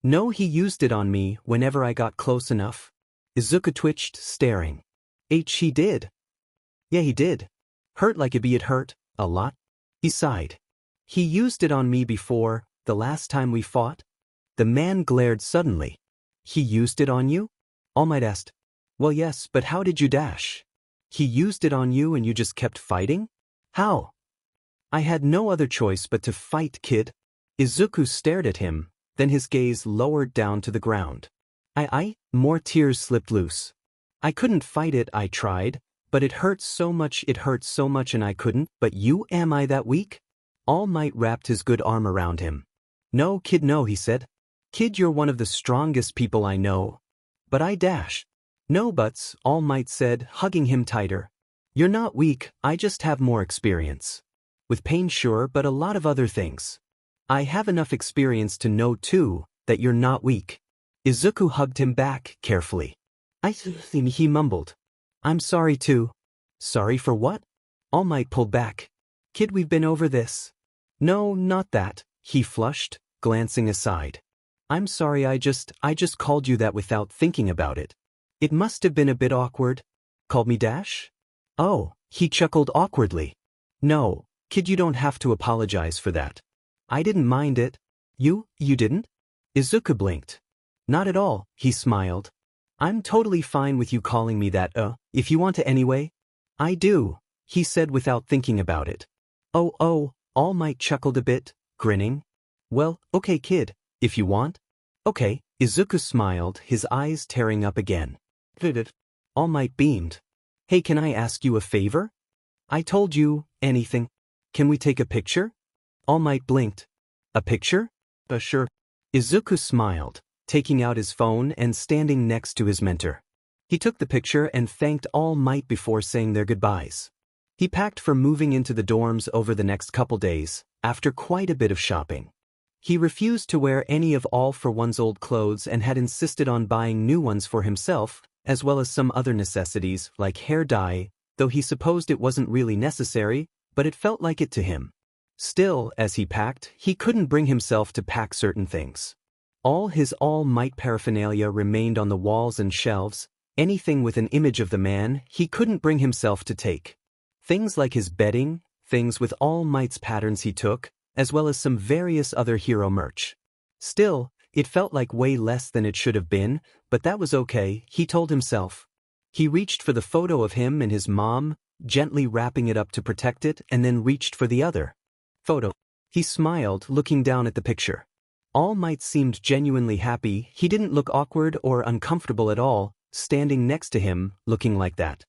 S1: No, he used it on me whenever I got close enough. Izuku twitched, staring. He did. Yeah, he did. Hurt like it hurt, a lot. He sighed. He used it on me before, the last time we fought? The man glared suddenly. He used it on you? All Might asked. Well, yes, but how did you dash? He used it on you and you just kept fighting? How? I had no other choice but to fight, kid. Izuku stared at him, then his gaze lowered down to the ground. More tears slipped loose. I couldn't fight it, I tried, but it hurt so much and I couldn't, but you, am I that weak? All Might wrapped his good arm around him. No, kid, no, he said. Kid, you're one of the strongest people I know. But I dash. No buts, All Might said, hugging him tighter. You're not weak, I just have more experience. With pain, sure, but a lot of other things. I have enough experience to know, too, that you're not weak. Izuku hugged him back, carefully. He mumbled. I'm sorry, too. Sorry for what? All Might pulled back. Kid, we've been over this. No, not that, he flushed, glancing aside. I'm sorry, I just called you that without thinking about it. It must have been a bit awkward. Called me Dash? Oh, he chuckled awkwardly. No, Kid, you don't have to apologize for that. I didn't mind it. You didn't? Izuku blinked. Not at all, he smiled. I'm totally fine with you calling me that, if you want to anyway. I do, he said without thinking about it. Oh, All Might chuckled a bit, grinning. Well, okay kid, if you want. Okay, Izuku smiled, his eyes tearing up again. All Might beamed. Hey, can I ask you a favor? I told you, anything. Can we take a picture? All Might blinked. A picture? Sure. Izuku smiled, taking out his phone and standing next to his mentor. He took the picture and thanked All Might before saying their goodbyes. He packed for moving into the dorms over the next couple days, after quite a bit of shopping. He refused to wear any of All for One's old clothes and had insisted on buying new ones for himself, as well as some other necessities like hair dye, though he supposed it wasn't really necessary, but it felt like it to him. Still, as he packed, he couldn't bring himself to pack certain things. All his All Might paraphernalia remained on the walls and shelves. Anything with an image of the man, he couldn't bring himself to take. Things like his bedding, things with All Might's patterns he took, as well as some various other hero merch. Still, it felt like way less than it should have been, but that was okay, he told himself. He reached for the photo of him and his mom, gently wrapping it up to protect it, and then reached for the other photo. He smiled, looking down at the picture. All Might seemed genuinely happy. He didn't look awkward or uncomfortable at all, standing next to him, looking like that.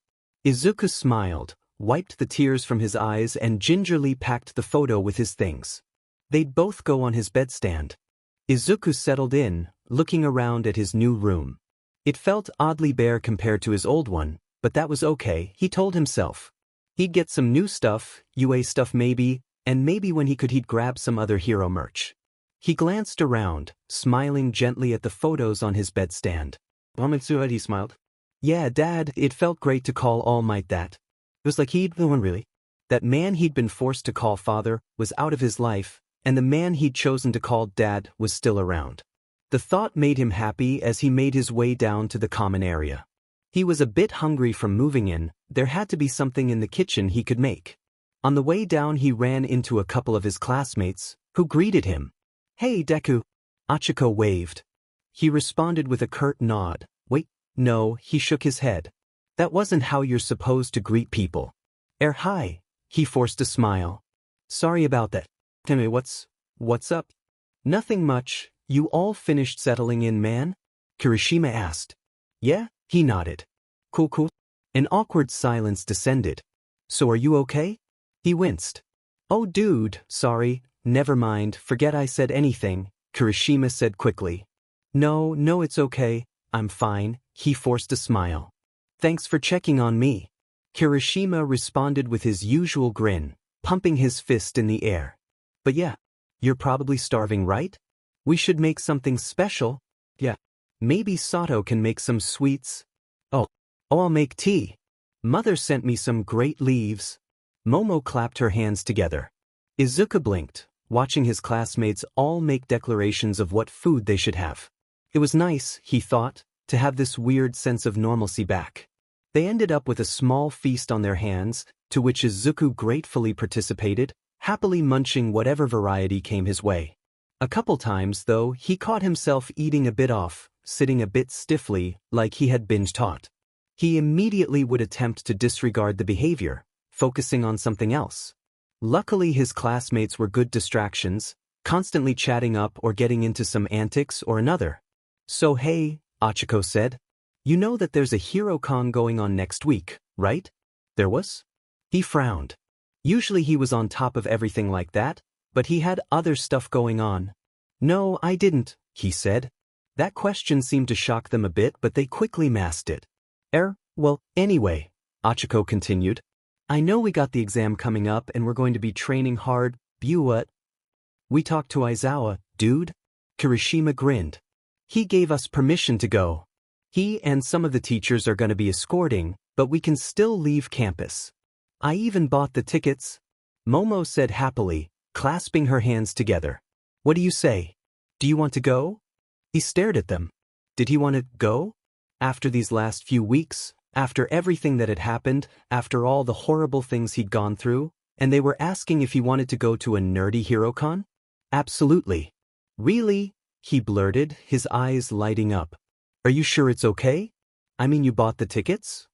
S1: Izuku smiled, wiped the tears from his eyes and gingerly packed the photo with his things. They'd both go on his bedstand. Izuku settled in, looking around at his new room. It felt oddly bare compared to his old one, but that was okay, he told himself. He'd get some new stuff, UA stuff maybe, and maybe when he could he'd grab some other hero merch. He glanced around, smiling gently at the photos on his bedstand. He smiled. Yeah, Dad, it felt great to call All Might that. It was like the one really. That man he'd been forced to call father was out of his life, and the man he'd chosen to call Dad was still around. The thought made him happy as he made his way down to the common area. He was a bit hungry from moving in. There had to be something in the kitchen he could make. On the way down he ran into a couple of his classmates, who greeted him. Hey Deku. Achiko waved. He responded with a curt nod. Wait, no, he shook his head. That wasn't how you're supposed to greet people. Hi. He forced a smile. Sorry about that. Tell me what's up? Nothing much. You all finished settling in, man? Kirishima asked. Yeah, he nodded. Cool. An awkward silence descended. So are you okay? He winced. Oh dude, sorry, never mind, forget I said anything, Kirishima said quickly. No, it's okay, I'm fine, he forced a smile. Thanks for checking on me. Kirishima responded with his usual grin, pumping his fist in the air. But yeah, you're probably starving, right? We should make something special. Yeah. Maybe Sato can make some sweets. Oh, I'll make tea. Mother sent me some great leaves. Momo clapped her hands together. Izuku blinked, watching his classmates all make declarations of what food they should have. It was nice, he thought, to have this weird sense of normalcy back. They ended up with a small feast on their hands, to which Izuku gratefully participated, happily munching whatever variety came his way. A couple times, though, he caught himself eating a bit off, sitting a bit stiffly, like he had binge-taught. He immediately would attempt to disregard the behavior, focusing on something else. Luckily his classmates were good distractions, constantly chatting up or getting into some antics or another. So hey, Achiko said. You know that there's a HeroCon going on next week, right? There was? He frowned. Usually he was on top of everything like that, but he had other stuff going on. No, I didn't, he said. That question seemed to shock them a bit, but they quickly masked it. Well, anyway, Achiko continued. I know we got the exam coming up and we're going to be training hard, what? We talked to Aizawa, dude. Kirishima grinned. He gave us permission to go. He and some of the teachers are going to be escorting, but we can still leave campus. I even bought the tickets. Momo said happily, clasping her hands together. What do you say? Do you want to go? He stared at them. Did he want to go? After these last few weeks, after everything that had happened, after all the horrible things he'd gone through, and they were asking if he wanted to go to a nerdy HeroCon? Absolutely. Really? He blurted, his eyes lighting up. Are you sure it's okay? I mean, you bought the tickets?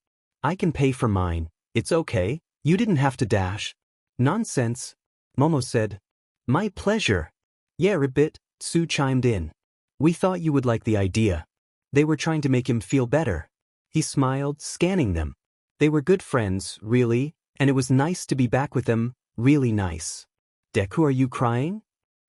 S1: I can pay for mine. It's okay. You didn't have to dash. Nonsense. Momo said. My pleasure. Yeah, a bit, Tsu chimed in. We thought you would like the idea. They were trying to make him feel better. He smiled, scanning them. They were good friends, really, and it was nice to be back with them, really nice. Deku, are you crying?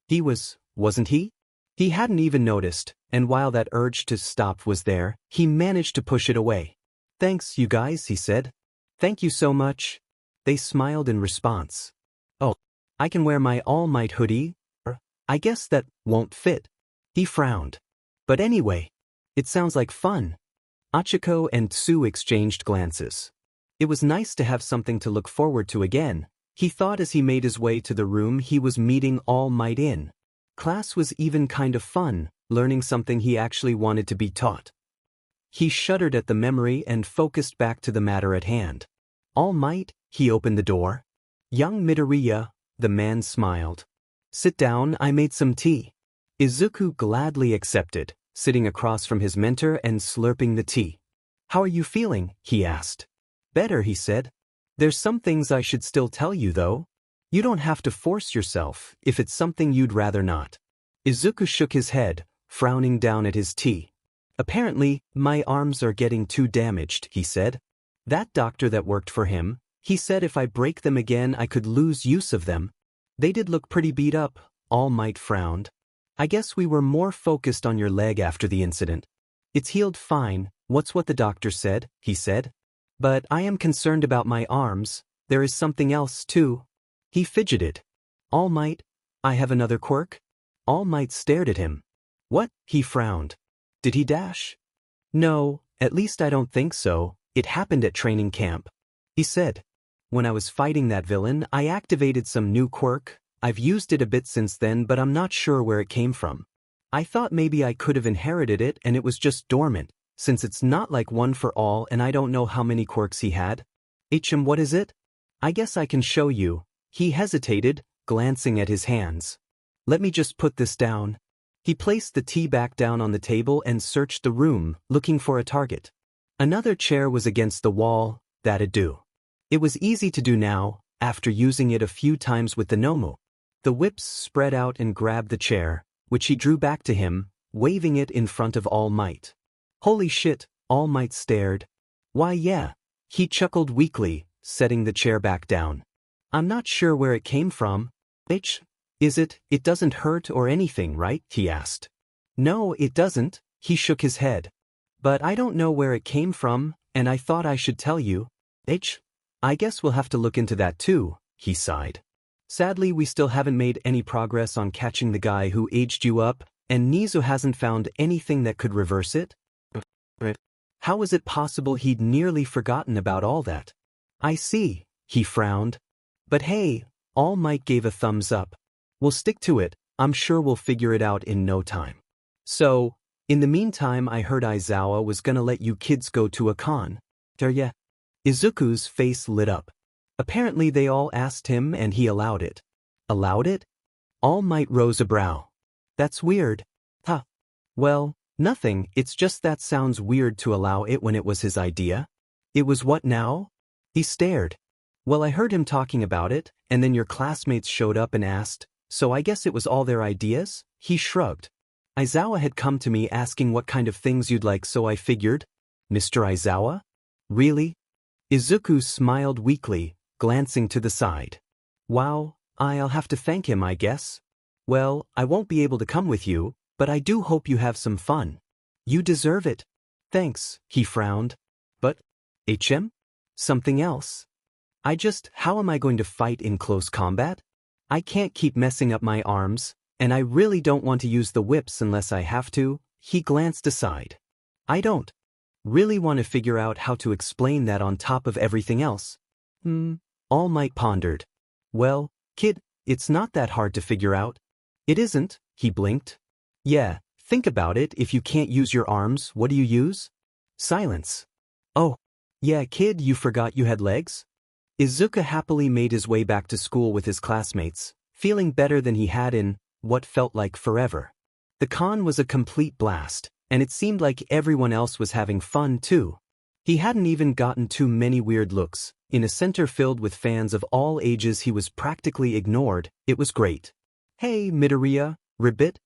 S1: He was, wasn't he? He hadn't even noticed, and while that urge to stop was there, he managed to push it away. Thanks, you guys, he said. Thank you so much. They smiled in response. Oh, I can wear my All Might hoodie. I guess that won't fit. He frowned. But anyway, it sounds like fun. Achiko and Tsu exchanged glances. It was nice to have something to look forward to again, he thought as he made his way to the room he was meeting All Might in. Class was even kind of fun, learning something he actually wanted to be taught. He shuddered at the memory and focused back to the matter at hand. All Might, he opened the door. Young Midoriya, the man smiled. Sit down, I made some tea. Izuku gladly accepted, sitting across from his mentor and slurping the tea. How are you feeling? He asked. Better, he said. There's some things I should still tell you though. You don't have to force yourself if it's something you'd rather not. Izuku shook his head, frowning down at his tea. Apparently, my arms are getting too damaged, he said. That doctor that worked for him, he said if I break them again I could lose use of them. They did look pretty beat up, All Might frowned. I guess we were more focused on your leg after the incident. It's healed fine, what's what the doctor said, he said. But I am concerned about my arms, there is something else too. He fidgeted. All Might, I have another quirk? All Might stared at him. What? He frowned. Did he dash? No, at least I don't think so, it happened at training camp. He said. When I was fighting that villain, I activated some new quirk. I've used it a bit since then, but I'm not sure where it came from. I thought maybe I could have inherited it and it was just dormant, since it's not like one for all and I don't know how many quirks he had. What is it? I guess I can show you. He hesitated, glancing at his hands. Let me just put this down. He placed the tea back down on the table and searched the room, looking for a target. Another chair was against the wall, that'd do. It was easy to do now, after using it a few times with the Nomu. The whips spread out and grabbed the chair, which he drew back to him, waving it in front of All Might. Holy shit, All Might stared. Why yeah. He chuckled weakly, setting the chair back down. I'm not sure where it came from. Is it doesn't hurt or anything, right? He asked. No, it doesn't, he shook his head. But I don't know where it came from, and I thought I should tell you. I guess we'll have to look into that too, he sighed. Sadly, we still haven't made any progress on catching the guy who aged you up, and Nizu hasn't found anything that could reverse it. How is it possible he'd nearly forgotten about all that? I see, he frowned. But hey, All Might gave a thumbs up. We'll stick to it, I'm sure we'll figure it out in no time. So, in the meantime I heard Aizawa was gonna let you kids go to a con. Yeah. Izuku's face lit up. Apparently they all asked him and he allowed it. Allowed it? All Might rose a brow. That's weird. Huh. Well, nothing, it's just that sounds weird to allow it when it was his idea. It was what now? He stared. Well, I heard him talking about it, and then your classmates showed up and asked, so I guess it was all their ideas? He shrugged. Aizawa had come to me asking what kind of things you'd like, so I figured. Mr. Aizawa? Really? Izuku smiled weakly, glancing to the side. Wow, I'll have to thank him, I guess. Well, I won't be able to come with you, but I do hope you have some fun. You deserve it. Thanks, he frowned. But, something else? How am I going to fight in close combat? I can't keep messing up my arms, and I really don't want to use the whips unless I have to. He glanced aside. I don't really want to figure out how to explain that on top of everything else. All Might pondered. Well, kid, it's not that hard to figure out. It isn't, he blinked. Yeah, think about it, if you can't use your arms, what do you use? Silence. Oh, yeah, kid, you forgot you had legs? Izuku happily made his way back to school with his classmates, feeling better than he had in what felt like forever. The con was a complete blast, and it seemed like everyone else was having fun too. He hadn't even gotten too many weird looks. In a center filled with fans of all ages he was practically ignored. It was great. "Hey, Midoriya, ribbit?"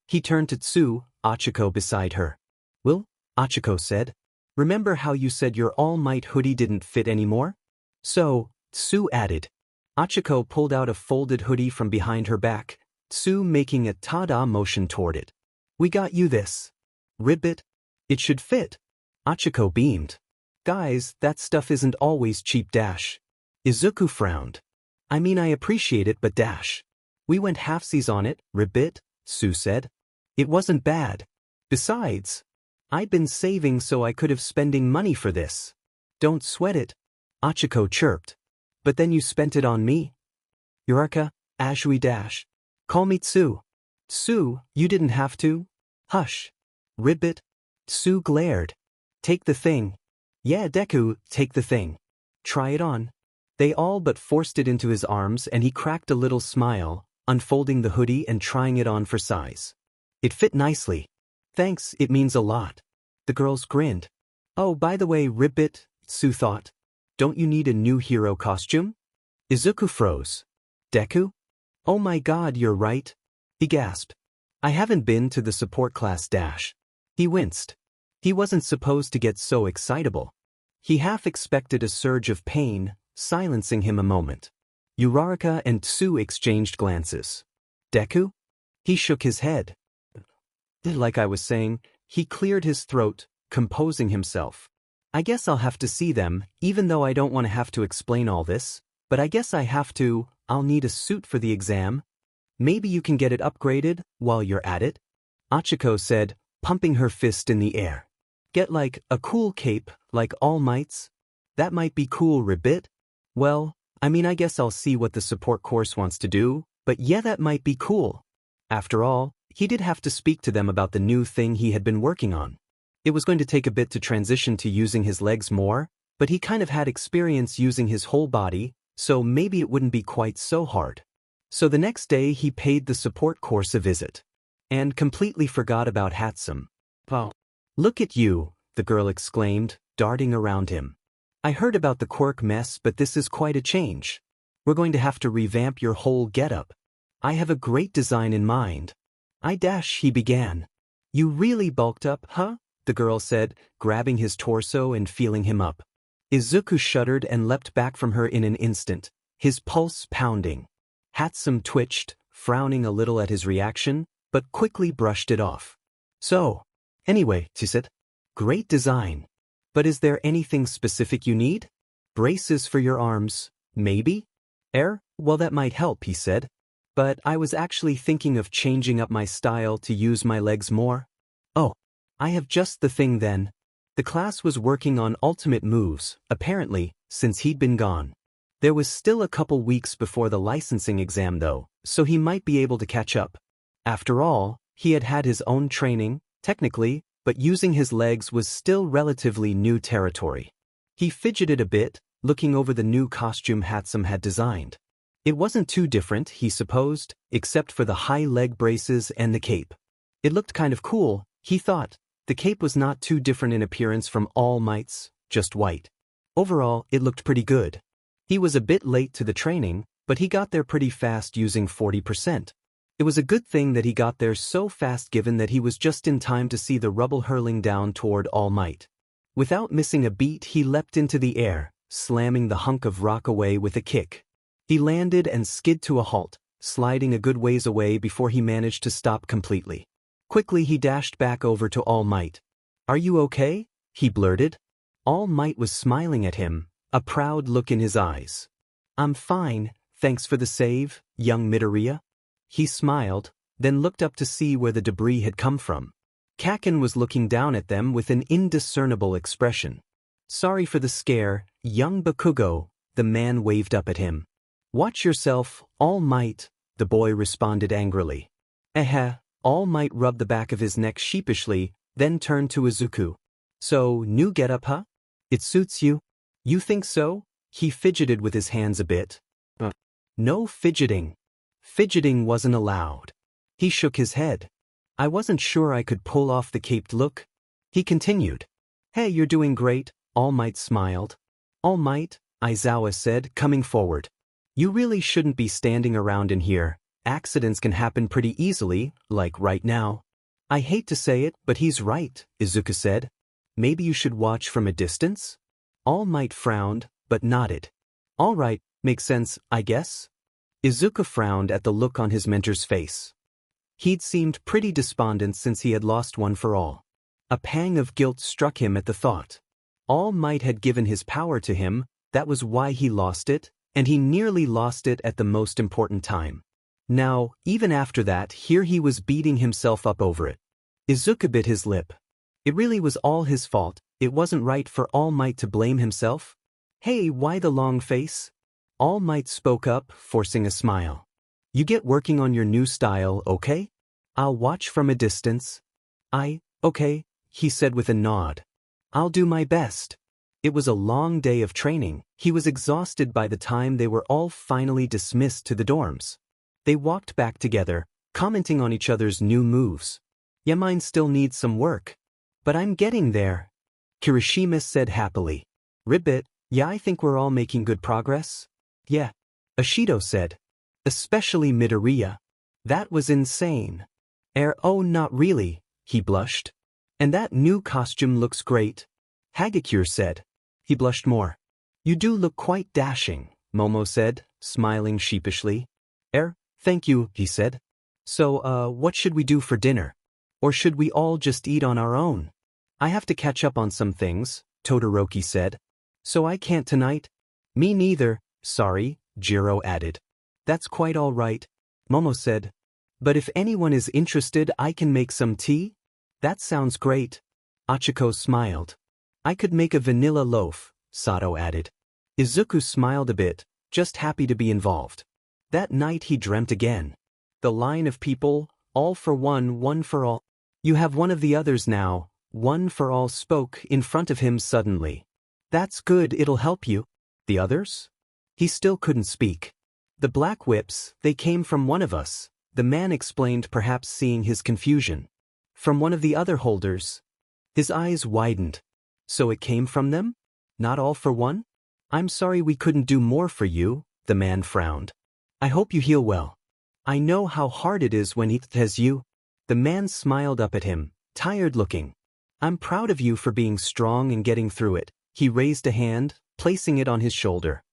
S1: He turned to Tsu, Achiko beside her. "Well," Achiko said, "remember how you said your All Might hoodie didn't fit anymore?" "So," Tsu added. Achiko pulled out a folded hoodie from behind her back, Tsu making a ta-da motion toward it. "We got you this. Ribbit. It should fit." Achiko beamed. "Guys, that stuff isn't always cheap dash." Izuku frowned. "I mean I appreciate it but dash. We went halfsies on it, ribbit," Tsu said. "It wasn't bad. Besides, I'd been saving so I could have spending money for this." "Don't sweat it," Achiko chirped. "But then you spent it on me." "Yurika, Ashui dash. Call me Tsu." "Tsu, you didn't have to." "Hush. Ribbit." Tsu glared. "Take the thing." "Yeah, Deku, take the thing. Try it on." They all but forced it into his arms and he cracked a little smile, unfolding the hoodie and trying it on for size. It fit nicely. "Thanks, it means a lot." The girls grinned. "Oh, by the way, Ribbit," Tsu thought. "Don't you need a new hero costume?" Izuku froze. "Deku? Oh my god, you're right." He gasped. "I haven't been to the support class dash." He winced. He wasn't supposed to get so excitable. He half expected a surge of pain, silencing him a moment. Uraraka and Tsu exchanged glances. "Deku?" He shook his head. Like I was saying, he cleared his throat, composing himself. "I guess I'll have to see them, even though I don't want to have to explain all this, but I guess I have to. I'll need a suit for the exam. Maybe you can get it upgraded while you're at it?" Achiko said, pumping her fist in the air. "Get like a cool cape, like All Might's? That might be cool, ribbit." "Well, I mean I guess I'll see what the support course wants to do, but yeah, that might be cool." After all, he did have to speak to them about the new thing he had been working on. It was going to take a bit to transition to using his legs more, but he kind of had experience using his whole body, so maybe it wouldn't be quite so hard. So the next day he paid the support course a visit. And completely forgot about Hatsum. "Oh. Look at you," the girl exclaimed, darting around him. "I heard about the Quirk mess, but this is quite a change. We're going to have to revamp your whole getup. I have a great design in mind." He began. "You really bulked up, huh?" the girl said, grabbing his torso and feeling him up. Izuku shuddered and leapt back from her in an instant, his pulse pounding. Hatsum twitched, frowning a little at his reaction, but quickly brushed it off. "So, anyway," she said, "great design. But is there anything specific you need? Braces for your arms, maybe?" Well, that might help," he said. "But I was actually thinking of changing up my style to use my legs more." "Oh, I have just the thing then." The class was working on ultimate moves, apparently, since he'd been gone. There was still a couple weeks before the licensing exam though, so he might be able to catch up. After all, he had had his own training, technically, but using his legs was still relatively new territory. He fidgeted a bit, looking over the new costume Hatsum had designed. It wasn't too different, he supposed, except for the high leg braces and the cape. It looked kind of cool, he thought. The cape was not too different in appearance from All Might's, just white. Overall, it looked pretty good. He was a bit late to the training, but he got there pretty fast using 40%. It was a good thing that he got there so fast given that he was just in time to see the rubble hurling down toward All Might. Without missing a beat he leapt into the air, slamming the hunk of rock away with a kick. He landed and skid to a halt, sliding a good ways away before he managed to stop completely. Quickly he dashed back over to All Might. "Are you okay?" he blurted. All Might was smiling at him, a proud look in his eyes. "I'm fine, thanks for the save, young Midoriya." He smiled, then looked up to see where the debris had come from. Kaken was looking down at them with an indiscernible expression. "Sorry for the scare, young Bakugo," the man waved up at him. "Watch yourself, All Might," the boy responded angrily. All Might rubbed the back of his neck sheepishly, then turned to Izuku. "So, new getup, huh? It suits you?" "You think so?" He fidgeted with his hands a bit. No fidgeting. Fidgeting wasn't allowed. He shook his head. I wasn't sure I could pull off the caped look. He continued. Hey, you're doing great, All Might smiled. All Might, Aizawa said, coming forward. You really shouldn't be standing around in here. Accidents can happen pretty easily, like right now. I hate to say it, but he's right, Izuku said. Maybe you should watch from a distance? All Might frowned, but nodded. All right, makes sense, I guess. Izuku frowned at the look on his mentor's face. He'd seemed pretty despondent since he had lost One for All. A pang of guilt struck him at the thought. All Might had given his power to him, that was why he lost it, and he nearly lost it at the most important time. Now, even after that, here he was beating himself up over it. Izuku bit his lip. It really was all his fault. It wasn't right for All Might to blame himself. Hey, why the long face? All Might spoke up, forcing a smile. You get working on your new style, okay? I'll watch from a distance. Okay, he said with a nod. I'll do my best. It was a long day of training. He was exhausted by the time they were all finally dismissed to the dorms. They walked back together, commenting on each other's new moves. Yeah, mine still needs some work. But I'm getting there. Kirishima said happily. Ribbit, yeah, I think we're all making good progress. Yeah. Ashido said. Especially Midoriya. That was insane. Oh, not really, he blushed. And that new costume looks great. Hagakure said. He blushed more. You do look quite dashing, Momo said, smiling sheepishly. Thank you, he said. So, what should we do for dinner? Or should we all just eat on our own? I have to catch up on some things, Todoroki said. So I can't tonight? Me neither, sorry, Jiro added. That's quite all right, Momo said. But if anyone is interested, I can make some tea? That sounds great. Achiko smiled. I could make a vanilla loaf, Sato added. Izuku smiled a bit, just happy to be involved. That night he dreamt again. The line of people, all for one, one for all. You have one of the others now, One for All spoke in front of him suddenly. That's good, it'll help you. The others? He still couldn't speak. The black whips, they came from one of us, the man explained, perhaps seeing his confusion. From one of the other holders. His eyes widened. So it came from them? Not all for one? I'm sorry we couldn't do more for you, the man frowned. I hope you heal well. I know how hard it is when it has you. The man smiled up at him, tired looking. I'm proud of you for being strong and getting through it. He raised a hand, placing it on his shoulder.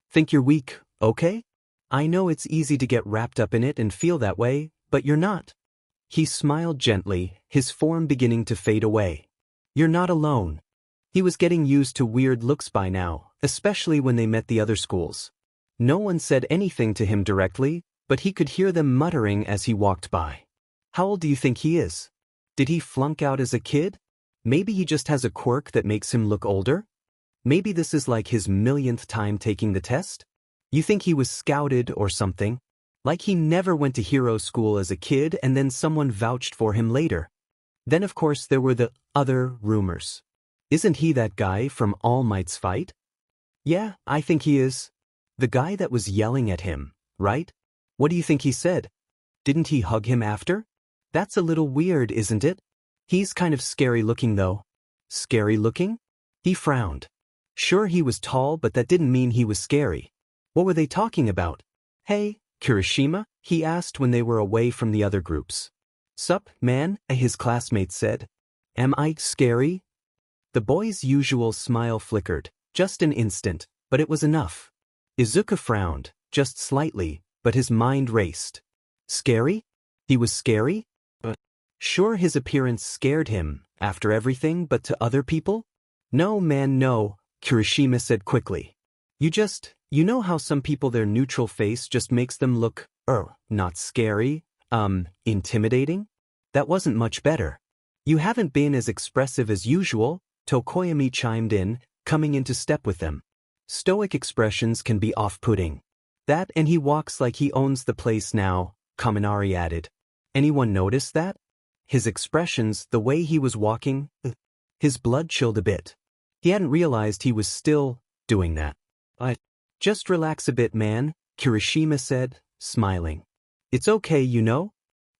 S1: Think you're weak, okay? I know it's easy to get wrapped up in it and feel that way, but you're not. He smiled gently, his form beginning to fade away. You're not alone. He was getting used to weird looks by now, especially when they met the other schools. No one said anything to him directly, but he could hear them muttering as he walked by. How old do you think he is? Did he flunk out as a kid? Maybe he just has a quirk that makes him look older? Maybe this is like his millionth time taking the test? You think he was scouted or something? Like he never went to hero school as a kid and then someone vouched for him later. Then of course there were the other rumors. Isn't he that guy from All Might's fight? Yeah, I think he is. The guy that was yelling at him, right? What do you think he said? Didn't he hug him after? That's a little weird, isn't it? He's kind of scary looking though. Scary looking? He frowned. Sure, he was tall, but that didn't mean he was scary. What were they talking about? Hey, Kirishima? He asked when they were away from the other groups. Sup, man? His classmate said. Am I scary? The boy's usual smile flickered, just an instant, but it was enough. Izuku frowned, just slightly, but his mind raced. Scary? He was scary? Sure, his appearance scared him, after everything, but to other people? No, man, no, Kirishima said quickly. You know how some people their neutral face just makes them look, not scary, intimidating? That wasn't much better. You haven't been as expressive as usual, Tokoyami chimed in, coming into step with them. Stoic expressions can be off-putting. That and he walks like he owns the place now, Kaminari added. Anyone notice that? His expressions, the way he was walking, his blood chilled a bit. He hadn't realized he was still doing that. Just relax a bit, man, Kirishima said, smiling. It's okay, you know?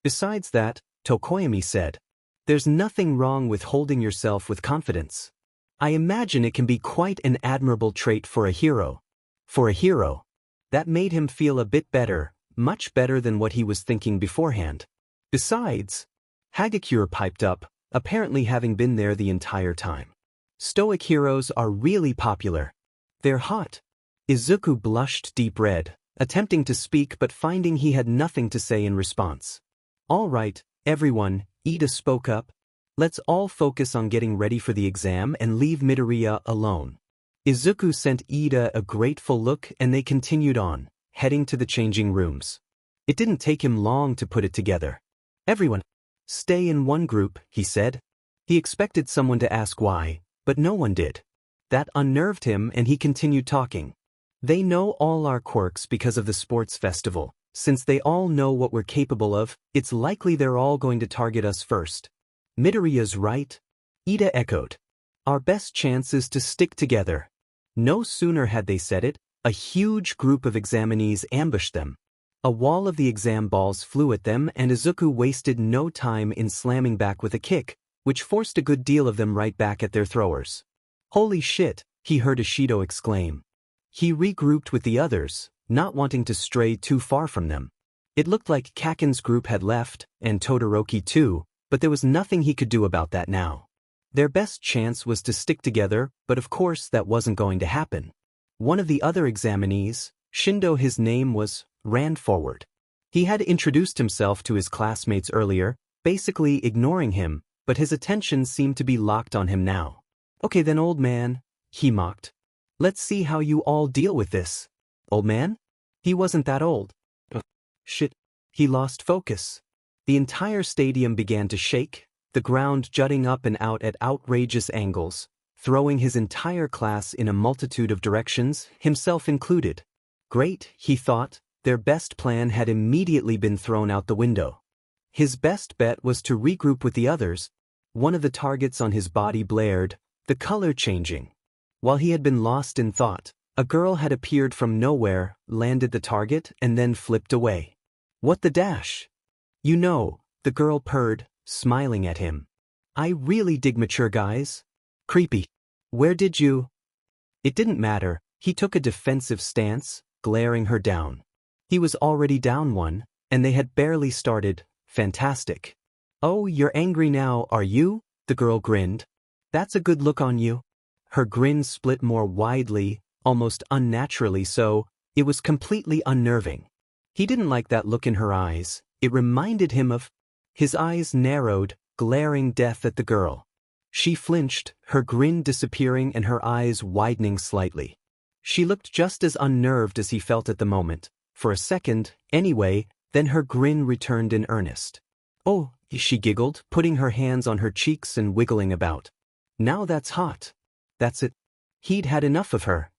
S1: Besides that, Tokoyami said, there's nothing wrong with holding yourself with confidence. I imagine it can be quite an admirable trait for a hero. For a hero. That made him feel a bit better, much better than what he was thinking beforehand. Besides, Hagakure piped up, apparently having been there the entire time. Stoic heroes are really popular. They're hot. Izuku blushed deep red, attempting to speak but finding he had nothing to say in response. All right, everyone, Ida spoke up. Let's all focus on getting ready for the exam and leave Midoriya alone. Izuku sent Ida a grateful look and they continued on, heading to the changing rooms. It didn't take him long to put it together. Everyone, stay in one group, he said. He expected someone to ask why, but no one did. That unnerved him and he continued talking. They know all our quirks because of the sports festival. Since they all know what we're capable of, it's likely they're all going to target us first. Midoriya's right, Ida echoed. Our best chance is to stick together. No sooner had they said it, a huge group of examinees ambushed them. A wall of the exam balls flew at them and Izuku wasted no time in slamming back with a kick, which forced a good deal of them right back at their throwers. Holy shit, he heard Ishido exclaim. He regrouped with the others, not wanting to stray too far from them. It looked like Kaken's group had left, and Todoroki too, but there was nothing he could do about that now. Their best chance was to stick together, but of course that wasn't going to happen. One of the other examinees, Shindo his name was, ran forward. He had introduced himself to his classmates earlier, basically ignoring him, but his attention seemed to be locked on him now. Okay then, old man, he mocked. Let's see how you all deal with this. Old man? He wasn't that old. Shit. He lost focus. The entire stadium began to shake, the ground jutting up and out at outrageous angles, throwing his entire class in a multitude of directions, himself included. Great, he thought, their best plan had immediately been thrown out the window. His best bet was to regroup with the others. One of the targets on his body blared, the color changing. While he had been lost in thought, a girl had appeared from nowhere, landed the target, and then flipped away. What the dash? You know, the girl purred, smiling at him. I really dig mature guys. Creepy. Where did you? It didn't matter, he took a defensive stance, glaring her down. He was already down one, and they had barely started. Fantastic. Oh, you're angry now, are you? The girl grinned. That's a good look on you. Her grin split more widely, almost unnaturally so, it was completely unnerving. He didn't like that look in her eyes, it reminded him of. His eyes narrowed, glaring death at the girl. She flinched, her grin disappearing and her eyes widening slightly. She looked just as unnerved as he felt at the moment, for a second, anyway, then her grin returned in earnest. Oh, she giggled, putting her hands on her cheeks and wiggling about. Now that's hot. That's it. He'd had enough of her.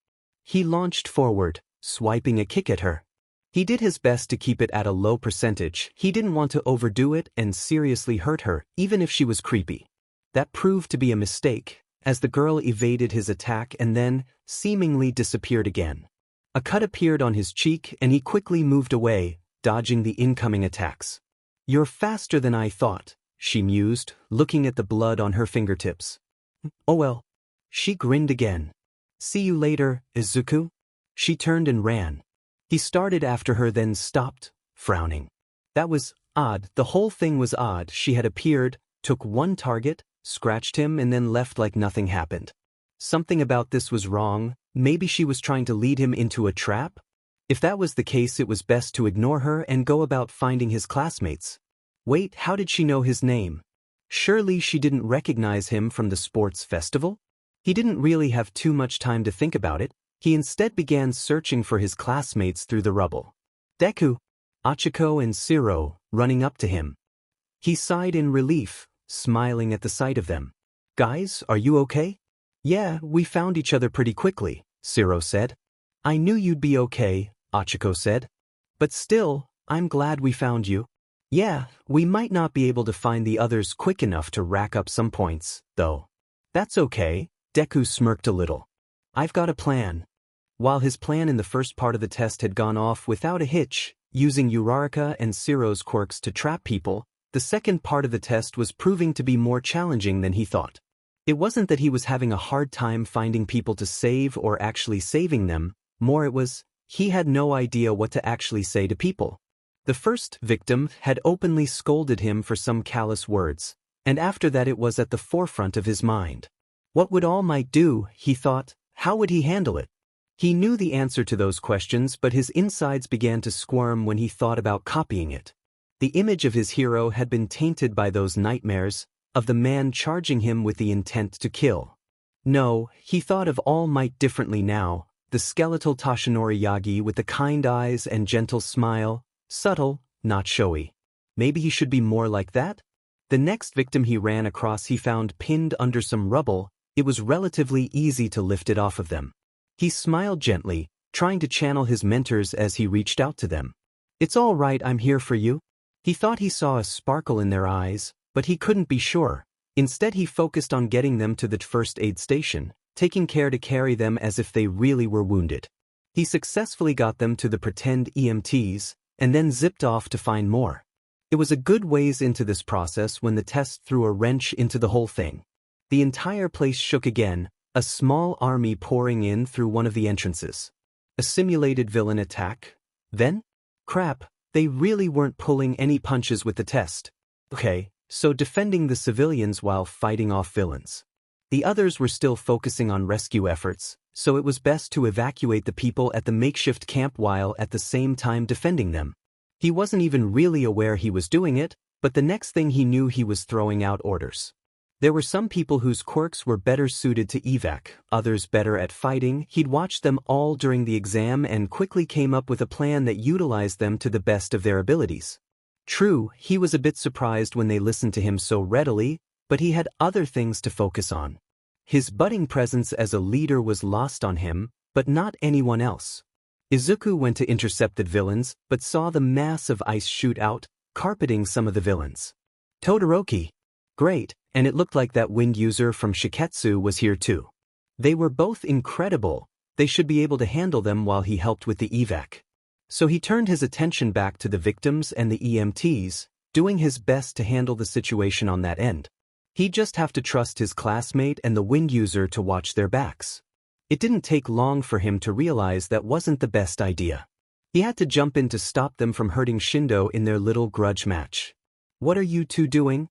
S1: He launched forward, swiping a kick at her. He did his best to keep it at a low percentage. He didn't want to overdo it and seriously hurt her, even if she was creepy. That proved to be a mistake, as the girl evaded his attack and then, seemingly disappeared again. A cut appeared on his cheek and he quickly moved away, dodging the incoming attacks. You're faster than I thought, she mused, looking at the blood on her fingertips. Oh well. She grinned again. See you later, Izuku. She turned and ran. He started after her then stopped, frowning. That was odd, the whole thing was odd. She had appeared, took one target, scratched him and then left like nothing happened. Something about this was wrong, maybe she was trying to lead him into a trap? If that was the case it was best to ignore her and go about finding his classmates. Wait, how did she know his name? Surely she didn't recognize him from the sports festival? He didn't really have too much time to think about it. He instead began searching for his classmates through the rubble. Deku, Achiko and Shiro, running up to him. He sighed in relief, smiling at the sight of them. Guys, are you okay? Yeah, we found each other pretty quickly, Shiro said. I knew you'd be okay, Achiko said. But still, I'm glad we found you. Yeah, we might not be able to find the others quick enough to rack up some points, though. That's okay, Deku smirked a little. I've got a plan. While his plan in the first part of the test had gone off without a hitch, using Uraraka and Shiro's quirks to trap people, the second part of the test was proving to be more challenging than he thought. It wasn't that he was having a hard time finding people to save or actually saving them, more it was, he had no idea what to actually say to people. The first victim had openly scolded him for some callous words, and after that it was at the forefront of his mind. What would All Might do, he thought, how would he handle it? He knew the answer to those questions, but his insides began to squirm when he thought about copying it. The image of his hero had been tainted by those nightmares, of the man charging him with the intent to kill. No, he thought of All Might differently now, the skeletal Toshinori Yagi with the kind eyes and gentle smile, subtle, not showy. Maybe he should be more like that? The next victim he ran across he found pinned under some rubble. It was relatively easy to lift it off of them. He smiled gently, trying to channel his mentors as he reached out to them. It's all right, I'm here for you. He thought he saw a sparkle in their eyes, but he couldn't be sure. Instead he focused on getting them to the first aid station, taking care to carry them as if they really were wounded. He successfully got them to the pretend EMTs, and then zipped off to find more. It was a good ways into this process when the test threw a wrench into the whole thing. The entire place shook again, a small army pouring in through one of the entrances. A simulated villain attack? Then? Crap, they really weren't pulling any punches with the test. Okay, so defending the civilians while fighting off villains. The others were still focusing on rescue efforts, so it was best to evacuate the people at the makeshift camp while at the same time defending them. He wasn't even really aware he was doing it, but the next thing he knew he was throwing out orders. There were some people whose quirks were better suited to evac, others better at fighting. He'd watched them all during the exam and quickly came up with a plan that utilized them to the best of their abilities. True, he was a bit surprised when they listened to him so readily, but he had other things to focus on. His budding presence as a leader was lost on him, but not anyone else. Izuku went to intercept the villains, but saw the mass of ice shoot out, carpeting some of the villains. Todoroki. Great, and it looked like that wind user from Shiketsu was here too. They were both incredible. They should be able to handle them while he helped with the evac. So he turned his attention back to the victims and the EMTs, doing his best to handle the situation on that end. He'd just have to trust his classmate and the wind user to watch their backs. It didn't take long for him to realize that wasn't the best idea. He had to jump in to stop them from hurting Shindo in their little grudge match. What are you two doing?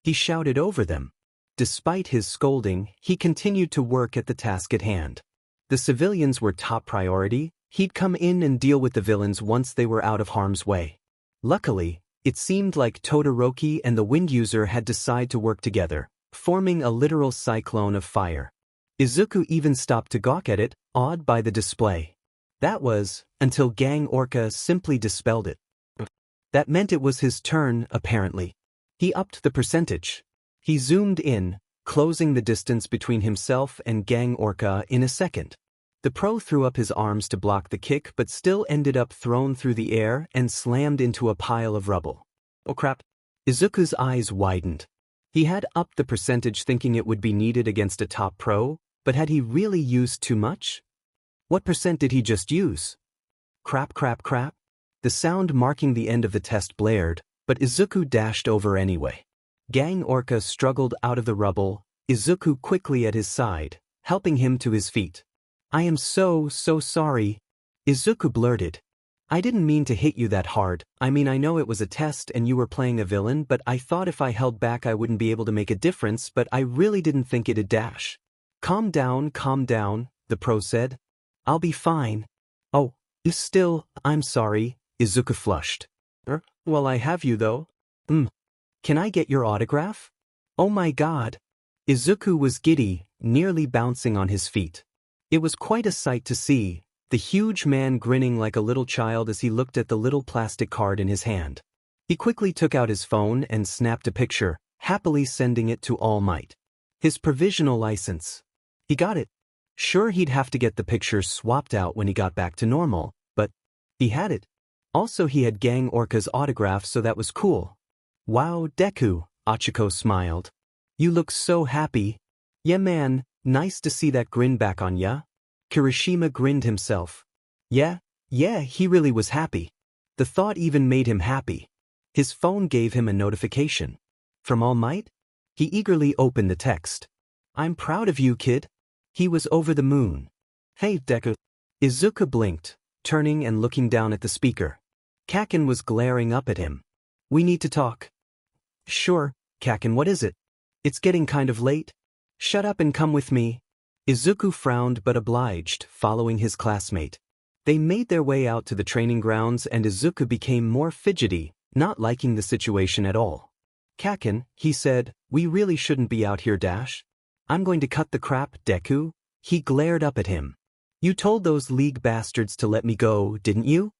S1: He shouted over them. Despite his scolding, he continued to work at the task at hand. The civilians were top priority. He'd come in and deal with the villains once they were out of harm's way. Luckily, it seemed like Todoroki and the wind user had decided to work together, forming a literal cyclone of fire. Izuku even stopped to gawk at it, awed by the display. That was, until Gang Orca simply dispelled it. That meant it was his turn, apparently. He upped the percentage. He zoomed in, closing the distance between himself and Gang Orca in a second. The pro threw up his arms to block the kick but still ended up thrown through the air and slammed into a pile of rubble. Oh crap. Izuku's eyes widened. He had upped the percentage thinking it would be needed against a top pro, but had he really used too much? What percent did he just use? Crap crap crap. The sound marking the end of the test blared, but Izuku dashed over anyway. Gang Orca struggled out of the rubble, Izuku quickly at his side, helping him to his feet. I am so sorry. Izuku blurted. I didn't mean to hit you that hard. I mean, I know it was a test and you were playing a villain, but I thought if I held back I wouldn't be able to make a difference, but I really didn't think it'd dash. Calm down, the pro said. I'll be fine. Oh, still, I'm sorry, Izuku flushed. Well, I have you though. Can I get your autograph? Oh my god. Izuku was giddy, nearly bouncing on his feet. It was quite a sight to see, the huge man grinning like a little child as he looked at the little plastic card in his hand. He quickly took out his phone and snapped a picture, happily sending it to All Might. His provisional license. He got it. Sure, he'd have to get the picture swapped out when he got back to normal, but he had it. Also, he had Gang Orca's autograph, so that was cool. Wow, Deku, Achiko smiled. You look so happy. Yeah man, Nice to see that grin back on ya. Kirishima grinned himself. Yeah, he really was happy. The thought even made him happy. His phone gave him a notification. From All Might? He eagerly opened the text. I'm proud of you, kid. He was over the moon. Hey, Deku. Izuku blinked, turning and looking down at the speaker. Kaken was glaring up at him. We need to talk. Sure, Kaken, what is it? It's getting kind of late. Shut up and come with me. Izuku frowned but obliged, following his classmate. They made their way out to the training grounds and Izuku became more fidgety, not liking the situation at all. Kaken, he said, we really shouldn't be out here, Dash. I'm going to cut the crap, Deku. He glared up at him. You told those league bastards to let me go, didn't you?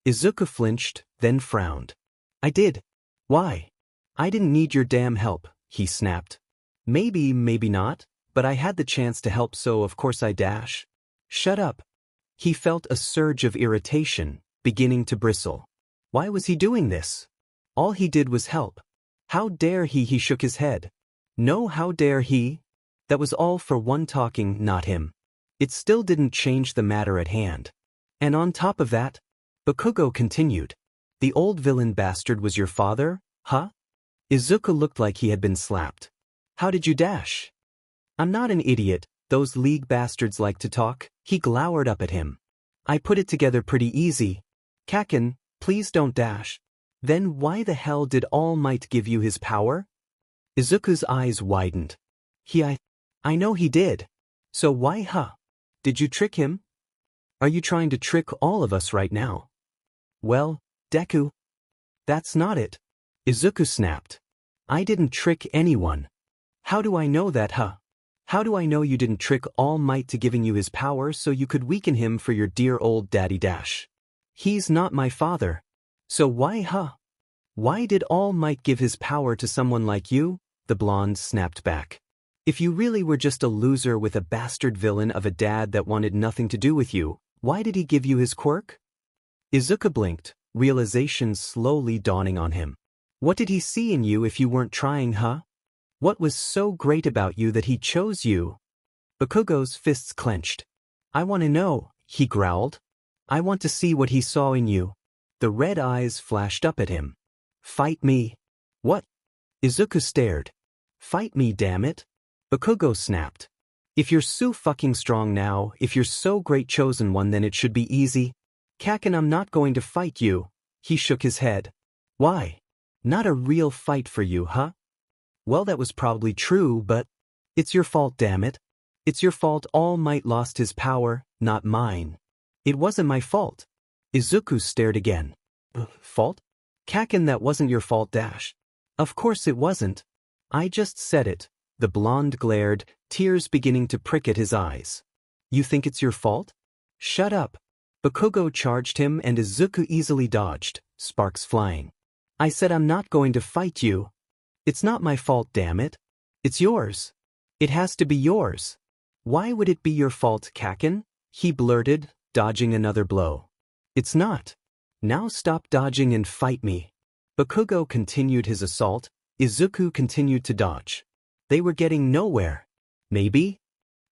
S1: Izuku flinched, then frowned. I did. Why? I didn't need your damn help, he snapped. Maybe not, but I had the chance to help so of course I dash. Shut up. He felt a surge of irritation, beginning to bristle. Why was he doing this? All he did was help. How dare he shook his head. No, how dare he? That was all for one talking, not him. It still didn't change the matter at hand. And on top of that, Bakugo continued. The old villain bastard was your father, huh? Izuku looked like he had been slapped. How did you dash? I'm not an idiot, those league bastards like to talk, he glowered up at him. I put it together pretty easy. Kaken, please don't dash. Then why the hell did All Might give you his power? Izuku's eyes widened. I know he did. So why, huh? Did you trick him? Are you trying to trick all of us right now? Well, Deku. That's not it. Izuku snapped. I didn't trick anyone. How do I know that, huh? How do I know you didn't trick All Might to giving you his power so you could weaken him for your dear old daddy Dash? He's not my father. So why, huh? Why did All Might give his power to someone like you? The blonde snapped back. If you really were just a loser with a bastard villain of a dad that wanted nothing to do with you, why did he give you his quirk? Izuku blinked, realization slowly dawning on him. What did he see in you if you weren't trying, huh? What was so great about you that he chose you? Bakugo's fists clenched. I want to know, he growled. I want to see what he saw in you. The red eyes flashed up at him. Fight me. What? Izuku stared. Fight me, damn it. Bakugo snapped. If you're so fucking strong now, if you're so great chosen one, then it should be easy. Kaken, I'm not going to fight you. He shook his head. Why? Not a real fight for you, huh? Well, that was probably true, but it's your fault, damn it. It's your fault All Might lost his power, not mine. It wasn't my fault. Izuku stared again. Fault? Kaken, that wasn't your fault, Dash. Of course it wasn't. I just said it. The blonde glared, tears beginning to prick at his eyes. You think it's your fault? Shut up. Bakugo charged him and Izuku easily dodged, sparks flying. I said I'm not going to fight you. It's not my fault, damn it. It's yours. It has to be yours. Why would it be your fault, Kaken? He blurted, dodging another blow. It's not. Now stop dodging and fight me. Bakugo continued his assault. Izuku continued to dodge. They were getting nowhere. Maybe?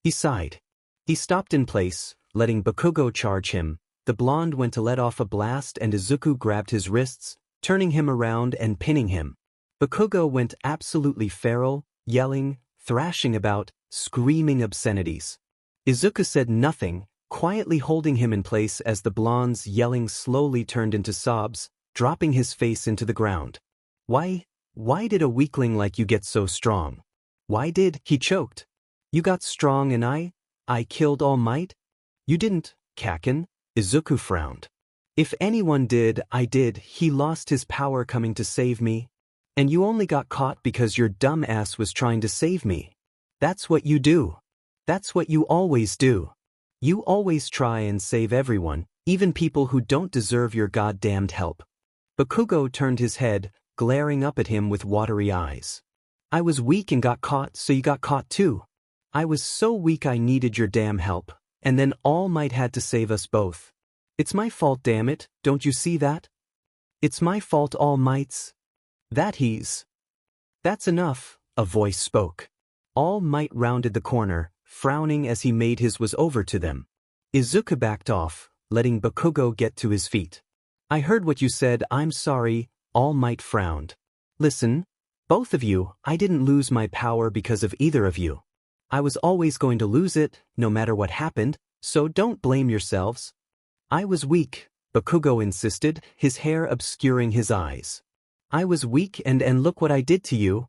S1: He sighed. He stopped in place, letting Bakugo charge him. The blonde went to let off a blast and Izuku grabbed his wrists, turning him around and pinning him. Bakugo went absolutely feral, yelling, thrashing about, screaming obscenities. Izuku said nothing, quietly holding him in place as the blonde's yelling slowly turned into sobs, dropping his face into the ground. Why did a weakling like you get so strong? Why did, he choked. You got strong and I killed All Might? You didn't, Kaken, Izuku frowned. If anyone did, I did. He lost his power coming to save me. And you only got caught because your dumb ass was trying to save me. That's what you do. That's what you always do. You always try and save everyone, even people who don't deserve your goddamned help. Bakugo turned his head, glaring up at him with watery eyes. I was weak and got caught, so you got caught too. I was so weak I needed your damn help, and then All Might had to save us both. It's my fault, damn it, don't you see that? It's my fault, All Might's. That's enough, a voice spoke. All Might rounded the corner, frowning as he made his was over to them. Izuku backed off, letting Bakugo get to his feet. I heard what you said, I'm sorry, All Might frowned. Listen, both of you, I didn't lose my power because of either of you. I was always going to lose it, no matter what happened, so don't blame yourselves. I was weak, Bakugo insisted, his hair obscuring his eyes. I was weak and look what I did to you.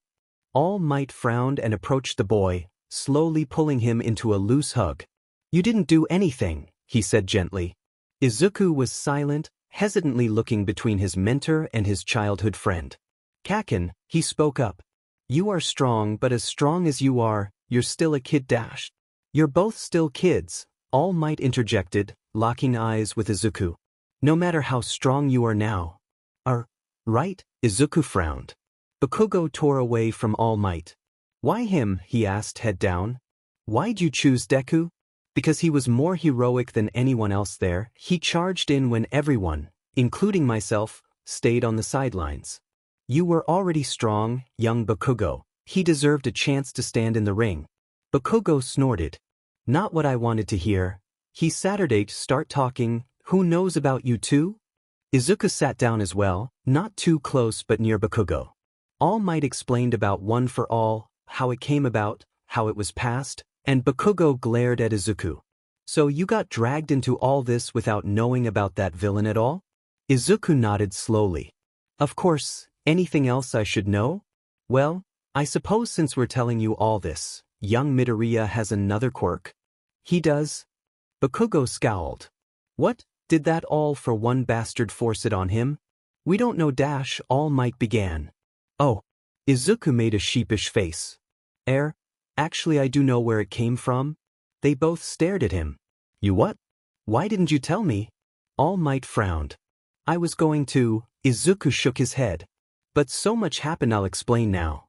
S1: All Might frowned and approached the boy, slowly pulling him into a loose hug. You didn't do anything, he said gently. Izuku was silent, hesitantly looking between his mentor and his childhood friend. Kaken, he spoke up. You are strong, but as strong as you are, you're still a kid. You're both still kids, All Might interjected, locking eyes with Izuku. No matter how strong you are now. Right? Izuku frowned. Bakugo tore away from All Might. Why him? He asked, head down. Why'd you choose Deku? Because he was more heroic than anyone else there. He charged in when everyone, including myself, stayed on the sidelines. You were already strong, young Bakugo. He deserved a chance to stand in the ring. Bakugo snorted. Not what I wanted to hear. He Saturday start talking, who knows about you too? Izuku sat down as well, not too close but near Bakugo. All Might explained about One for All, how it came about, how it was passed, and Bakugo glared at Izuku. So you got dragged into all this without knowing about that villain at all? Izuku nodded slowly. Of course, anything else I should know? Well, I suppose since we're telling you all this, young Midoriya has another quirk. He does? Bakugo scowled. What? Did that all for one bastard force it on him? We don't know. All Might began. Oh. Izuku made a sheepish face. Actually I do know where it came from. They both stared at him. You what? Why didn't you tell me? All Might frowned. I was going to. Izuku shook his head. But so much happened, I'll explain now.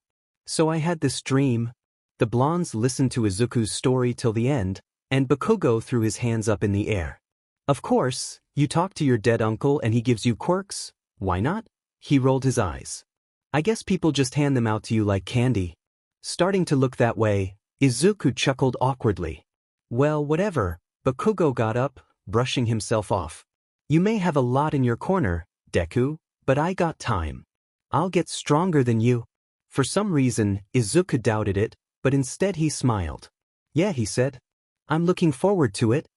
S1: So I had this dream. The blondes listened to Izuku's story till the end, and Bakugo threw his hands up in the air. Of course, you talk to your dead uncle and he gives you quirks. Why not? He rolled his eyes. I guess people just hand them out to you like candy. Starting to look that way, Izuku chuckled awkwardly. Well, whatever. Bakugo got up, brushing himself off. You may have a lot in your corner, Deku, but I got time. I'll get stronger than you. For some reason, Izuku doubted it, but instead he smiled. Yeah, he said. I'm looking forward to it.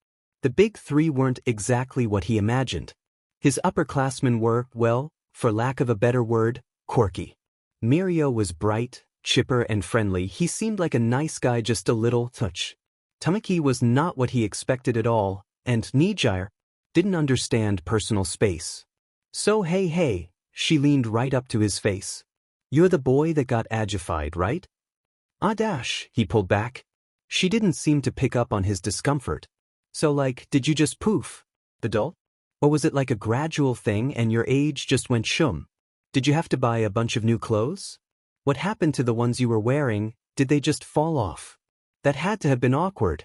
S1: The big three weren't exactly what he imagined. His upperclassmen were, well, for lack of a better word, quirky. Mirio was bright, chipper and friendly. He seemed like a nice guy, just a little touch. Tamaki was not what he expected at all, and Nijire didn't understand personal space. So hey, she leaned right up to his face. You're the boy that got agified, right? He pulled back. She didn't seem to pick up on his discomfort. So did you just poof? The doll? Or was it like a gradual thing and your age just went shum? Did you have to buy a bunch of new clothes? What happened to the ones you were wearing? Did they just fall off? That had to have been awkward.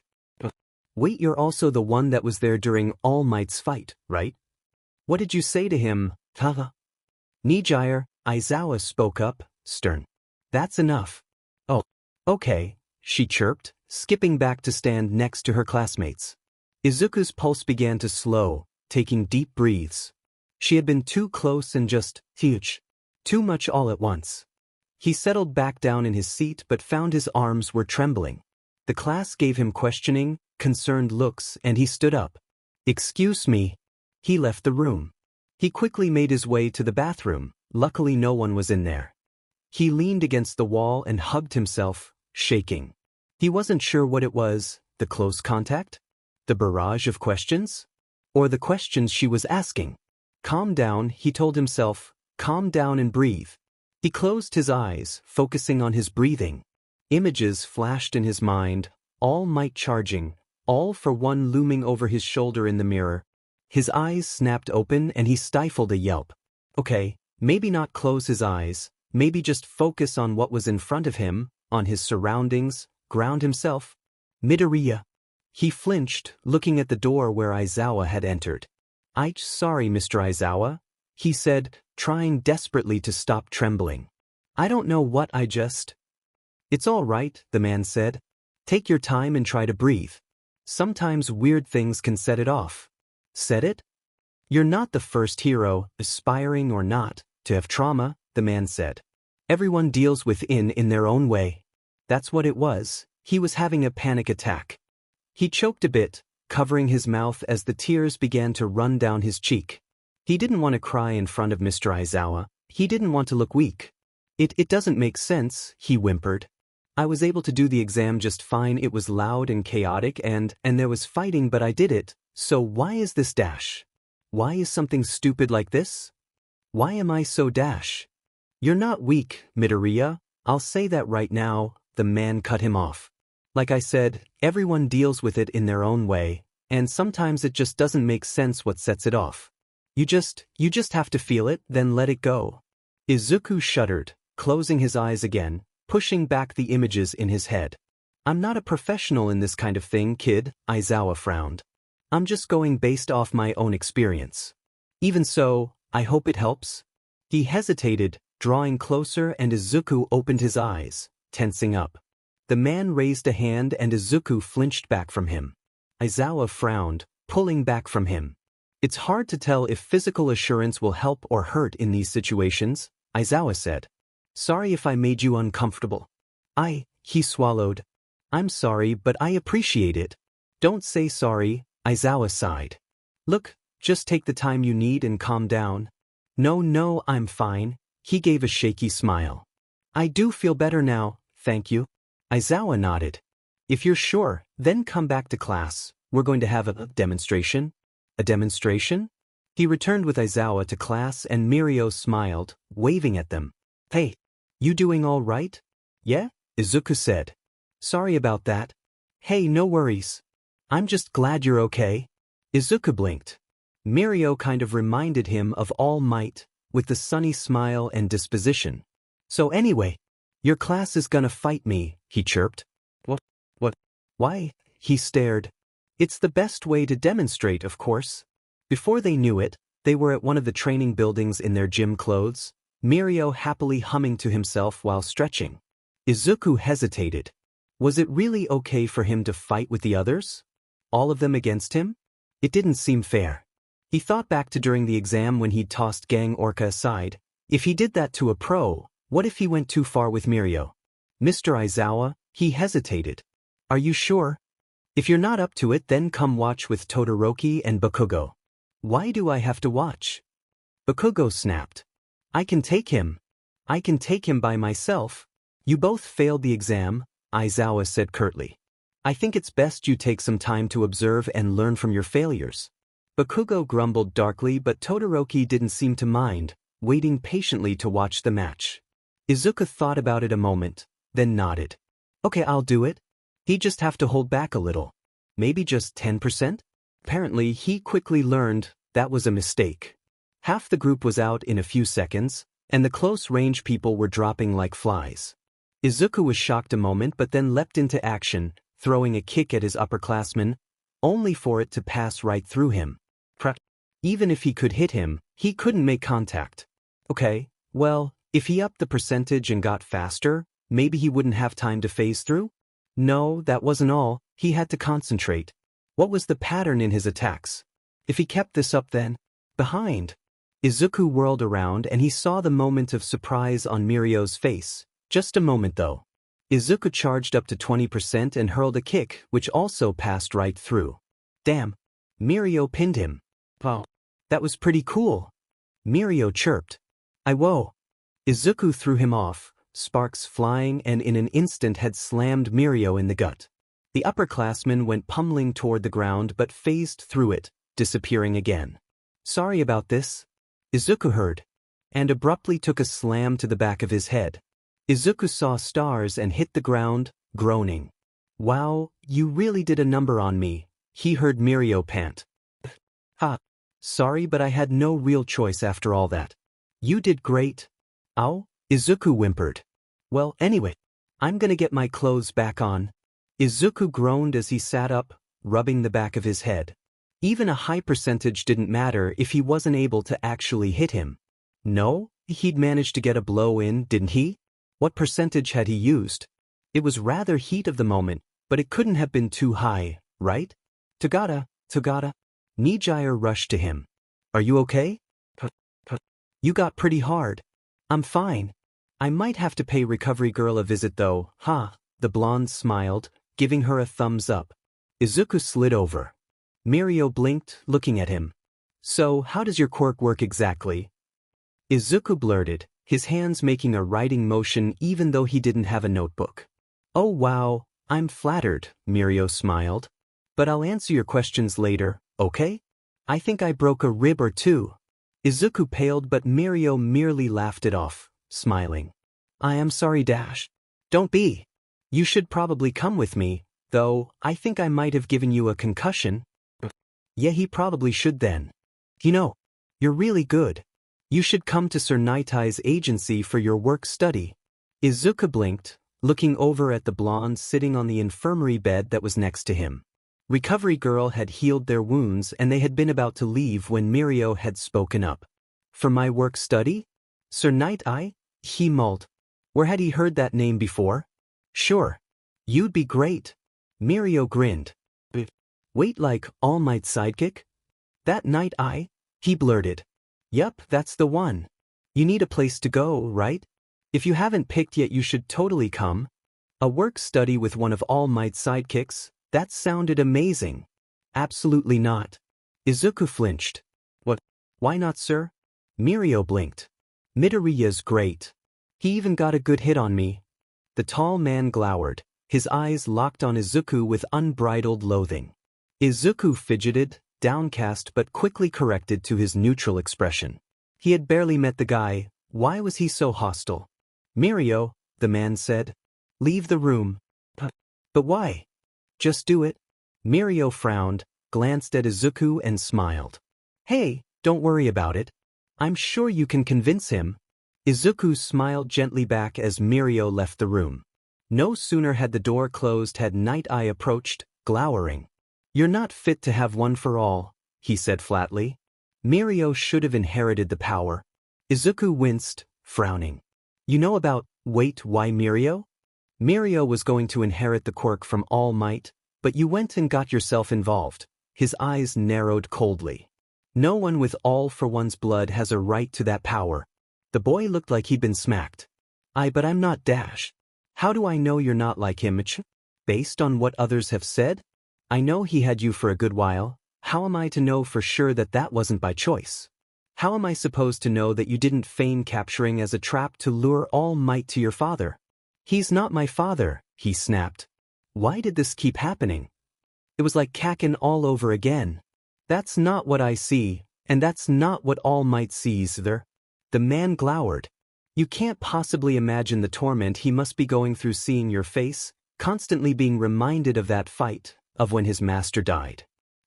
S1: Wait, you're also the one that was there during All Might's fight, right? What did you say to him, Haha? Nijire, Aizawa spoke up, stern. That's enough. Oh, okay, she chirped, skipping back to stand next to her classmates. Izuku's pulse began to slow, taking deep breaths. She had been too close and just huge. Too much all at once. He settled back down in his seat but found his arms were trembling. The class gave him questioning, concerned looks and he stood up. Excuse me. He left the room. He quickly made his way to the bathroom. Luckily no one was in there. He leaned against the wall and hugged himself, shaking. He wasn't sure what it was, the close contact? The barrage of questions? Or the questions she was asking? Calm down, he told himself, calm down and breathe. He closed his eyes, focusing on his breathing. Images flashed in his mind, All Might charging, all for one looming over his shoulder in the mirror. His eyes snapped open and he stifled a yelp. Okay, maybe not close his eyes, maybe just focus on what was in front of him, on his surroundings, ground himself. Midoriya. He flinched, looking at the door where Aizawa had entered. Sorry, Mr. Aizawa, he said, trying desperately to stop trembling. I don't know what I just... It's all right, the man said. Take your time and try to breathe. Sometimes weird things can set it off. Set it? You're not the first hero, aspiring or not, to have trauma, the man said. Everyone deals with it in their own way. That's what it was. He was having a panic attack. He choked a bit, covering his mouth as the tears began to run down his cheek. He didn't want to cry in front of Mr. Aizawa. He didn't want to look weak. It doesn't make sense, he whimpered. I was able to do the exam just fine. It was loud and chaotic and there was fighting, but I did it. So why is this dash? Why is something stupid like this? Why am I so dash? You're not weak, Midoriya. I'll say that right now, the man cut him off. Like I said, everyone deals with it in their own way, and sometimes it just doesn't make sense what sets it off. You just have to feel it, then let it go. Izuku shuddered, closing his eyes again, pushing back the images in his head. I'm not a professional in this kind of thing, kid, Aizawa frowned. I'm just going based off my own experience. Even so, I hope it helps. He hesitated, drawing closer, and Izuku opened his eyes, tensing up. The man raised a hand and Izuku flinched back from him. Aizawa frowned, pulling back from him. It's hard to tell if physical assurance will help or hurt in these situations, Aizawa said. Sorry if I made you uncomfortable. He swallowed. I'm sorry, but I appreciate it. Don't say sorry, Aizawa sighed. Look, just take the time you need and calm down. No, I'm fine, he gave a shaky smile. I do feel better now, thank you. Aizawa nodded. If you're sure, then come back to class. We're going to have a demonstration. A demonstration? He returned with Aizawa to class and Mirio smiled, waving at them. Hey, you doing all right? Yeah? Izuku said. Sorry about that. Hey, no worries. I'm just glad you're okay. Izuku blinked. Mirio kind of reminded him of All Might, with the sunny smile and disposition. So anyway, your class is gonna fight me, he chirped. What? Why? He stared. It's the best way to demonstrate, of course. Before they knew it, they were at one of the training buildings in their gym clothes, Mirio happily humming to himself while stretching. Izuku hesitated. Was it really okay for him to fight with the others? All of them against him? It didn't seem fair. He thought back to during the exam when he'd tossed Gang Orca aside. If he did that to a pro, what if he went too far with Mirio? Mr. Aizawa, he hesitated. Are you sure? If you're not up to it, then come watch with Todoroki and Bakugo. Why do I have to watch? Bakugo snapped. I can take him. I can take him by myself. You both failed the exam, Aizawa said curtly. I think it's best you take some time to observe and learn from your failures. Bakugo grumbled darkly, but Todoroki didn't seem to mind, waiting patiently to watch the match. Izuku thought about it a moment, then nodded. Okay, I'll do it. He'd just have to hold back a little. Maybe just 10%? Apparently, he quickly learned that was a mistake. Half the group was out in a few seconds, and the close-range people were dropping like flies. Izuku was shocked a moment but then leapt into action, throwing a kick at his upperclassman, only for it to pass right through him. Even if he could hit him, he couldn't make contact. Okay, well, if he upped the percentage and got faster, maybe he wouldn't have time to phase through? No, that wasn't all. He had to concentrate. What was the pattern in his attacks? If he kept this up then? Behind. Izuku whirled around and he saw the moment of surprise on Mirio's face. Just a moment though. Izuku charged up to 20% and hurled a kick, which also passed right through. Damn. Mirio pinned him. Wow. That was pretty cool. Mirio chirped. Whoa. Izuku threw him off, sparks flying, and in an instant had slammed Mirio in the gut. The upperclassman went pummeling toward the ground but phased through it, disappearing again. Sorry about this. Izuku heard, and abruptly took a slam to the back of his head. Izuku saw stars and hit the ground, groaning. Wow, you really did a number on me, he heard Mirio pant. Ha. Sorry, but I had no real choice after all that. You did great. Ow, Izuku whimpered. Well, anyway, I'm gonna get my clothes back on. Izuku groaned as he sat up, rubbing the back of his head. Even a high percentage didn't matter if he wasn't able to actually hit him. No, he'd managed to get a blow in, didn't he? What percentage had he used? It was rather heat of the moment, But it couldn't have been too high, right? Tagata. Nijire rushed to him. Are you okay? You got pretty hard. I'm fine. I might have to pay Recovery Girl a visit though, huh? The blonde smiled, giving her a thumbs up. Izuku slid over. Mirio blinked, looking at him. So, how does your quirk work exactly? Izuku blurted, his hands making a writing motion even though he didn't have a notebook. Oh wow, I'm flattered, Mirio smiled. But I'll answer your questions later, okay? I think I broke a rib or two. Izuku paled but Mirio merely laughed it off, smiling. I am sorry Dash. Don't be. You should probably come with me, though I think I might have given you a concussion. Yeah, he probably should then. You know, you're really good. You should come to Sir Nitai's agency for your work study. Izuku blinked, looking over at the blonde sitting on the infirmary bed that was next to him. Recovery Girl had healed their wounds and they had been about to leave when Mirio had spoken up. For my work study? Sir Nitai? He mulled. Where had he heard that name before? Sure. You'd be great. Mirio grinned. Wait, like All Might's sidekick? That Night-Eye? He blurted. Yup, that's the one. You need a place to go, right? If you haven't picked yet you should totally come. A work study with one of All Might's sidekicks? That sounded amazing. Absolutely not. Izuku flinched. What? Why not, sir? Mirio blinked. Midoriya's great. He even got a good hit on me. The tall man glowered, his eyes locked on Izuku with unbridled loathing. Izuku fidgeted, downcast but quickly corrected to his neutral expression. He had barely met the guy, why was he so hostile? Mirio, the man said. Leave the room. But why? Just do it. Mirio frowned, glanced at Izuku and smiled. Hey, don't worry about it. I'm sure you can convince him. Izuku smiled gently back as Mirio left the room. No sooner had the door closed had Night-Eye approached, glowering. You're not fit to have one for all, he said flatly. Mirio should have inherited the power. Izuku winced, frowning. You know about, wait, why Mirio? Mirio was going to inherit the quirk from All Might, but you went and got yourself involved. His eyes narrowed coldly. No one with all for one's blood has a right to that power. The boy looked like he'd been smacked. But I'm not Dash. How do I know you're not like him? Based on what others have said? I know he had you for a good while. How am I to know for sure that that wasn't by choice? How am I supposed to know that you didn't feign capturing as a trap to lure All Might to your father? He's not my father, he snapped. Why did this keep happening? It was like Kakin all over again. That's not what I see, and that's not what All Might sees either. The man glowered. You can't possibly imagine the torment he must be going through seeing your face, constantly being reminded of that fight, of when his master died.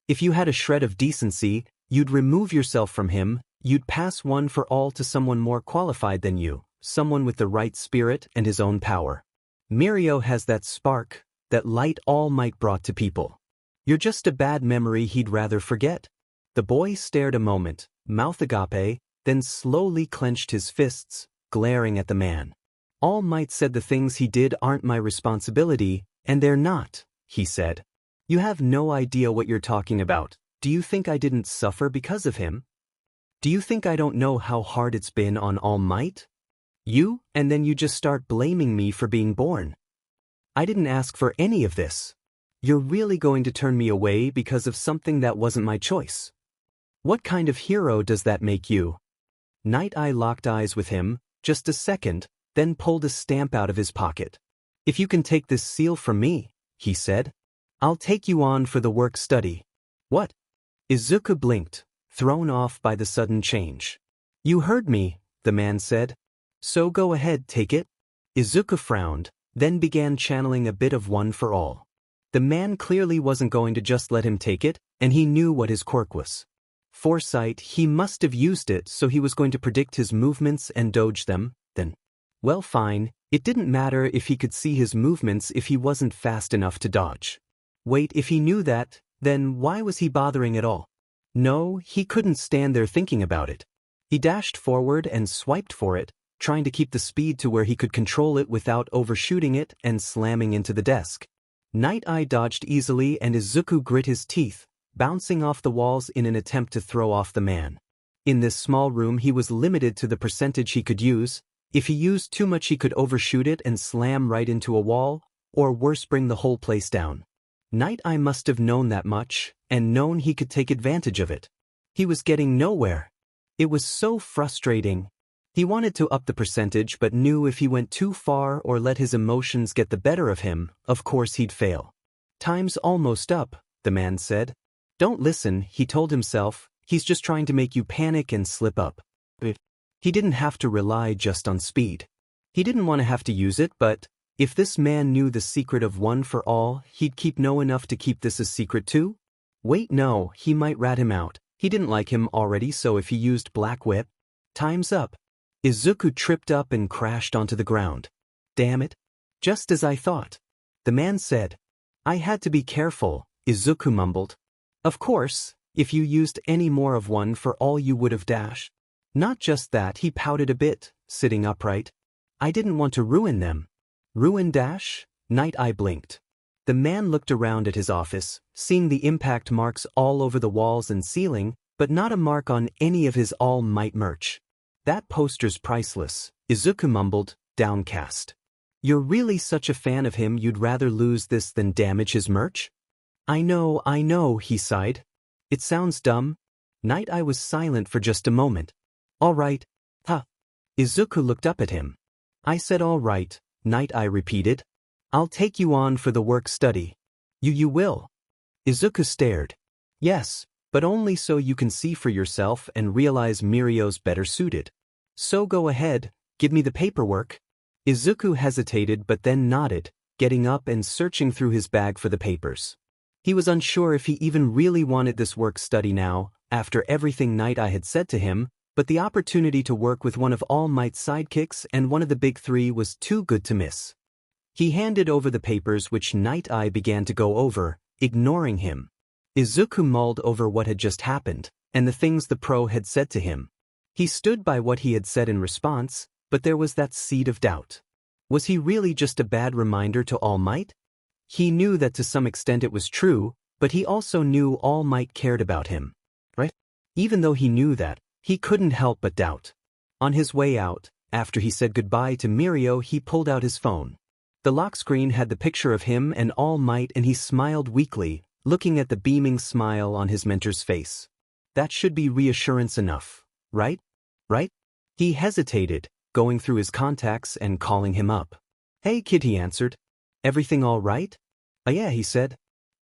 S1: If you had a shred of decency, you'd remove yourself from him, you'd pass one for all to someone more qualified than you, someone with the right spirit and his own power. Mirio has that spark, that light All Might brought to people. You're just a bad memory he'd rather forget. The boy stared a moment, mouth agape, then slowly clenched his fists, glaring at the man. All Might said the things he did aren't my responsibility, and they're not, he said. You have no idea what you're talking about. Do you think I didn't suffer because of him? Do you think I don't know how hard it's been on All Might? You, and then you just start blaming me for being born. I didn't ask for any of this. You're really going to turn me away because of something that wasn't my choice. What kind of hero does that make you? Night-Eye locked eyes with him, just a second, then pulled a stamp out of his pocket. If you can take this seal from me, he said, I'll take you on for the work study. What? Izuku blinked, thrown off by the sudden change. You heard me, the man said. So go ahead, take it. Izuku frowned, then began channeling a bit of One for All. The man clearly wasn't going to just let him take it, and he knew what his quirk was. Foresight, he must have used it so he was going to predict his movements and dodge them, then. Well fine, it didn't matter if he could see his movements if he wasn't fast enough to dodge. Wait, if he knew that, then why was he bothering at all? No, he couldn't stand there thinking about it. He dashed forward and swiped for it, trying to keep the speed to where he could control it without overshooting it and slamming into the desk. Night Eye dodged easily and Izuku grit his teeth, bouncing off the walls in an attempt to throw off the man. In this small room he was limited to the percentage he could use. If he used too much he could overshoot it and slam right into a wall, or worse bring the whole place down. Night Eye must have known that much, and known he could take advantage of it. He was getting nowhere. It was so frustrating. He wanted to up the percentage but knew if he went too far or let his emotions get the better of him, of course he'd fail. Time's almost up, the man said. Don't listen, he told himself, he's just trying to make you panic and slip up. He didn't have to rely just on speed. He didn't want to have to use it, but if this man knew the secret of one for all, he'd know enough to keep this a secret too? Wait, no, he might rat him out. He didn't like him already, so if he used Black Whip. Time's up. Izuku tripped up and crashed onto the ground. Damn it. Just as I thought. The man said. I had to be careful, Izuku mumbled. Of course, if you used any more of one for all you would have dashed. Not just that, he pouted a bit, sitting upright. I didn't want to ruin them. Ruin dash? Night Eye blinked. The man looked around at his office, seeing the impact marks all over the walls and ceiling, but not a mark on any of his All Might merch. That poster's priceless, Izuku mumbled, downcast. You're really such a fan of him you'd rather lose this than damage his merch? I know, he sighed. It sounds dumb. Night Eye was silent for just a moment. All right. Huh. Izuku looked up at him. I said all right, Night Eye repeated. I'll take you on for the work study. You will? Izuku stared. Yes, but only so you can see for yourself and realize Mirio's better suited. So go ahead, give me the paperwork. Izuku hesitated but then nodded, getting up and searching through his bag for the papers. He was unsure if he even really wanted this work study now, after everything Night Eye had said to him, but the opportunity to work with one of All Might's sidekicks and one of the big three was too good to miss. He handed over the papers which Night Eye began to go over, ignoring him. Izuku mulled over what had just happened, and the things the pro had said to him. He stood by what he had said in response, but there was that seed of doubt. Was he really just a bad reminder to All Might? He knew that to some extent it was true, but he also knew All Might cared about him. Right? Even though he knew that, he couldn't help but doubt. On his way out, after he said goodbye to Mirio, he pulled out his phone. The lock screen had the picture of him and All Might and he smiled weakly, looking at the beaming smile on his mentor's face. That should be reassurance enough, right? Right? He hesitated, going through his contacts and calling him up. Hey kid, he answered. Everything all right? Yeah, he said.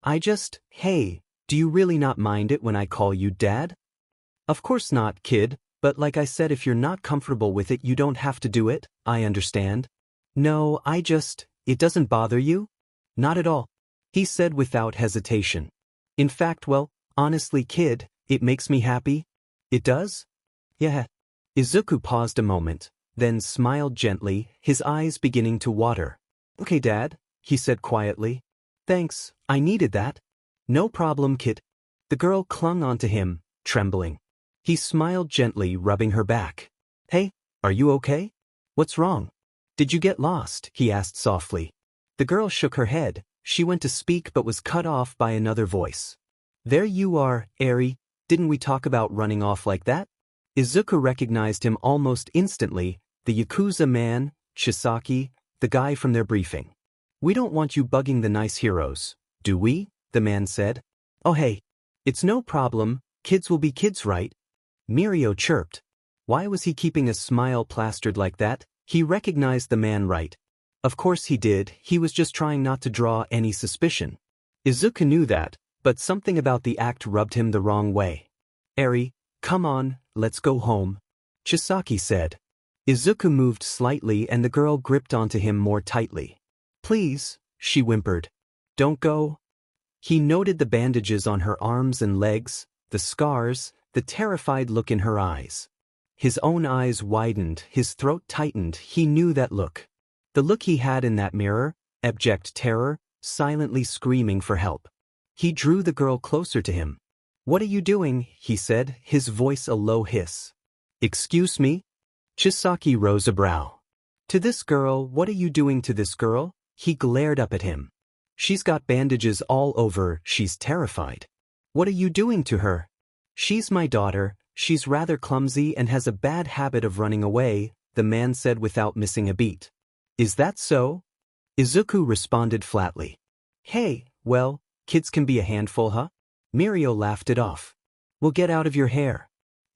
S1: Hey, do you really not mind it when I call you Dad? Of course not, kid, but like I said, if you're not comfortable with it you don't have to do it, I understand. No, it doesn't bother you? Not at all, he said without hesitation. In fact, well, honestly kid, it makes me happy. It does? Yeah. Izuku paused a moment, then smiled gently, his eyes beginning to water. Okay, Dad, he said quietly. Thanks, I needed that. No problem, kid. The girl clung onto him, trembling. He smiled gently, rubbing her back. Hey, are you okay? What's wrong? Did you get lost? He asked softly. The girl shook her head. She went to speak but was cut off by another voice. There you are, Eri. Didn't we talk about running off like that? Izuku recognized him almost instantly, the Yakuza man, Chisaki, the guy from their briefing. We don't want you bugging the nice heroes, do we? The man said. Oh hey, it's no problem, kids will be kids, right? Mirio chirped. Why was he keeping a smile plastered like that? He recognized the man right. Of course he did, he was just trying not to draw any suspicion. Izuku knew that, but something about the act rubbed him the wrong way. Eri, come on, let's go home, Chisaki said. Izuku moved slightly and the girl gripped onto him more tightly. Please, she whimpered. Don't go. He noted the bandages on her arms and legs, the scars, the terrified look in her eyes. His own eyes widened, his throat tightened, he knew that look. The look he had in that mirror, abject terror, silently screaming for help. He drew the girl closer to him. What are you doing? He said, his voice a low hiss. Excuse me? Chisaki rose a brow. To this girl, what are you doing to this girl? He glared up at him. She's got bandages all over, she's terrified. What are you doing to her? She's my daughter, she's rather clumsy and has a bad habit of running away, the man said without missing a beat. Is that so? Izuku responded flatly. Hey, well, kids can be a handful, huh? Mirio laughed it off. We'll get out of your hair.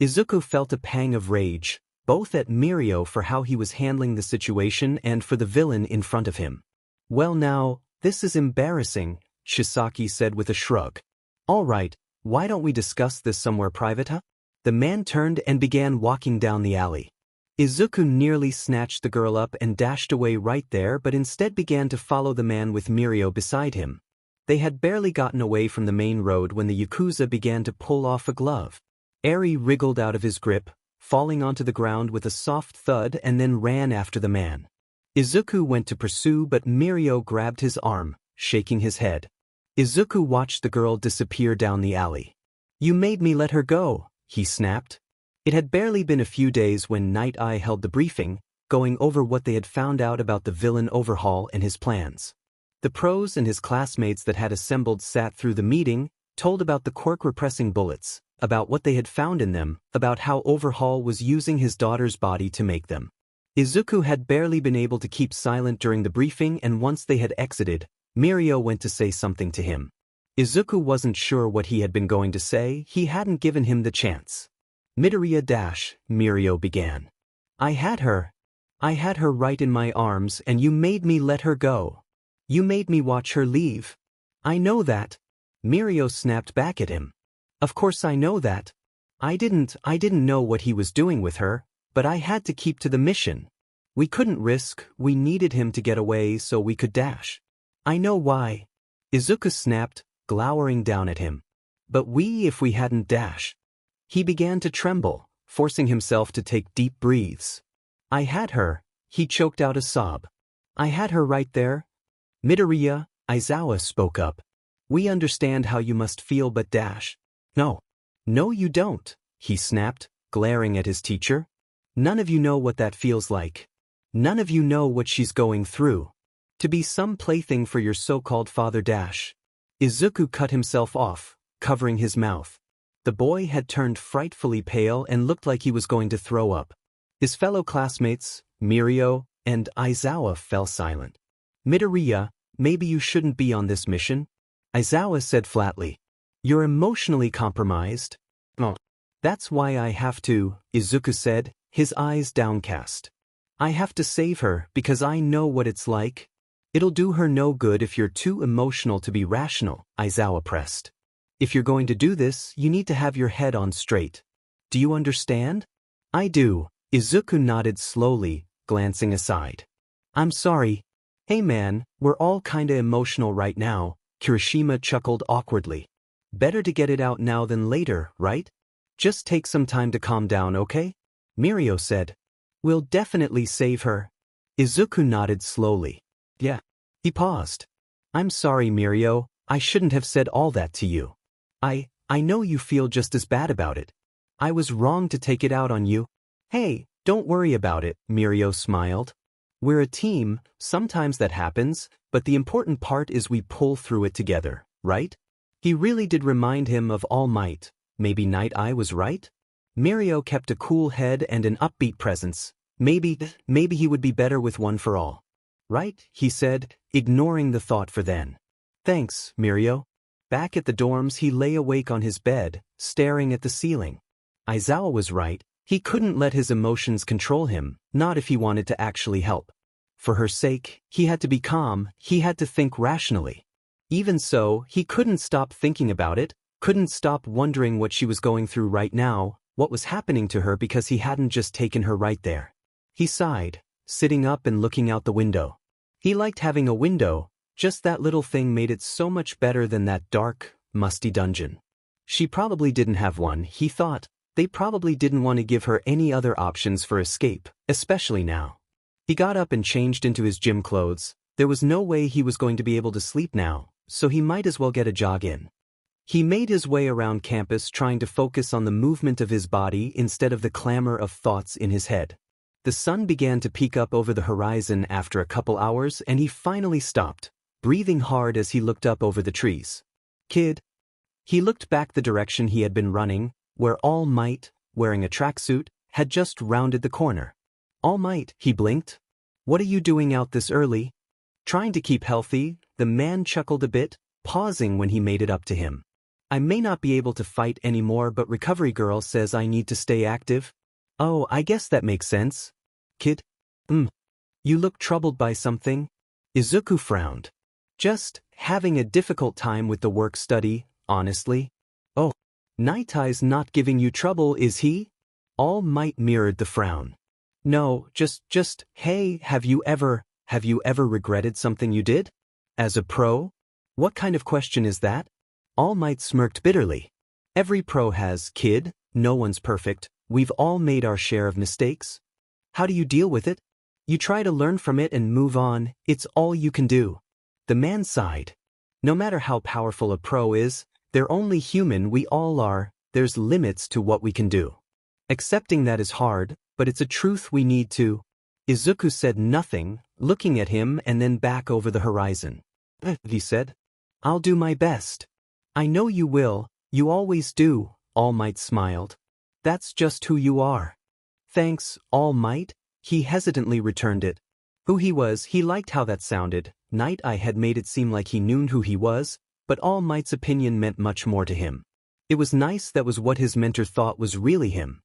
S1: Izuku felt a pang of rage, both at Mirio for how he was handling the situation and for the villain in front of him. Well now, this is embarrassing, Shisaki said with a shrug. All right, why don't we discuss this somewhere private, huh? The man turned and began walking down the alley. Izuku nearly snatched the girl up and dashed away right there but instead began to follow the man with Mirio beside him. They had barely gotten away from the main road when the Yakuza began to pull off a glove. Eri wriggled out of his grip, falling onto the ground with a soft thud and then ran after the man. Izuku went to pursue but Mirio grabbed his arm, shaking his head. Izuku watched the girl disappear down the alley. You made me let her go, he snapped. It had barely been a few days when Night Eye held the briefing, going over what they had found out about the villain overhaul and his plans. The pros and his classmates that had assembled sat through the meeting, told about the Quirk repressing bullets, about what they had found in them, about how Overhaul was using his daughter's body to make them. Izuku had barely been able to keep silent during the briefing and once they had exited, Mirio went to say something to him. Izuku wasn't sure what he had been going to say, he hadn't given him the chance. Midoriya Mirio began. I had her right in my arms and you made me let her go. You made me watch her leave. I know that. Mirio snapped back at him. Of course I know that. I didn't know what he was doing with her, but I had to keep to the mission. We couldn't risk, we needed him to get away so we could dash. I know why. Izuku snapped, glowering down at him. But if we hadn't dash. He began to tremble, forcing himself to take deep breaths. I had her, he choked out a sob. I had her right there. Midoriya, Aizawa spoke up. We understand how you must feel but dash. No. No you don't, he snapped, glaring at his teacher. None of you know what that feels like. None of you know what she's going through. To be some plaything for your so-called father dash. Izuku cut himself off, covering his mouth. The boy had turned frightfully pale and looked like he was going to throw up. His fellow classmates, Mirio, and Aizawa fell silent. Midoriya, maybe you shouldn't be on this mission? Aizawa said flatly. You're emotionally compromised. Oh. That's why I have to, Izuku said, his eyes downcast. I have to save her because I know what it's like. It'll do her no good if you're too emotional to be rational, Aizawa pressed. If you're going to do this, you need to have your head on straight. Do you understand? I do, Izuku nodded slowly, glancing aside. I'm sorry. Hey man, we're all kinda emotional right now, Kirishima chuckled awkwardly. Better to get it out now than later, right? Just take some time to calm down, okay? Mirio said. We'll definitely save her. Izuku nodded slowly. Yeah. He paused. I'm sorry, Mirio, I shouldn't have said all that to you. I know you feel just as bad about it. I was wrong to take it out on you. Hey, don't worry about it, Mirio smiled. We're a team, sometimes that happens, but the important part is we pull through it together, right? He really did remind him of All Might. Maybe Night Eye was right? Mirio kept a cool head and an upbeat presence. Maybe he would be better with one for all. Right, he said, ignoring the thought for then. Thanks, Mirio. Back at the dorms he lay awake on his bed, staring at the ceiling. Aizawa was right, he couldn't let his emotions control him, not if he wanted to actually help. For her sake, he had to be calm, he had to think rationally. Even so, he couldn't stop thinking about it, couldn't stop wondering what she was going through right now, what was happening to her because he hadn't just taken her right there. He sighed, sitting up and looking out the window. He liked having a window, just that little thing made it so much better than that dark, musty dungeon. She probably didn't have one, he thought. They probably didn't want to give her any other options for escape, especially now. He got up and changed into his gym clothes. There was no way he was going to be able to sleep now, so he might as well get a jog in. He made his way around campus trying to focus on the movement of his body instead of the clamor of thoughts in his head. The sun began to peek up over the horizon after a couple hours and he finally stopped, breathing hard as he looked up over the trees. Kid. He looked back the direction he had been running, where All Might, wearing a tracksuit, had just rounded the corner. All Might, he blinked. What are you doing out this early? Trying to keep healthy, the man chuckled a bit, pausing when he made it up to him. I may not be able to fight anymore, but Recovery Girl says I need to stay active. Oh, I guess that makes sense. Kid? You look troubled by something? Izuku frowned. Just having a difficult time with the work study, honestly. Oh, Night Eye's not giving you trouble, is he? All Might mirrored the frown. No, just, hey, have you ever regretted something you did? As a pro? What kind of question is that? All Might smirked bitterly. Every pro has, kid, no one's perfect, we've all made our share of mistakes. How do you deal with it? You try to learn from it and move on, it's all you can do. The man sighed. No matter how powerful a pro is, they're only human, we all are, there's limits to what we can do. Accepting that is hard, but it's a truth we need to. Izuku said nothing, looking at him and then back over the horizon. He said. I'll do my best. I know you will, you always do, All Might smiled. That's just who you are. Thanks, All Might, he hesitantly returned it. Who he was, he liked how that sounded. Night Eye had made it seem like he knew who he was, but All Might's opinion meant much more to him. It was nice that was what his mentor thought was really him.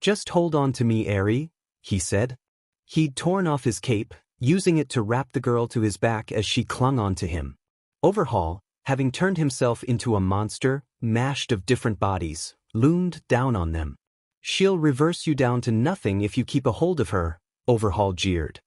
S1: Just hold on to me, Eri, he said. He'd torn off his cape, using it to wrap the girl to his back as she clung on to him. Overhaul, having turned himself into a monster, mashed of different bodies, loomed down on them. She'll reverse you down to nothing if you keep a hold of her, Overhaul jeered.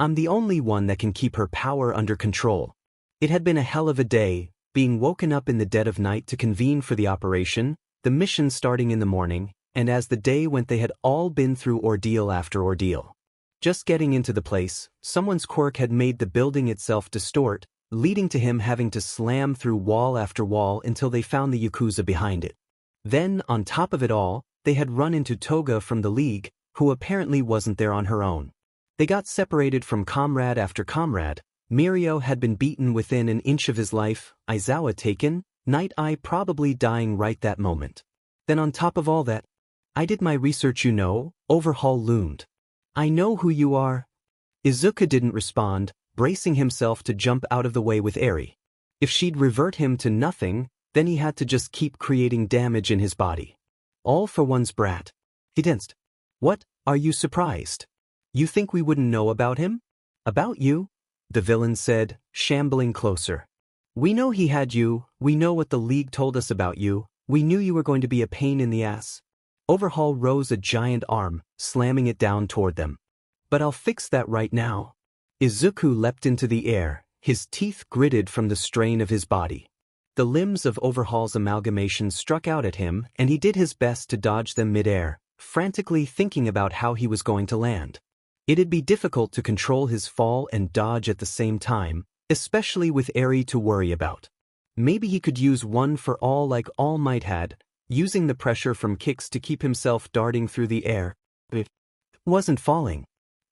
S1: I'm the only one that can keep her power under control. It had been a hell of a day, being woken up in the dead of night to convene for the operation, the mission starting in the morning, and as the day went they had all been through ordeal after ordeal. Just getting into the place, someone's quirk had made the building itself distort, leading to him having to slam through wall after wall until they found the Yakuza behind it. Then, on top of it all, they had run into Toga from the League, who apparently wasn't there on her own. They got separated from comrade after comrade. Mirio had been beaten within an inch of his life, Aizawa taken, Night Eye probably dying right that moment. Then on top of all that, I did my research, you know, Overhaul loomed. I know who you are. Izuku didn't respond, bracing himself to jump out of the way with Eri. If she'd revert him to nothing, then he had to just keep creating damage in his body. All for one's brat. He tensed. What, are you surprised? You think we wouldn't know about him? About you? The villain said, shambling closer. We know he had you, we know what the League told us about you, we knew you were going to be a pain in the ass. Overhaul rose a giant arm, slamming it down toward them. But I'll fix that right now. Izuku leapt into the air, his teeth gritted from the strain of his body. The limbs of Overhaul's amalgamation struck out at him, and he did his best to dodge them mid-air, frantically thinking about how he was going to land. It'd be difficult to control his fall and dodge at the same time, especially with Eri to worry about. Maybe he could use one for all like All Might had, using the pressure from kicks to keep himself darting through the air. It wasn't falling.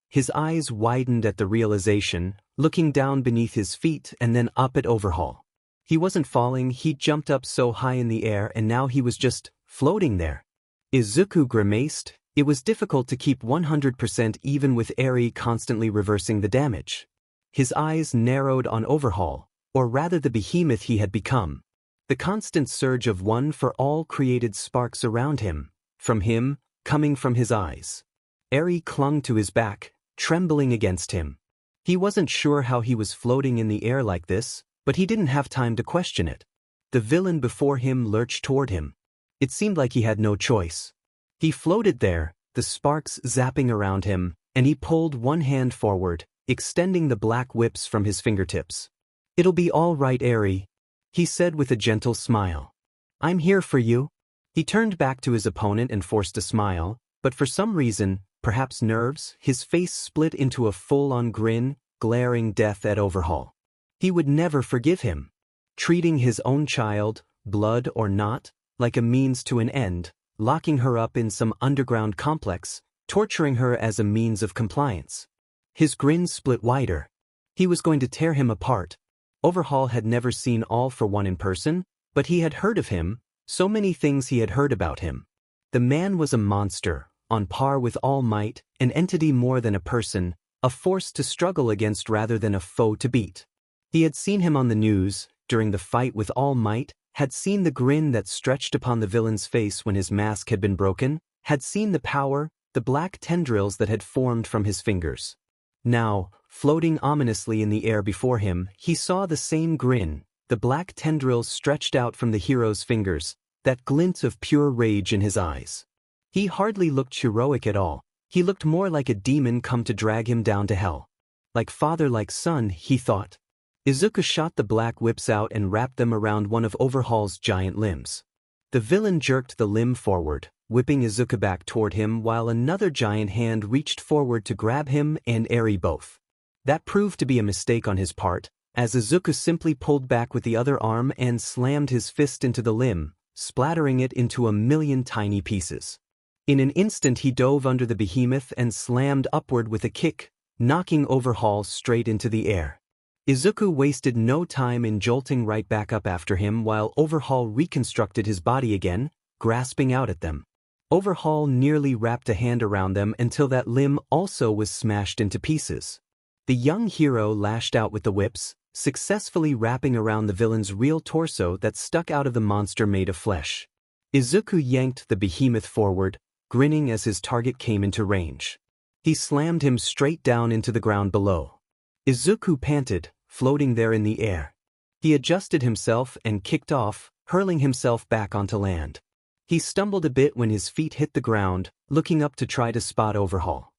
S1: His eyes widened at the realization, looking down beneath his feet and then up at Overhaul. He wasn't falling, he jumped up so high in the air and now he was just floating there. Izuku grimaced. It was difficult to keep 100% even with Eri constantly reversing the damage. His eyes narrowed on Overhaul, or rather the behemoth he had become. The constant surge of one for all created sparks around him, from him, coming from his eyes. Eri clung to his back, trembling against him. He wasn't sure how he was floating in the air like this, but he didn't have time to question it. The villain before him lurched toward him. It seemed like he had no choice. He floated there, the sparks zapping around him, and he pulled one hand forward, extending the black whips from his fingertips. It'll be all right, Eri, he said with a gentle smile. I'm here for you. He turned back to his opponent and forced a smile, but for some reason, perhaps nerves, his face split into a full-on grin, glaring death at Overhaul. He would never forgive him. Treating his own child, blood or not, like a means to an end, locking her up in some underground complex, torturing her as a means of compliance. His grin split wider. He was going to tear him apart. Overhaul had never seen All for One in person, but he had heard of him, so many things he had heard about him. The man was a monster, on par with All Might, an entity more than a person, a force to struggle against rather than a foe to beat. He had seen him on the news, during the fight with All Might, had seen the grin that stretched upon the villain's face when his mask had been broken, had seen the power, the black tendrils that had formed from his fingers. Now, floating ominously in the air before him, he saw the same grin, the black tendrils stretched out from the hero's fingers, that glint of pure rage in his eyes. He hardly looked heroic at all, he looked more like a demon come to drag him down to hell. Like father like son, he thought. Izuku shot the black whips out and wrapped them around one of Overhaul's giant limbs. The villain jerked the limb forward, whipping Izuku back toward him while another giant hand reached forward to grab him and Eri both. That proved to be a mistake on his part, as Izuku simply pulled back with the other arm and slammed his fist into the limb, splattering it into a million tiny pieces. In an instant he dove under the behemoth and slammed upward with a kick, knocking Overhaul straight into the air. Izuku wasted no time in jolting right back up after him while Overhaul reconstructed his body again, grasping out at them. Overhaul nearly wrapped a hand around them until that limb also was smashed into pieces. The young hero lashed out with the whips, successfully wrapping around the villain's real torso that stuck out of the monster made of flesh. Izuku yanked the behemoth forward, grinning as his target came into range. He slammed him straight down into the ground below. Izuku panted, floating there in the air. He adjusted himself and kicked off, hurling himself back onto land. He stumbled a bit when his feet hit the ground, looking up to try to spot Overhaul.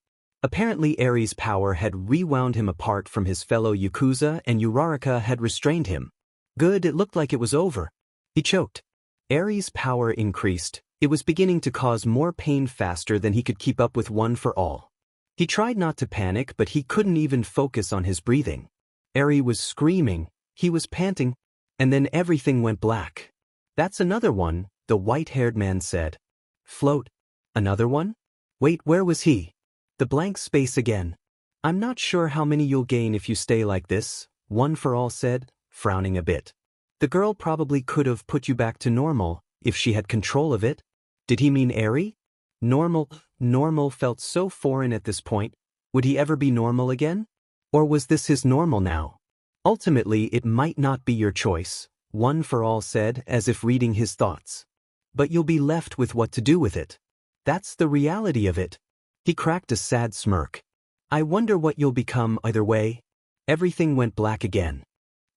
S1: Apparently Eri's power had rewound him apart from his fellow Yakuza and Uraraka had restrained him. Good, it looked like it was over. He choked. Eri's power increased, it was beginning to cause more pain faster than he could keep up with One for All. He tried not to panic but he couldn't even focus on his breathing. Eri was screaming, he was panting, and then everything went black. That's another one, the white-haired man said. Float. Another one? Wait, where was he? The blank space again. I'm not sure how many you'll gain if you stay like this, One for All said, frowning a bit. The girl probably could have put you back to normal, if she had control of it. Did he mean Eri? Normal felt so foreign at this point. Would he ever be normal again? Or was this his normal now? Ultimately, it might not be your choice, One for All said as if reading his thoughts. But you'll be left with what to do with it. That's the reality of it. He cracked a sad smirk. I wonder what you'll become either way. Everything went black again.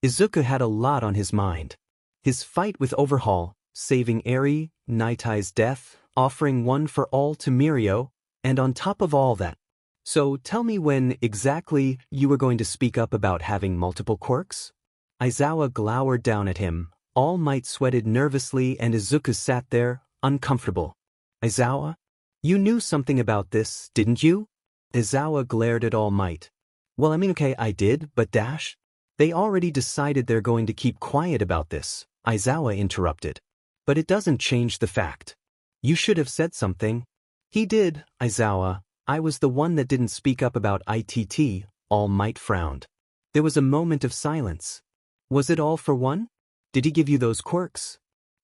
S1: Izuku had a lot on his mind. His fight with Overhaul, saving Eri, Nitai's death, offering One for All to Mirio, and on top of all that. So tell me when exactly you were going to speak up about having multiple quirks? Aizawa glowered down at him, All Might sweated nervously and Izuku sat there, uncomfortable. Aizawa? You knew something about this, didn't you? Aizawa glared at All Might. Well, okay, I did, but dash? They already decided they're going to keep quiet about this, Aizawa interrupted. But it doesn't change the fact. You should have said something. He did, Aizawa. I was the one that didn't speak up about ITT, All Might frowned. There was a moment of silence. Was it All for One? Did he give you those quirks?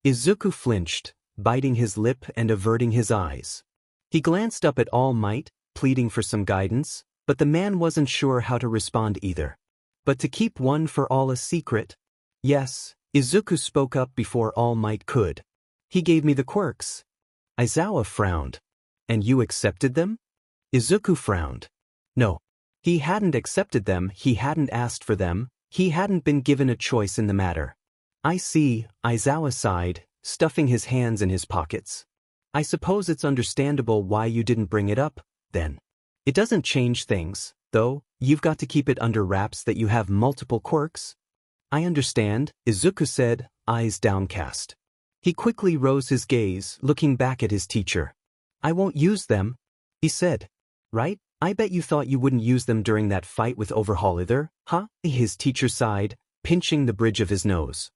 S1: Izuku flinched, biting his lip and averting his eyes. He glanced up at All Might, pleading for some guidance, but the man wasn't sure how to respond either. But to keep One for All a secret? Yes, Izuku spoke up before All Might could. He gave me the quirks. Aizawa frowned. And you accepted them? Izuku frowned. No. He hadn't accepted them, he hadn't asked for them, he hadn't been given a choice in the matter. I see, Aizawa sighed, stuffing his hands in his pockets. I suppose it's understandable why you didn't bring it up, then. It doesn't change things, though, you've got to keep it under wraps that you have multiple quirks. I understand, Izuku said, eyes downcast. He quickly rose his gaze, looking back at his teacher. I won't use them, he said. Right? I bet you thought you wouldn't use them during that fight with Overhaul either, huh? His teacher sighed, pinching the bridge of his nose.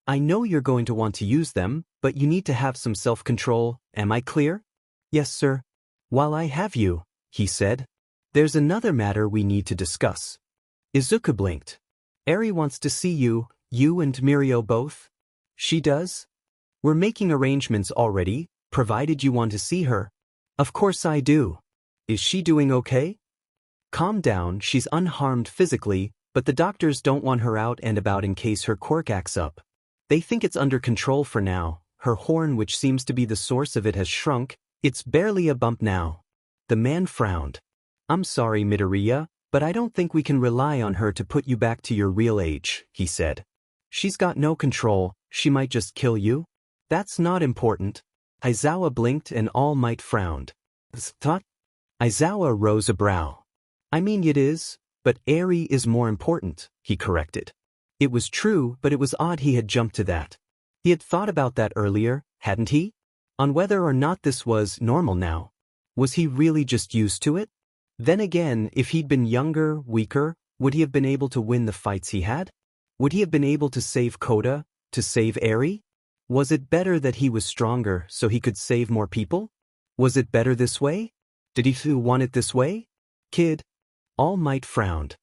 S1: I know you're going to want to use them, but you need to have some self-control, am I clear? Yes, sir. While I have you, he said, there's another matter we need to discuss. Izuku blinked. Eri wants to see you, you and Mirio both? She does? We're making arrangements already, provided you want to see her. Of course I do. Is she doing okay? Calm down, she's unharmed physically, but the doctors don't want her out and about in case her quirk acts up. They think it's under control for now. Her horn, which seems to be the source of it, has shrunk. It's barely a bump now. The man frowned. I'm sorry, Midoriya, but I don't think we can rely on her to put you back to your real age, he said. She's got no control, she might just kill you. That's not important. Aizawa blinked and All Might frowned. Thought? Aizawa rose a brow. I mean it is, but Eri is more important, he corrected. It was true, but it was odd he had jumped to that. He had thought about that earlier, hadn't he? On whether or not this was normal now. Was he really just used to it? Then again, if he'd been younger, weaker, would he have been able to win the fights he had? Would he have been able to save Kota, to save Eri? Was it better that he was stronger so he could save more people? Was it better this way? Did he want it this way? Kid. All Might frowned.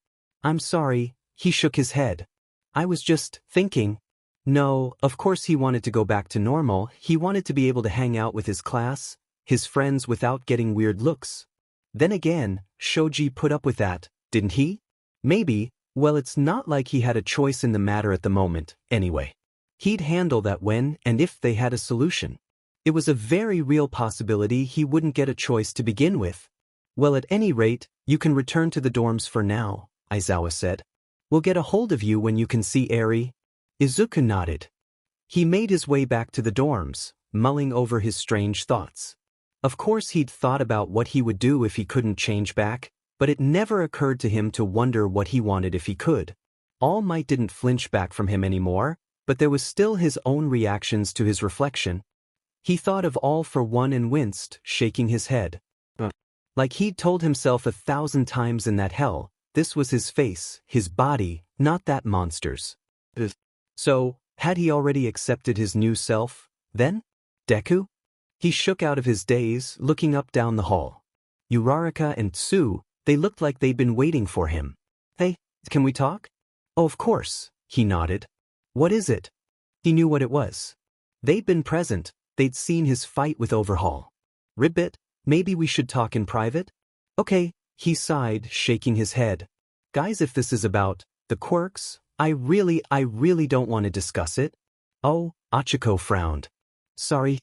S1: I'm sorry, he shook his head. I was just thinking. No, of course he wanted to go back to normal. He wanted to be able to hang out with his class, his friends, without getting weird looks. Then again, Shoji put up with that, didn't he? Maybe. Well, it's not like he had a choice in the matter at the moment, anyway. He'd handle that when and if they had a solution. It was a very real possibility he wouldn't get a choice to begin with. Well, at any rate, you can return to the dorms for now, Aizawa said. We'll get a hold of you when you can see Eri. Izuku nodded. He made his way back to the dorms, mulling over his strange thoughts. Of course he'd thought about what he would do if he couldn't change back, but it never occurred to him to wonder what he wanted if he could. All Might didn't flinch back from him anymore, but there was still his own reactions to his reflection. He thought of All for One and winced, shaking his head. Like he'd told himself 1,000 times in that hell, this was his face, his body, not that monster's. So, had he already accepted his new self, then? Deku? He shook out of his daze, looking up down the hall. Uraraka and Tsuyu, they looked like they'd been waiting for him. Hey, can we talk? Oh, of course, he nodded. What is it? He knew what it was. They'd been present, they'd seen his fight with Overhaul. Ribbit, maybe we should talk in private? Okay, he sighed, shaking his head. Guys, if this is about the quirks, I really don't want to discuss it. Oh, Achiko frowned. Sorry.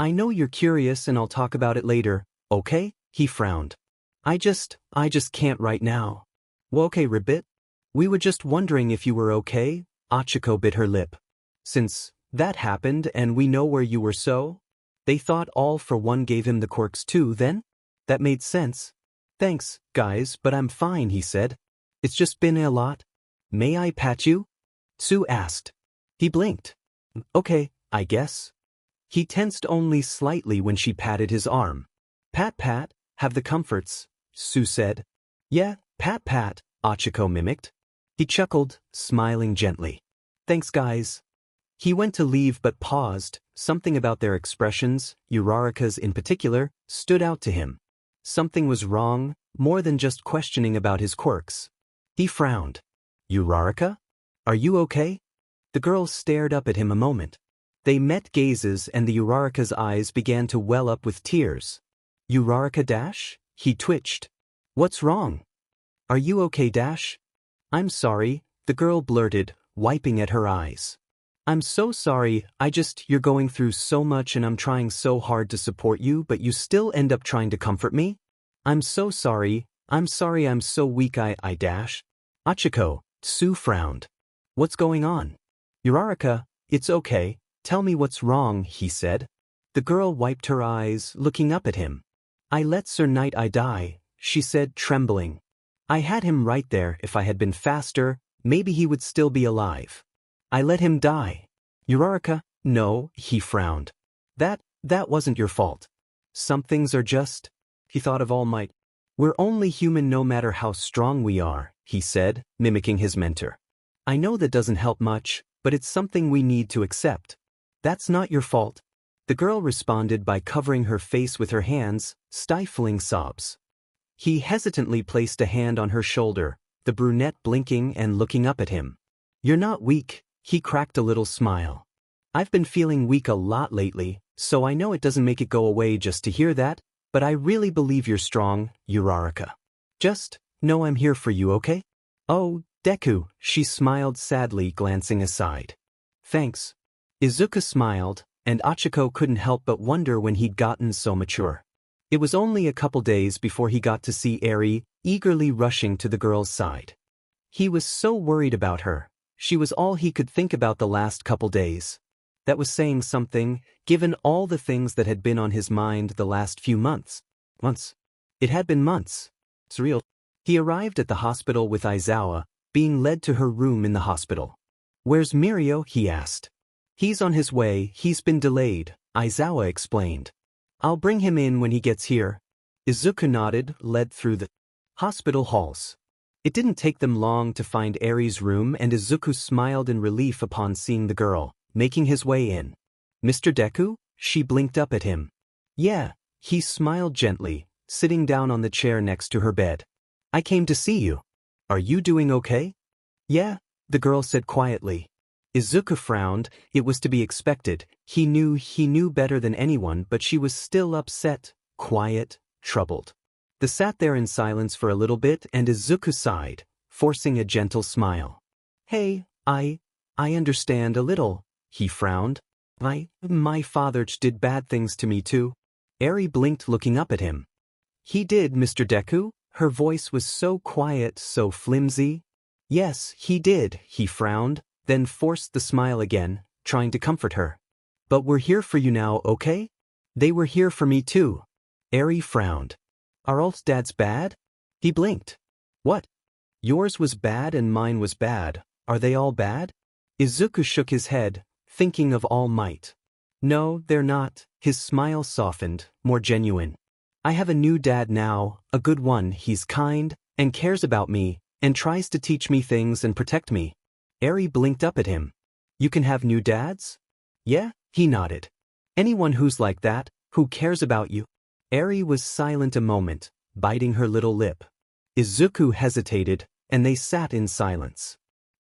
S1: I know you're curious and I'll talk about it later, okay? He frowned. I just can't right now. Well, okay, Ribbit. We were just wondering if you were okay. Achiko bit her lip. Since that happened and we know where you were, so? They thought All for One gave him the quirks too, then? That made sense. Thanks, guys, but I'm fine, he said. It's just been a lot. May I pat you? Tsuyu asked. He blinked. Okay, I guess. He tensed only slightly when she patted his arm. Pat, have the comforts, Tsuyu said. Yeah, pat, Achiko mimicked. He chuckled, smiling gently. Thanks, guys. He went to leave but paused. Something about their expressions, Uraraka's in particular, stood out to him. Something was wrong, more than just questioning about his quirks. He frowned. Uraraka? Are you okay? The girl stared up at him a moment. They met gazes and the Uraraka's eyes began to well up with tears. Uraraka Dash? He twitched. What's wrong? Are you okay, Dash? I'm sorry, the girl blurted, wiping at her eyes. I'm so sorry, you're going through so much and I'm trying so hard to support you but you still end up trying to comfort me? I'm so sorry, I'm so weak I Dash. Achiko, Tsuyu frowned. What's going on? Uraraka, it's okay, tell me what's wrong, he said. The girl wiped her eyes, looking up at him. I let Sir Knight die, she said, trembling. I had him right there. If I had been faster, maybe he would still be alive. I let him die. Uraraka, no, he frowned. That wasn't your fault. Some things are just... He thought of All Might. We're only human no matter how strong we are, he said, mimicking his mentor. I know that doesn't help much, but it's something we need to accept. That's not your fault. The girl responded by covering her face with her hands, stifling sobs. He hesitantly placed a hand on her shoulder. the brunette blinking and looking up at him. You're not weak, he cracked a little smile. I've been feeling weak a lot lately, so I know it doesn't make it go away just to hear that, but I really believe you're strong, Uraraka. Just know I'm here for you, okay? Oh, Deku, she smiled sadly, glancing aside. Thanks. Izuku smiled, and Achiko couldn't help but wonder when he'd gotten so mature. It was only a couple days before he got to see Eri eagerly rushing to the girl's side. He was so worried about her. She was all he could think about the last couple days. That was saying something, given all the things that had been on his mind the last few months. Months. It had been months. Surreal. He arrived at the hospital with Aizawa, being led to her room in the hospital. Where's Mirio? He asked. He's on his way, he's been delayed, Aizawa explained. I'll bring him in when he gets here. Izuku nodded, led through the hospital halls. It didn't take them long to find Eri's room, and Izuku smiled in relief upon seeing the girl, making his way in. Mr. Deku? She blinked up at him. Yeah, he smiled gently, sitting down on the chair next to her bed. I came to see you. Are you doing okay? Yeah, the girl said quietly. Izuku frowned. It was to be expected. He knew better than anyone, but she was still upset, quiet, troubled. They sat there in silence for a little bit, and Izuku sighed, forcing a gentle smile. Hey, I understand a little, he frowned. My father did bad things to me too. Eri blinked, looking up at him. He did, Mr. Deku? Her voice was so quiet, so flimsy. Yes, he did, he frowned, then forced the smile again, trying to comfort her. But we're here for you now, okay? They were here for me too. Eri frowned. Are all dads bad? He blinked. What? Yours was bad and mine was bad. Are they all bad? Izuku shook his head, thinking of All Might. No, they're not. His smile softened, more genuine. I have a new dad now, a good one. He's kind, and cares about me, and tries to teach me things and protect me. Eri blinked up at him. You can have new dads? Yeah, he nodded. Anyone who's like that, who cares about you. Eri was silent a moment, biting her little lip. Izuku hesitated, and they sat in silence.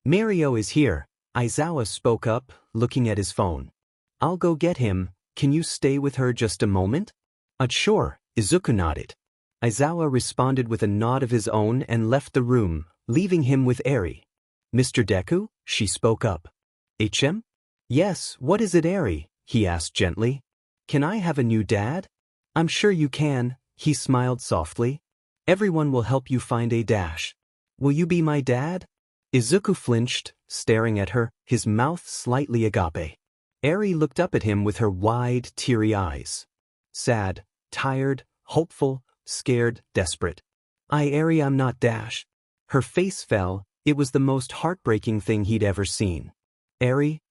S1: Mirio is here, Aizawa spoke up, looking at his phone. I'll go get him. Can you stay with her just a moment? Sure, Izuku nodded. Aizawa responded with a nod of his own and left the room, leaving him with Eri. Mr. Deku? She spoke up. HM? Yes, what is it, Eri? He asked gently. Can I have a new dad? I'm sure you can, he smiled softly. Everyone will help you find a dash. Will you be my dad? Izuku flinched, staring at her, his mouth slightly agape. Eri looked up at him with her wide, teary eyes. Sad, tired, hopeful, scared, desperate. Eri, I'm not dash. Her face fell. It was the most heartbreaking thing he'd ever seen. Eri?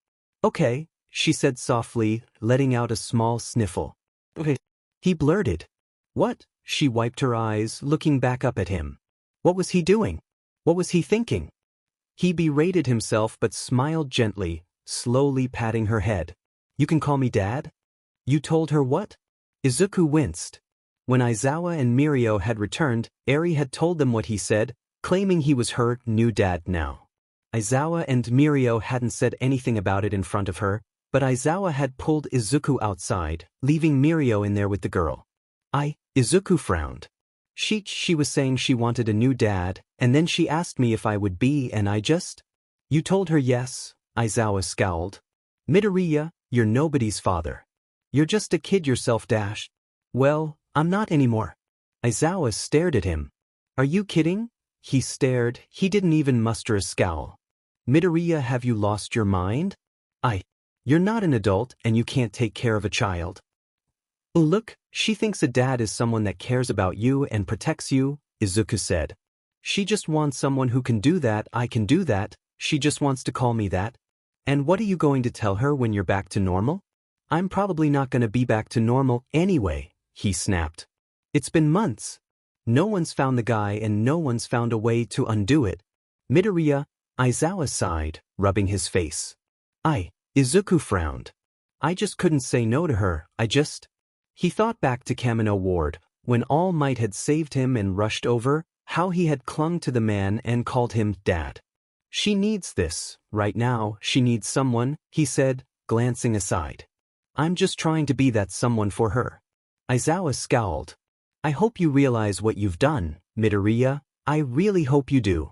S1: Okay, she said softly, letting out a small sniffle. Okay. He blurted. What? She wiped her eyes, looking back up at him. What was he doing? What was he thinking? He berated himself but smiled gently, slowly patting her head. You can call me Dad? You told her what? Izuku winced. When Aizawa and Mirio had returned, Eri had told them what he said, claiming he was her new dad now. Aizawa and Mirio hadn't said anything about it in front of her, but Aizawa had pulled Izuku outside, leaving Mirio in there with the girl. Izuku frowned. She was saying she wanted a new dad, and then she asked me if I would be, and I just... You told her yes, Aizawa scowled. Midoriya, you're nobody's father. You're just a kid yourself, dash. Well, I'm not anymore. Aizawa stared at him. Are you kidding? He stared. He didn't even muster a scowl. Midoriya, have you lost your mind? You're not an adult and you can't take care of a child. Look, she thinks a dad is someone that cares about you and protects you, Izuku said. She just wants someone who can do that. I can do that. She just wants to call me that. And what are you going to tell her when you're back to normal? I'm probably not going to be back to normal anyway, he snapped. It's been months. No one's found the guy and no one's found a way to undo it. Midoriya, Aizawa sighed, rubbing his face. Izuku frowned. I just couldn't say no to her, He thought back to Kamino Ward, when All Might had saved him and rushed over, how he had clung to the man and called him Dad. She needs this, right now, she needs someone, he said, glancing aside. I'm just trying to be that someone for her. Aizawa scowled. I hope you realize what you've done, Midoriya, I really hope you do.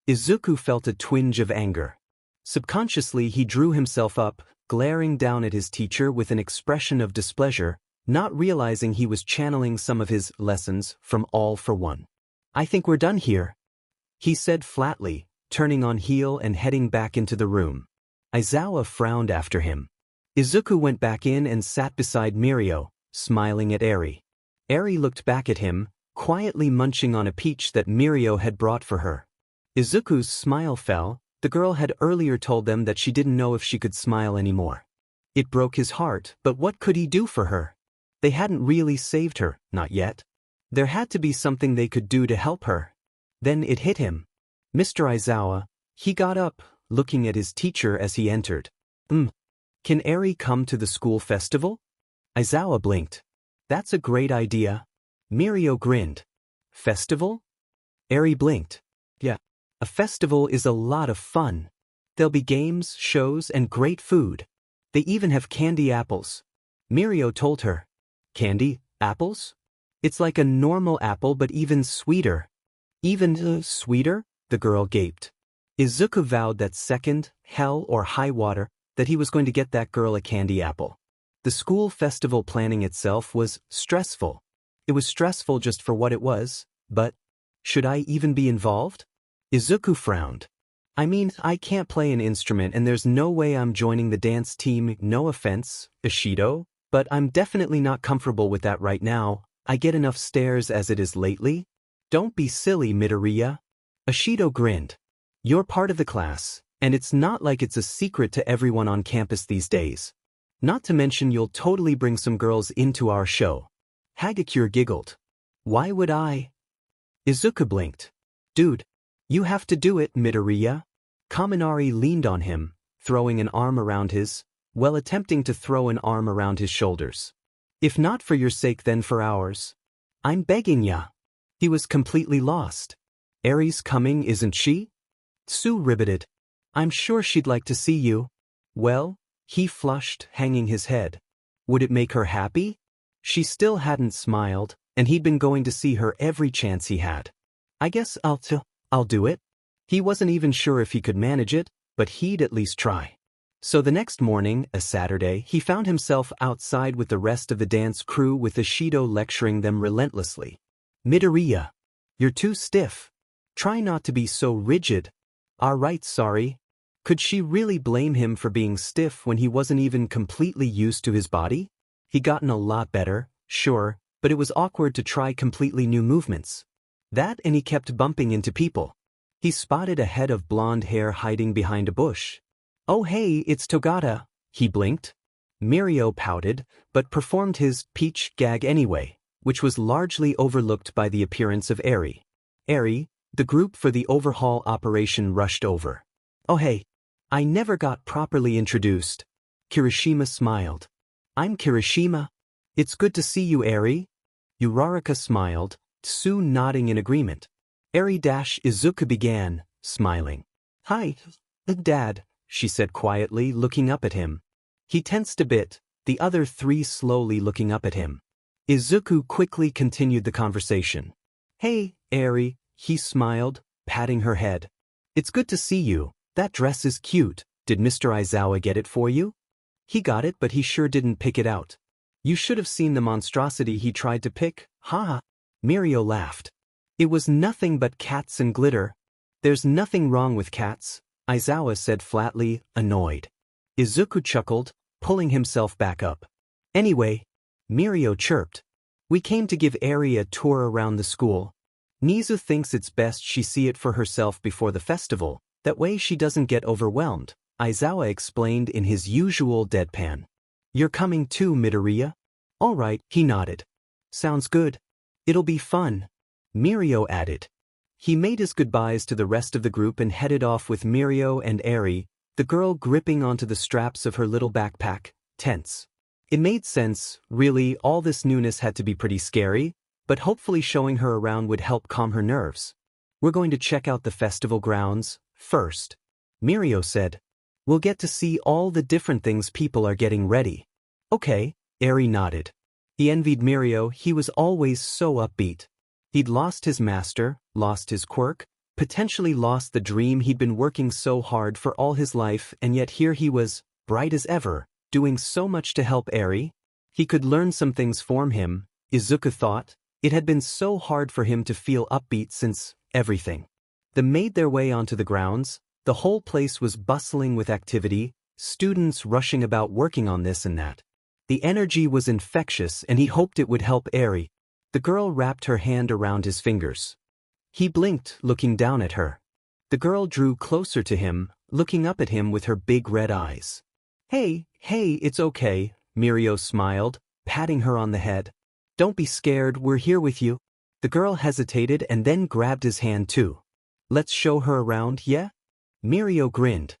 S1: Izuku felt a twinge of anger. Subconsciously he drew himself up, glaring down at his teacher with an expression of displeasure, not realizing he was channeling some of his lessons from All for One. I think we're done here, he said flatly, turning on heel and heading back into the room. Aizawa frowned after him. Izuku went back in and sat beside Mirio, smiling at Eri. Eri looked back at him, quietly munching on a peach that Mirio had brought for her. Izuku's smile fell. The girl had earlier told them that she didn't know if she could smile anymore. It broke his heart, but what could he do for her? They hadn't really saved her, not yet. There had to be something they could do to help her. Then it hit him. Mr. Aizawa, he got up, looking at his teacher as he entered. Can Eri come to the school festival? Aizawa blinked. That's a great idea. Mirio grinned. Festival? Eri blinked. Yeah. A festival is a lot of fun. There'll be games, shows, and great food. They even have candy apples. Mirio told her. Candy apples? It's like a normal apple but even sweeter. Even sweeter? The girl gaped. Izuku vowed that second, hell or high water, that he was going to get that girl a candy apple. The school festival planning itself was stressful. It was stressful just for what it was, but should I even be involved? Izuku frowned. I mean, I can't play an instrument and there's no way I'm joining the dance team, no offense, Ishido, but I'm definitely not comfortable with that right now. I get enough stares as it is lately. Don't be silly, Midoriya. Ishido grinned. You're part of the class, and it's not like it's a secret to everyone on campus these days. Not to mention you'll totally bring some girls into our show. Hagakure giggled. Why would I? Izuku blinked. Dude. You have to do it, Midoriya. Kaminari leaned on him, throwing an arm around his, attempting to throw an arm around his shoulders. If not for your sake then for ours. I'm begging ya. He was completely lost. Eri's coming, isn't she? Tsu riveted. I'm sure she'd like to see you. Well, he flushed, hanging his head. Would it make her happy? She still hadn't smiled, and he'd been going to see her every chance he had. I guess I'll do it. He wasn't even sure if he could manage it, but he'd at least try. So the next morning, a Saturday, he found himself outside with the rest of the dance crew with Ishido lecturing them relentlessly. Midoriya, you're too stiff. Try not to be so rigid. Alright, sorry. Could she really blame him for being stiff when he wasn't even completely used to his body? He'd gotten a lot better, sure, but it was awkward to try completely new movements. That and he kept bumping into people. He spotted a head of blonde hair hiding behind a bush. Oh hey, it's Togata, he blinked. Mirio pouted, but performed his peach gag anyway, which was largely overlooked by the appearance of Eri. Eri, the group for the overhaul operation rushed over. Oh hey, I never got properly introduced. Kirishima smiled. I'm Kirishima. It's good to see you, Eri. Uraraka smiled, Tsu nodding in agreement. Eri-Izuku began, smiling. Hi, Dad, she said quietly, looking up at him. He tensed a bit, the other three slowly looking up at him. Izuku quickly continued the conversation. Hey, Eri, he smiled, patting her head. It's good to see you. That dress is cute. Did Mr. Aizawa get it for you? He got it, but he sure didn't pick it out. You should have seen the monstrosity he tried to pick, haha. Mirio laughed. It was nothing but cats and glitter. There's nothing wrong with cats, Aizawa said flatly, annoyed. Izuku chuckled, pulling himself back up. Anyway, Mirio chirped. We came to give Eri a tour around the school. Nizu thinks it's best she see it for herself before the festival, that way she doesn't get overwhelmed, Aizawa explained in his usual deadpan. You're coming too, Midoriya? All right, he nodded. Sounds good. It'll be fun, Mirio added. He made his goodbyes to the rest of the group and headed off with Mirio and Eri, the girl gripping onto the straps of her little backpack, tense. It made sense, really, all this newness had to be pretty scary, but hopefully showing her around would help calm her nerves. We're going to check out the festival grounds first, Mirio said. We'll get to see all the different things people are getting ready. Okay, Eri nodded. He envied Mirio, he was always so upbeat. He'd lost his master, lost his quirk, potentially lost the dream he'd been working so hard for all his life, and yet here he was, bright as ever, doing so much to help Eri. He could learn some things from him, Izuku thought. It had been so hard for him to feel upbeat since everything. They made their way onto the grounds. The whole place was bustling with activity, students rushing about working on this and that. The energy was infectious and he hoped it would help Eri. The girl wrapped her hand around his fingers. He blinked, looking down at her. The girl drew closer to him, looking up at him with her big red eyes. Hey, it's okay, Mirio smiled, patting her on the head. Don't be scared, we're here with you. The girl hesitated and then grabbed his hand too. Let's show her around, yeah? Mirio grinned.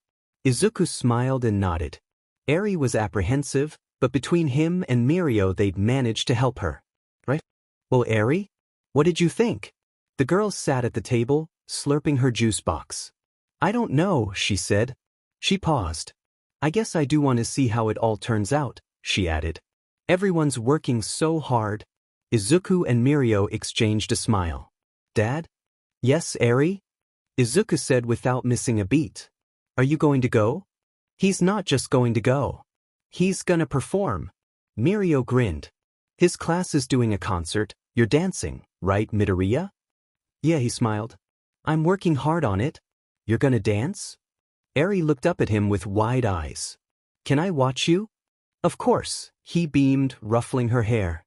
S1: Izuku smiled and nodded. Eri was apprehensive, but between him and Mirio they'd managed to help her. Right? Well, Eri? What did you think? The girl sat at the table, slurping her juice box. I don't know, she said. She paused. I guess I do want to see how it all turns out, she added. Everyone's working so hard. Izuku and Mirio exchanged a smile. Dad? Yes, Eri? Izuku said without missing a beat. Are you going to go? He's not just going to go. He's gonna perform. Mirio grinned. His class is doing a concert. You're dancing, right, Midoriya? Yeah, he smiled. I'm working hard on it. You're gonna dance? Eri looked up at him with wide eyes. Can I watch you? Of course, he beamed, ruffling her hair.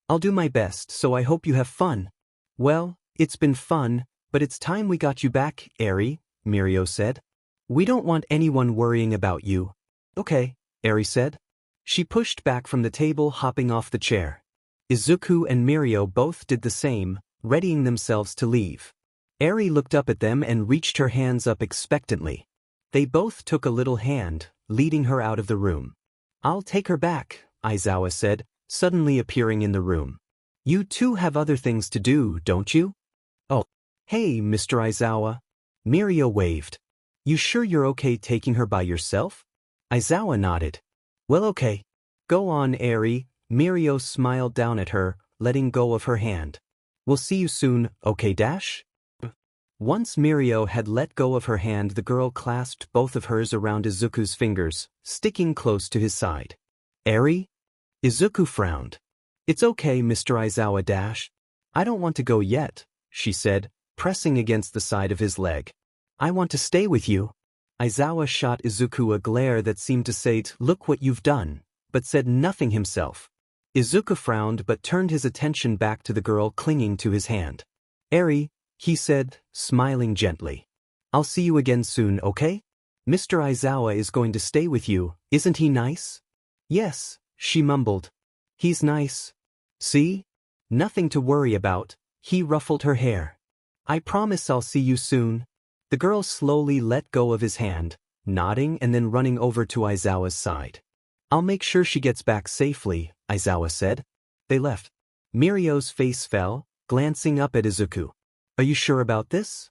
S1: I'll do my best, so I hope you have fun. Well, it's been fun, but it's time we got you back, Eri, Mirio said. We don't want anyone worrying about you. Okay, Eri said. She pushed back from the table, hopping off the chair. Izuku and Mirio both did the same, readying themselves to leave. Eri looked up at them and reached her hands up expectantly. They both took a little hand, leading her out of the room. I'll take her back, Aizawa said, suddenly appearing in the room. You two have other things to do, don't you? Oh, hey, Mr. Aizawa. Mirio waved. You sure you're okay taking her by yourself? Aizawa nodded. Well, okay. Go on, Eri. Mirio smiled down at her, letting go of her hand. We'll see you soon, okay dash? Once Mirio had let go of her hand, the girl clasped both of hers around Izuku's fingers, sticking close to his side. Eri? Izuku frowned. It's okay, Mr. Aizawa dash. I don't want to go yet, she said, pressing against the side of his leg. I want to stay with you. Aizawa shot Izuku a glare that seemed to say, look what you've done, but said nothing himself. Izuku frowned but turned his attention back to the girl clinging to his hand. Eri, he said, smiling gently. I'll see you again soon, okay? Mr. Aizawa is going to stay with you, isn't he nice? Yes, she mumbled. He's nice. See? Nothing to worry about. He ruffled her hair. I promise I'll see you soon. The girl slowly let go of his hand, nodding and then running over to Aizawa's side. I'll make sure she gets back safely, Aizawa said. They left. Mirio's face fell, glancing up at Izuku. Are you sure about this?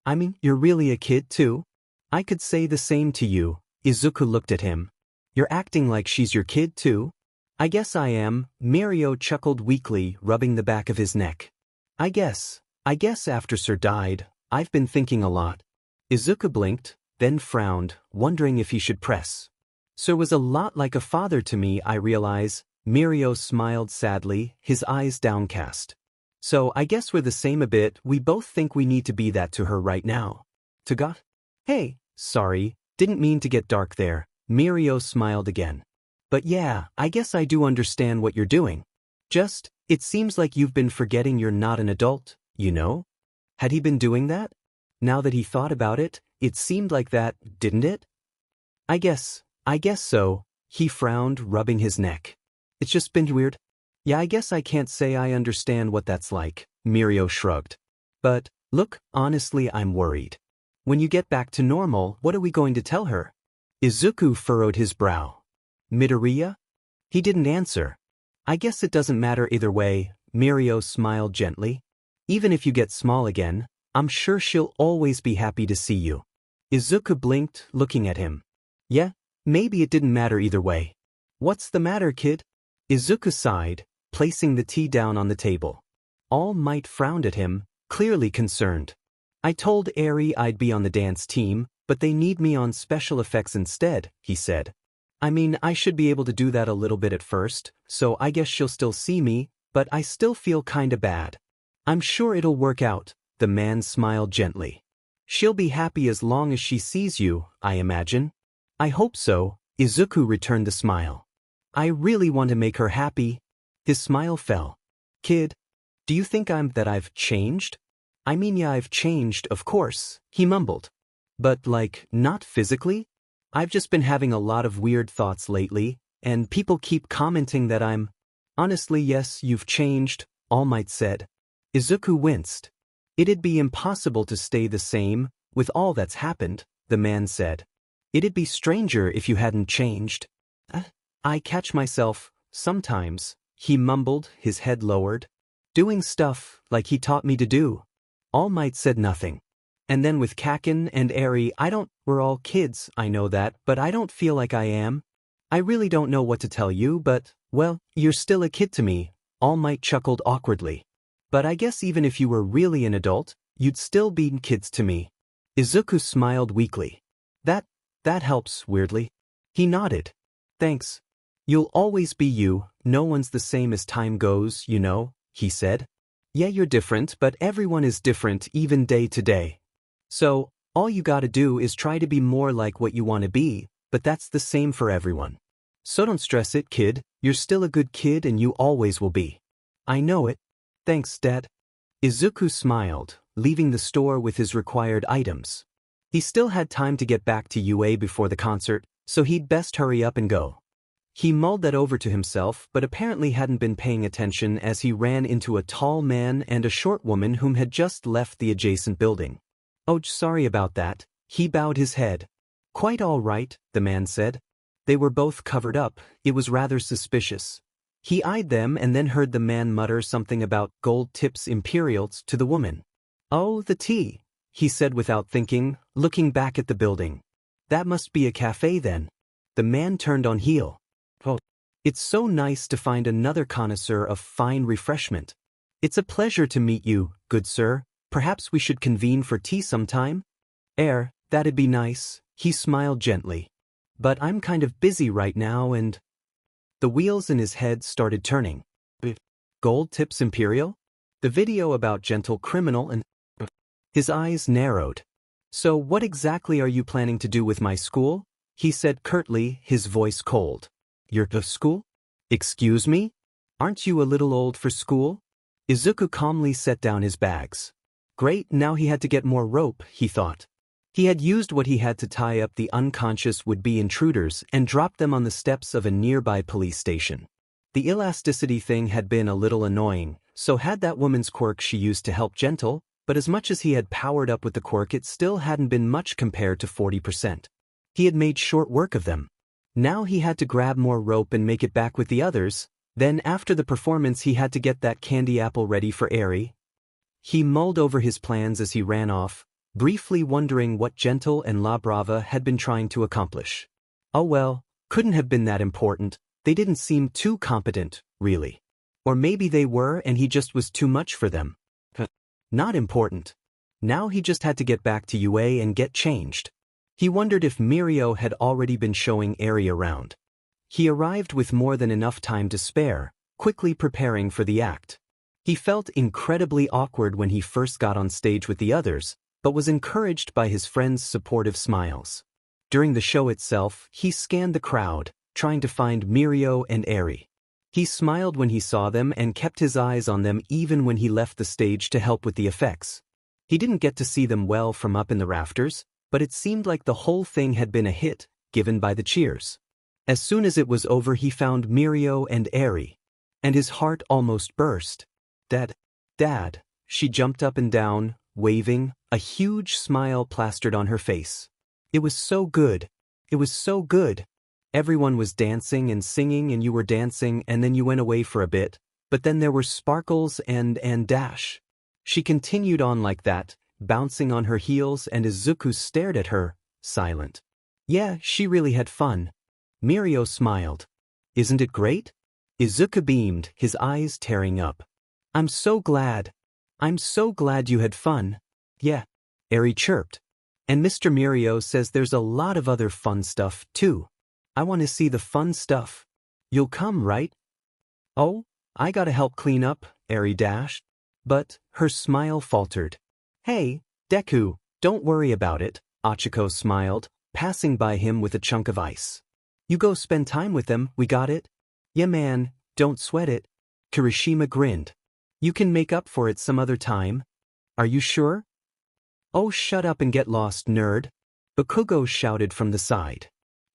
S1: I mean, you're really a kid too? I could say the same to you. Izuku looked at him. You're acting like she's your kid too? I guess I am, Mirio chuckled weakly, rubbing the back of his neck. I guess after Sir died, I've been thinking a lot. Izuku blinked, then frowned, wondering if he should press. Sir was a lot like a father to me, I realize. Mirio smiled sadly, his eyes downcast. So I guess we're the same a bit, we both think we need to be that to her right now. To God? Hey, sorry, didn't mean to get dark there. Mirio smiled again. But yeah, I guess I do understand what you're doing. Just, it seems like you've been forgetting you're not an adult, you know? Had he been doing that? Now that he thought about it, it seemed like that, didn't it? I guess so, he frowned, rubbing his neck. It's just been weird. Yeah, I guess I can't say I understand what that's like, Mirio shrugged. But, look, honestly I'm worried. When you get back to normal, what are we going to tell her? Izuku furrowed his brow. Midoriya? He didn't answer. I guess it doesn't matter either way, Mirio smiled gently. Even if you get small again, I'm sure she'll always be happy to see you. Izuku blinked, looking at him. Yeah, maybe it didn't matter either way. What's the matter, kid? Izuku sighed, placing the tea down on the table. All Might frowned at him, clearly concerned. I told Eri I'd be on the dance team, but they need me on special effects instead, he said. I mean, I should be able to do that a little bit at first, so I guess she'll still see me, but I still feel kinda bad. I'm sure it'll work out, the man smiled gently. She'll be happy as long as she sees you, I imagine. I hope so, Izuku returned the smile. I really want to make her happy. His smile fell. Kid, do you think I've changed? I mean, yeah, I've changed, of course, he mumbled. But like, not physically? I've just been having a lot of weird thoughts lately, and people keep commenting that I'm... Honestly, yes, you've changed, All Might said. Izuku winced. It'd be impossible to stay the same, with all that's happened, the man said. It'd be stranger if you hadn't changed. I catch myself, sometimes, he mumbled, his head lowered. Doing stuff, like he taught me to do. All Might said nothing. And then with Kakin and Eri, we're all kids, I know that, but I don't feel like I am. I really don't know what to tell you, but, well, you're still a kid to me, All Might chuckled awkwardly. But I guess even if you were really an adult, you'd still be kids to me. Izuku smiled weakly. That helps, weirdly. He nodded. Thanks. You'll always be you, no one's the same as time goes, you know, he said. Yeah, you're different, but everyone is different even day to day. So, all you gotta do is try to be more like what you want to be, but that's the same for everyone. So don't stress it, kid, you're still a good kid and you always will be. I know it. Thanks, Dad. Izuku smiled, leaving the store with his required items. He still had time to get back to UA before the concert, so he'd best hurry up and go. He mulled that over to himself but apparently hadn't been paying attention as he ran into a tall man and a short woman whom had just left the adjacent building. Oh, sorry about that, he bowed his head. Quite all right, the man said. They were both covered up, it was rather suspicious. He eyed them and then heard the man mutter something about gold tips imperials to the woman. Oh, the tea, he said without thinking, looking back at the building. That must be a cafe then. The man turned on heel. Oh, it's so nice to find another connoisseur of fine refreshment. It's a pleasure to meet you, good sir. Perhaps we should convene for tea sometime? That'd be nice, he smiled gently. But I'm kind of busy right now and... The wheels in his head started turning. Gold tips imperial? The video about gentle criminal and... His eyes narrowed. So what exactly are you planning to do with my school? He said curtly, his voice cold. Your school? Excuse me? Aren't you a little old for school? Izuku calmly set down his bags. Great, now he had to get more rope, he thought. He had used what he had to tie up the unconscious would-be intruders and dropped them on the steps of a nearby police station. The elasticity thing had been a little annoying, so had that woman's quirk she used to help gentle, but as much as he had powered up with the quirk it still hadn't been much compared to 40%. He had made short work of them. Now he had to grab more rope and make it back with the others, then after the performance he had to get that candy apple ready for Eri. He mulled over his plans as he ran off, briefly wondering what Gentle and La Brava had been trying to accomplish. Oh well, couldn't have been that important, they didn't seem too competent, really. Or maybe they were and he just was too much for them. Not important. Now he just had to get back to UA and get changed. He wondered if Mirio had already been showing Eri around. He arrived with more than enough time to spare, quickly preparing for the act. He felt incredibly awkward when he first got on stage with the others, but was encouraged by his friends' supportive smiles. During the show itself, he scanned the crowd, trying to find Mirio and Eri. He smiled when he saw them and kept his eyes on them even when he left the stage to help with the effects. He didn't get to see them well from up in the rafters, but it seemed like the whole thing had been a hit, given by the cheers. As soon as it was over he found Mirio and Eri. And his heart almost burst. Dad, she jumped up and down, waving, a huge smile plastered on her face. It was so good. It was so good. Everyone was dancing and singing and you were dancing and then you went away for a bit, but then there were sparkles and dash. She continued on like that, bouncing on her heels, and Izuku stared at her, silent. Yeah, she really had fun. Mirio smiled. Isn't it great? Izuku beamed, his eyes tearing up. I'm so glad. I'm so glad you had fun. Yeah. Eri chirped. And Mr. Mirio says there's a lot of other fun stuff, too. I want to see the fun stuff. You'll come, right? Oh, I gotta help clean up, Eri dashed. But her smile faltered. Hey, Deku, don't worry about it, Ochako smiled, passing by him with a chunk of ice. You go spend time with them, we got it? Yeah man, don't sweat it. Kirishima grinned. You can make up for it some other time. Are you sure? Oh shut up and get lost, nerd. Bakugo shouted from the side.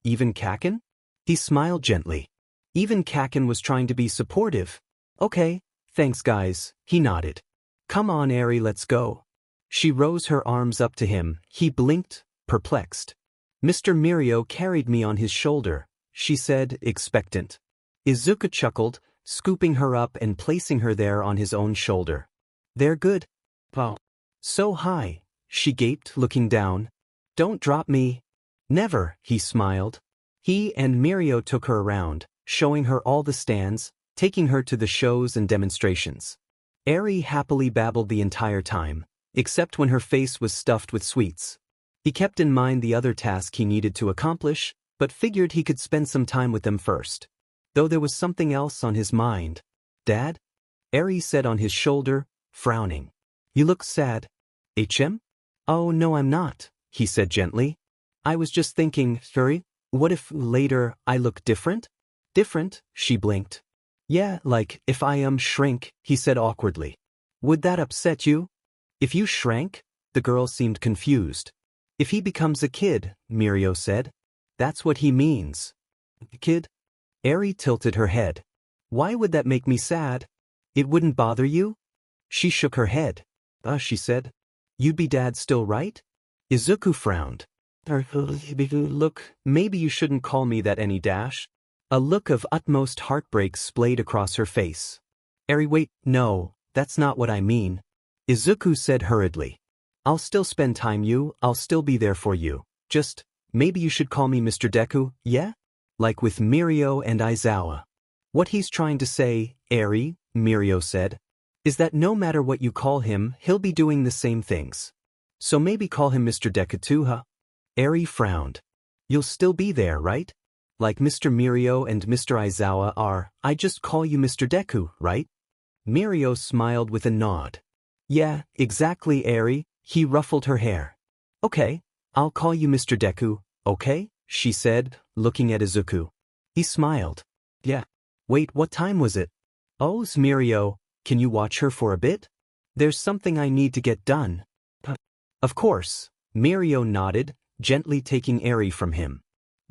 S1: Even Kaken? He smiled gently. Even Kaken was trying to be supportive. Okay, thanks guys, he nodded. Come on Eri, let's go. She rose her arms up to him, he blinked, perplexed. Mr. Mirio carried me on his shoulder, she said, expectant. Izuku chuckled, scooping her up and placing her there on his own shoulder. They're good. Wow. So high, she gaped, looking down. Don't drop me. Never, he smiled. He and Mirio took her around, showing her all the stands, taking her to the shows and demonstrations. Eri happily babbled the entire time, except when her face was stuffed with sweets. He kept in mind the other task he needed to accomplish, but figured he could spend some time with them first. Though there was something else on his mind. Dad? Eri said on his shoulder, frowning. You look sad. HM? Oh no I'm not, he said gently. I was just thinking, Furry, what if later I look different? Different, she blinked. Yeah, like if I shrink, he said awkwardly. Would that upset you? If you shrank? The girl seemed confused. If he becomes a kid, Mirio said. That's what he means. Kid? Eri tilted her head. Why would that make me sad? It wouldn't bother you? She shook her head. She said. You'd be dad still, right? Izuku frowned. Look, maybe you shouldn't call me that any dash. A look of utmost heartbreak splayed across her face. Eri, wait, no, that's not what I mean. Izuku said hurriedly. I'll still spend time I'll still be there for you. Just, maybe you should call me Mr. Deku, yeah? Like with Mirio and Aizawa. What he's trying to say, Eri, Mirio said, is that no matter what you call him, he'll be doing the same things. So maybe call him Mr. Deku too, huh? Eri frowned. You'll still be there, right? Like Mr. Mirio and Mr. Aizawa are, I just call you Mr. Deku, right? Mirio smiled with a nod. Yeah, exactly, Eri, he ruffled her hair. Okay, I'll call you Mr. Deku, okay? She said, looking at Izuku. He smiled. Yeah. Wait, what time was it? Oh, Mirio, can you watch her for a bit? There's something I need to get done. Of course, Mirio nodded, gently taking Eri from him.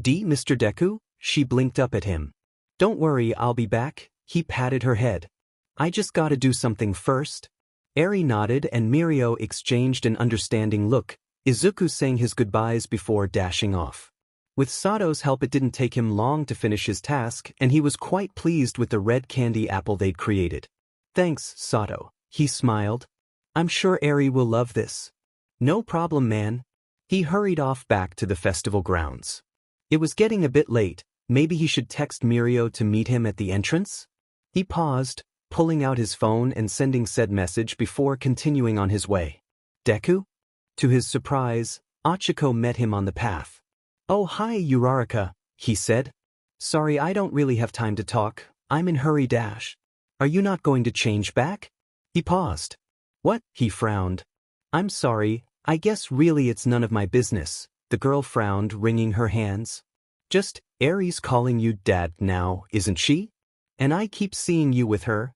S1: Mr. Deku? She blinked up at him. Don't worry, I'll be back, he patted her head. I just gotta do something first. Eri nodded and Mirio exchanged an understanding look, Izuku saying his goodbyes before dashing off. With Sato's help it didn't take him long to finish his task and he was quite pleased with the red candy apple they'd created. Thanks, Sato, he smiled. I'm sure Eri will love this. No problem, man. He hurried off back to the festival grounds. It was getting a bit late, maybe he should text Mirio to meet him at the entrance? He paused, pulling out his phone and sending said message before continuing on his way. Deku? To his surprise, Ochako met him on the path. Oh hi Uraraka, he said. Sorry I don't really have time to talk, I'm in hurry dash. Are you not going to change back? He paused. What? He frowned. I'm sorry, I guess really it's none of my business, the girl frowned, wringing her hands. Just, Eri's calling you dad now, isn't she? And I keep seeing you with her.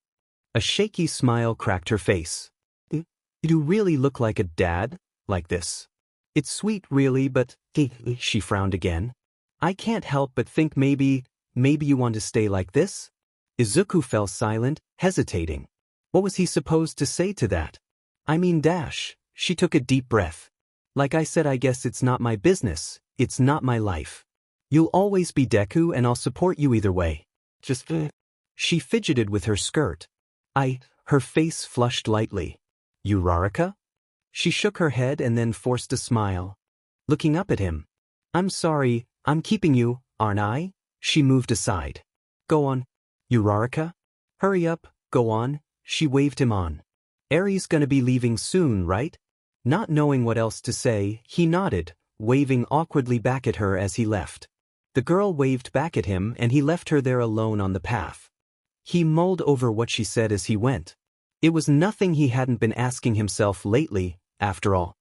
S1: A shaky smile cracked her face. You really look like a dad, like this. It's sweet really, but, she frowned again. I can't help but think maybe you want to stay like this? Izuku fell silent, hesitating. What was he supposed to say to that? I mean dash, she took a deep breath. Like I said, I guess it's not my business, it's not my life. You'll always be Deku and I'll support you either way. Just, She fidgeted with her skirt. Her face flushed lightly. Uraraka? She shook her head and then forced a smile. Looking up at him. I'm sorry, I'm keeping you, aren't I? She moved aside. Go on. Uraraka? Hurry up, go on, she waved him on. Eri's gonna be leaving soon, right? Not knowing what else to say, he nodded, waving awkwardly back at her as he left. The girl waved back at him and he left her there alone on the path. He mulled over what she said as he went. It was nothing he hadn't been asking himself lately, after all.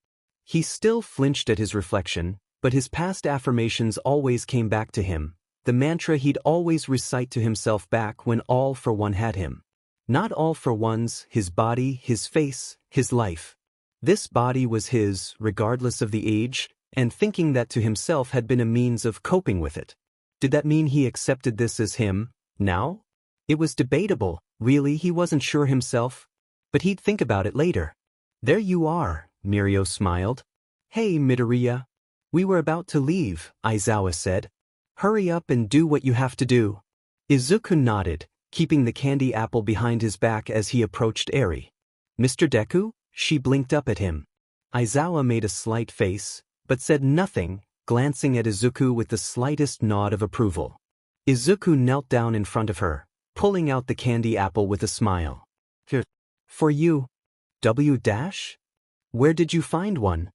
S1: He still flinched at his reflection, but his past affirmations always came back to him, the mantra he'd always recite to himself back when all for one had him. Not all for one's, his body, his face, his life. This body was his, regardless of the age, and thinking that to himself had been a means of coping with it. Did that mean he accepted this as him, now? It was debatable, really, he wasn't sure himself. But he'd think about it later. There you are, Mirio smiled. Hey Midoriya. We were about to leave, Aizawa said. Hurry up and do what you have to do. Izuku nodded, keeping the candy apple behind his back as he approached Eri. Mr. Deku? She blinked up at him. Aizawa made a slight face, but said nothing, glancing at Izuku with the slightest nod of approval. Izuku knelt down in front of her, pulling out the candy apple with a smile. Here. For you. W dash? Where did you find one?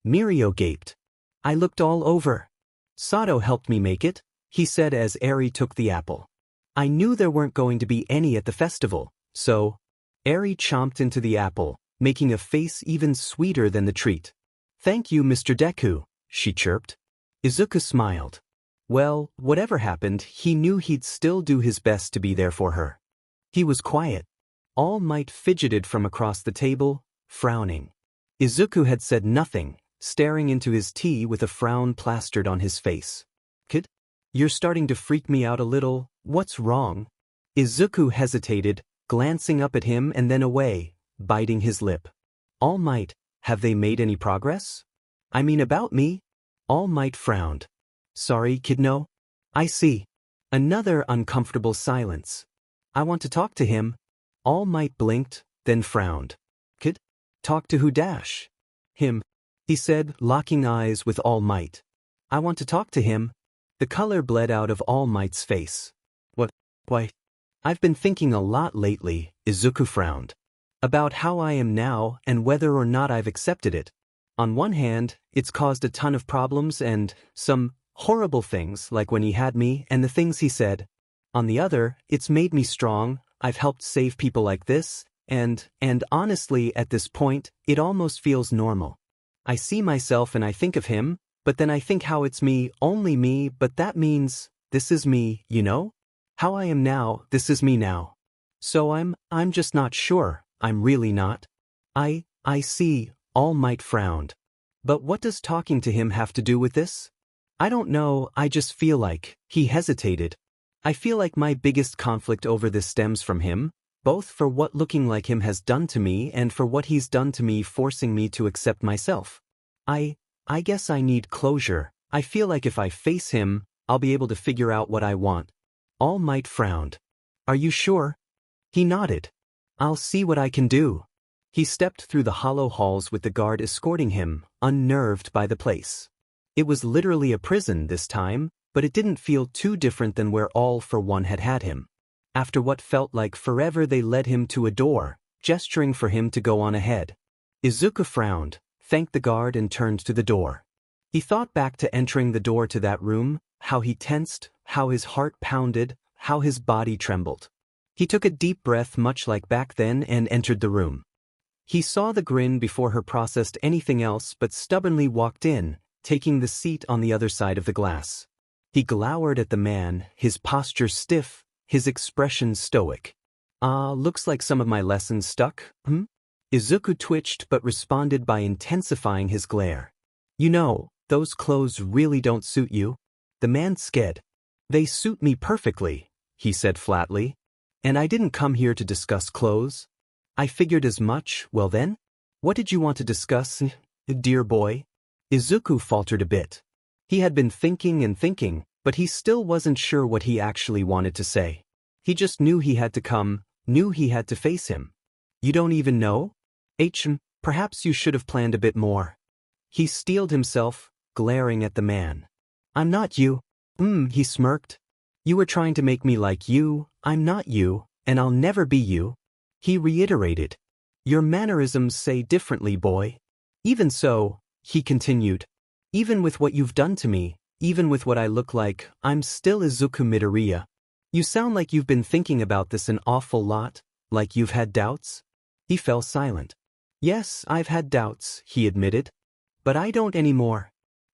S1: Mirio gaped. I looked all over. Sato helped me make it, he said as Eri took the apple. I knew there weren't going to be any at the festival, so... Eri chomped into the apple, making a face even sweeter than the treat. Thank you, Mr. Deku, she chirped. Izuku smiled. Well, whatever happened, he knew he'd still do his best to be there for her. He was quiet. All Might fidgeted from across the table, frowning. Izuku had said nothing, staring into his tea with a frown plastered on his face. Kid? You're starting to freak me out a little, what's wrong? Izuku hesitated, glancing up at him and then away, biting his lip. All Might, have they made any progress? I mean about me? All Might frowned. Sorry, kidno? I see. Another uncomfortable silence. I want to talk to him. All Might blinked, then frowned. Kid? Talk to who dash? Him, he said, locking eyes with All Might. I want to talk to him. The color bled out of All Might's face. What? Why? I've been thinking a lot lately, Izuku frowned. About how I am now and whether or not I've accepted it. On one hand, it's caused a ton of problems and some horrible things like when he had me and the things he said. On the other, it's made me strong, I've helped save people like this, and honestly at this point, it almost feels normal. I see myself and I think of him, but then I think how it's me, only me, but that means, this is me, you know? How I am now, this is me now. So I'm just not sure, I'm really not. I see, All Might frowned. But what does talking to him have to do with this? I don't know, I just feel like, he hesitated. I feel like my biggest conflict over this stems from him, both for what looking like him has done to me and for what he's done to me forcing me to accept myself. I guess I need closure. I feel like if I face him, I'll be able to figure out what I want. All Might frowned. Are you sure? He nodded. I'll see what I can do. He stepped through the hollow halls with the guard escorting him, unnerved by the place. It was literally a prison this time, but it didn't feel too different than where All for One had him. After what felt like forever they led him to a door, gesturing for him to go on ahead. Izuku frowned, thanked the guard and turned to the door. He thought back to entering the door to that room, how he tensed, how his heart pounded, how his body trembled. He took a deep breath much like back then and entered the room. He saw the grin before her processed anything else but stubbornly walked in, taking the seat on the other side of the glass. He glowered at the man, his posture stiff, his expression stoic. Looks like some of my lessons stuck, Izuku twitched but responded by intensifying his glare. You know, those clothes really don't suit you. The man sked. They suit me perfectly, he said flatly. And I didn't come here to discuss clothes. I figured as much, well then? What did you want to discuss, dear boy? Izuku faltered a bit. He had been thinking and thinking, but he still wasn't sure what he actually wanted to say. He just knew he had to come, knew he had to face him. You don't even know? Perhaps you should have planned a bit more. He steeled himself, glaring at the man. I'm not you. He smirked. You were trying to make me like you, I'm not you, and I'll never be you. He reiterated. Your mannerisms say differently, boy. Even so, he continued. Even with what you've done to me, even with what I look like, I'm still Izuku Midoriya. You sound like you've been thinking about this an awful lot, like you've had doubts? He fell silent. Yes, I've had doubts, he admitted. But I don't anymore.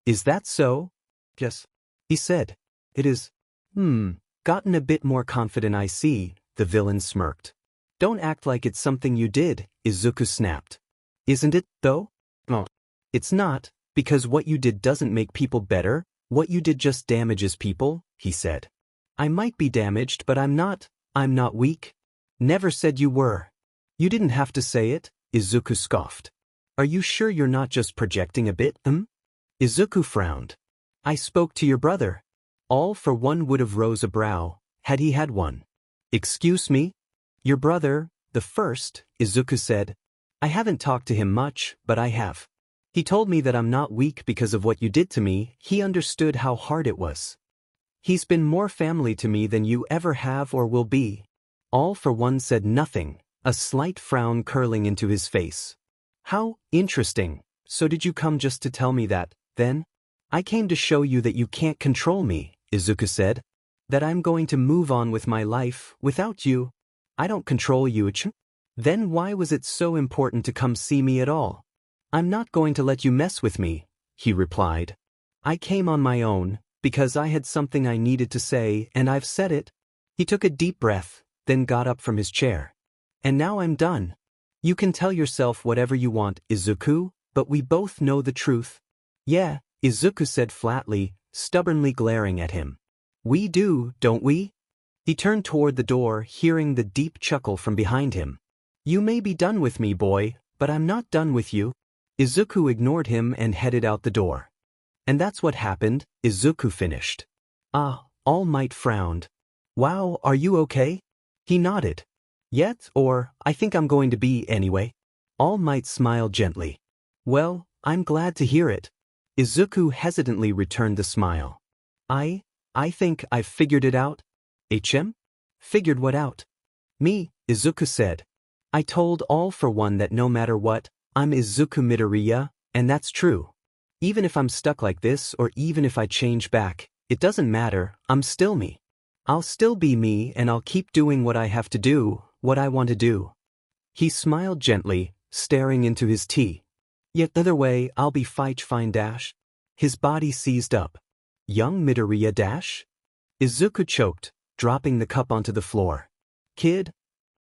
S1: Is that so? Yes, he said. It is. Gotten a bit more confident, I see, the villain smirked. Don't act like it's something you did, Izuku snapped. Isn't it, though? No. It's not, because what you did doesn't make people better, what you did just damages people, he said. I might be damaged, but I'm not weak. Never said you were. You didn't have to say it, Izuku scoffed. Are you sure you're not just projecting a bit, Izuku frowned. I spoke to your brother. All for one would have rose a brow, had he had one. Excuse me? Your brother, the first, Izuku said. I haven't talked to him much, but I have. He told me that I'm not weak because of what you did to me, he understood how hard it was. He's been more family to me than you ever have or will be. All for one said nothing, a slight frown curling into his face. How interesting. So did you come just to tell me that, then? I came to show you that you can't control me, Izuku said. That I'm going to move on with my life, without you. I don't control you, Then why was it so important to come see me at all? I'm not going to let you mess with me, he replied. I came on my own, because I had something I needed to say, and I've said it. He took a deep breath, then got up from his chair. And now I'm done. You can tell yourself whatever you want, Izuku, but we both know the truth. Yeah, Izuku said flatly, stubbornly glaring at him. We do, don't we? He turned toward the door, hearing the deep chuckle from behind him. You may be done with me, boy, but I'm not done with you. Izuku ignored him and headed out the door. And that's what happened, Izuku finished. All Might frowned. Wow, are you okay? He nodded. Yet, or, I think I'm going to be anyway. All Might smiled gently. Well, I'm glad to hear it. Izuku hesitantly returned the smile. I think I've figured it out. Figured what out? Me, Izuku said. I told All for one that no matter what, I'm Izuku Midoriya, and that's true. Even if I'm stuck like this or even if I change back, it doesn't matter, I'm still me. I'll still be me and I'll keep doing what I have to do, what I want to do. He smiled gently, staring into his tea. Yet the other way I'll be fine dash. His body seized up. Young Midoriya dash? Izuku choked, dropping the cup onto the floor. Kid?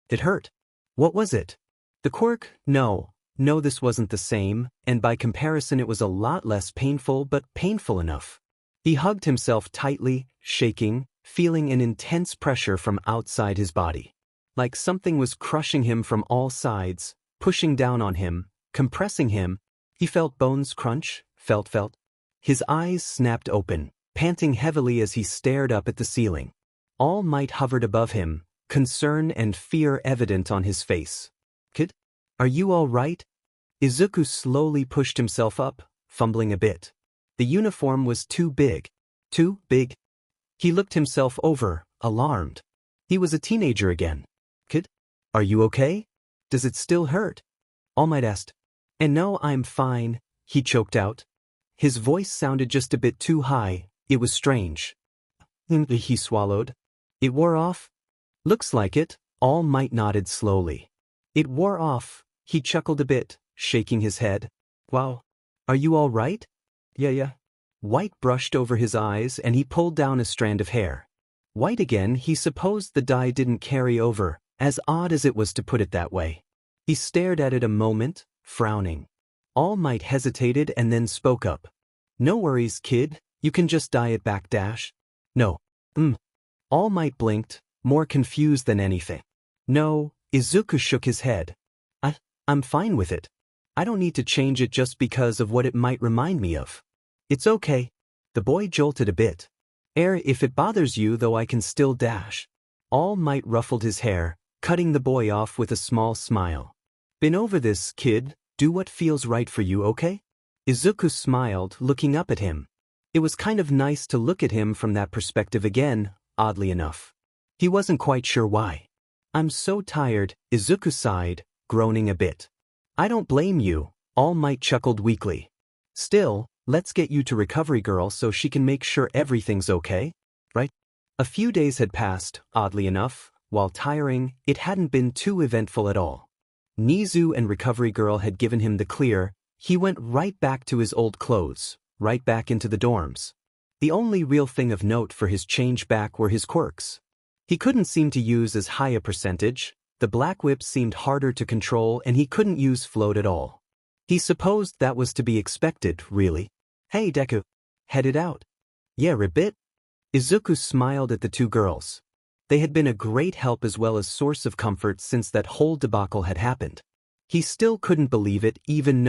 S1: It hurt. What was it? The quirk? No, this wasn't the same, and by comparison it was a lot less painful, but painful enough. He hugged himself tightly, shaking, feeling an intense pressure from outside his body. Like something was crushing him from all sides, pushing down on him, compressing him. He felt bones crunch, felt. His eyes snapped open, panting heavily as he stared up at the ceiling. All Might hovered above him, concern and fear evident on his face. Kid? Are you all right? Izuku slowly pushed himself up, fumbling a bit. The uniform was too big. Too big? He looked himself over, alarmed. He was a teenager again. Kid? Are you okay? Does it still hurt? All Might asked. And no, I'm fine, he choked out. His voice sounded just a bit too high, it was strange. He swallowed. It wore off? Looks like it, All Might nodded slowly. It wore off, he chuckled a bit, shaking his head. Wow. Are you all right? Yeah. White brushed over his eyes and he pulled down a strand of hair. White again, he supposed the dye didn't carry over, as odd as it was to put it that way. He stared at it a moment, frowning. All Might hesitated and then spoke up. No worries, kid, you can just dye it back dash. No. All Might blinked, more confused than anything. No, Izuku shook his head. I'm fine with it. I don't need to change it just because of what it might remind me of. It's okay. The boy jolted a bit. If it bothers you though I can still dash. All Might ruffled his hair, cutting the boy off with a small smile. Been over this, kid, Do what feels right for you, okay? Izuku smiled, looking up at him. It was kind of nice to look at him from that perspective again, oddly enough. He wasn't quite sure why. I'm so tired, Izuku sighed, groaning a bit. I don't blame you, All Might chuckled weakly. Still, let's get you to Recovery Girl so she can make sure everything's okay, right? A few days had passed, oddly enough. While tiring, it hadn't been too eventful at all. Nizu and Recovery Girl had given him the clear. He went right back to his old clothes, right back into the dorms. The only real thing of note for his change back were his quirks. He couldn't seem to use as high a percentage, the black whip seemed harder to control and he couldn't use float at all. He supposed that was to be expected, really. Hey Deku. Headed out? Yeah, Ribbit? Izuku smiled at the two girls. They had been a great help as well as source of comfort since that whole debacle had happened. He still couldn't believe it even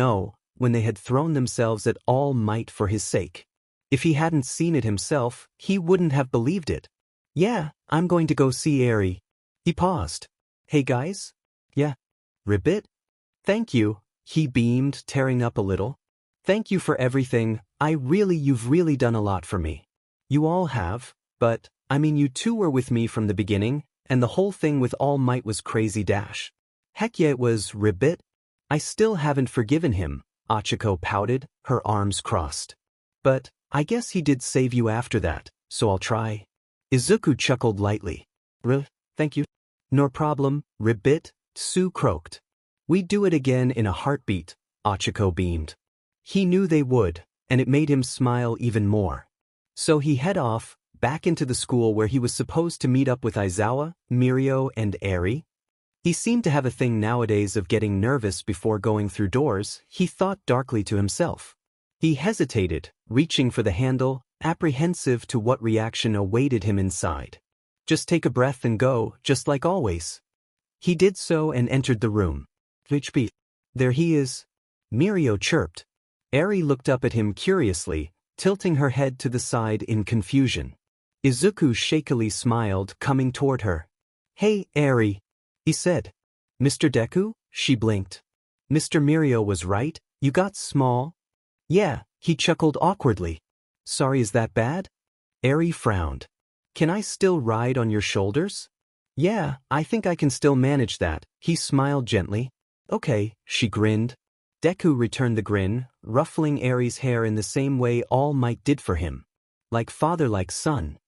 S1: when they had thrown themselves at All Might for his sake. If he hadn't seen it himself, he wouldn't have believed it. Yeah, I'm going to go see Eri. He paused. Hey guys? Yeah. Ribbit? Thank you, he beamed, tearing up a little. Thank you for everything, you've really done a lot for me. You all have, but, you two were with me from the beginning, and the whole thing with All Might was crazy dash. Heck yeah it was, Ribbit. I still haven't forgiven him, Achiko pouted, her arms crossed. But, I guess he did save you after that, so I'll try. Izuku chuckled lightly. Thank you. No problem, Ribbit, Tsu croaked. We'd do it again in a heartbeat, Achiko beamed. He knew they would, and it made him smile even more. So he head off, back into the school where he was supposed to meet up with Aizawa, Mirio, and Eri. He seemed to have a thing nowadays of getting nervous before going through doors, he thought darkly to himself. He hesitated, reaching for the handle, apprehensive to what reaction awaited him inside. Just take a breath and go, just like always. He did so and entered the room. HP. There he is. Mirio chirped. Eri looked up at him curiously, tilting her head to the side in confusion. Izuku shakily smiled, coming toward her. Hey, Eri, he said. Mr. Deku? She blinked. Mr. Mirio was right, you got small? Yeah, he chuckled awkwardly. Sorry, is that bad? Eri frowned. Can I still ride on your shoulders? Yeah, I think I can still manage that, he smiled gently. Okay, she grinned. Deku returned the grin, ruffling Eri's hair in the same way All Might did for him. Like father like son.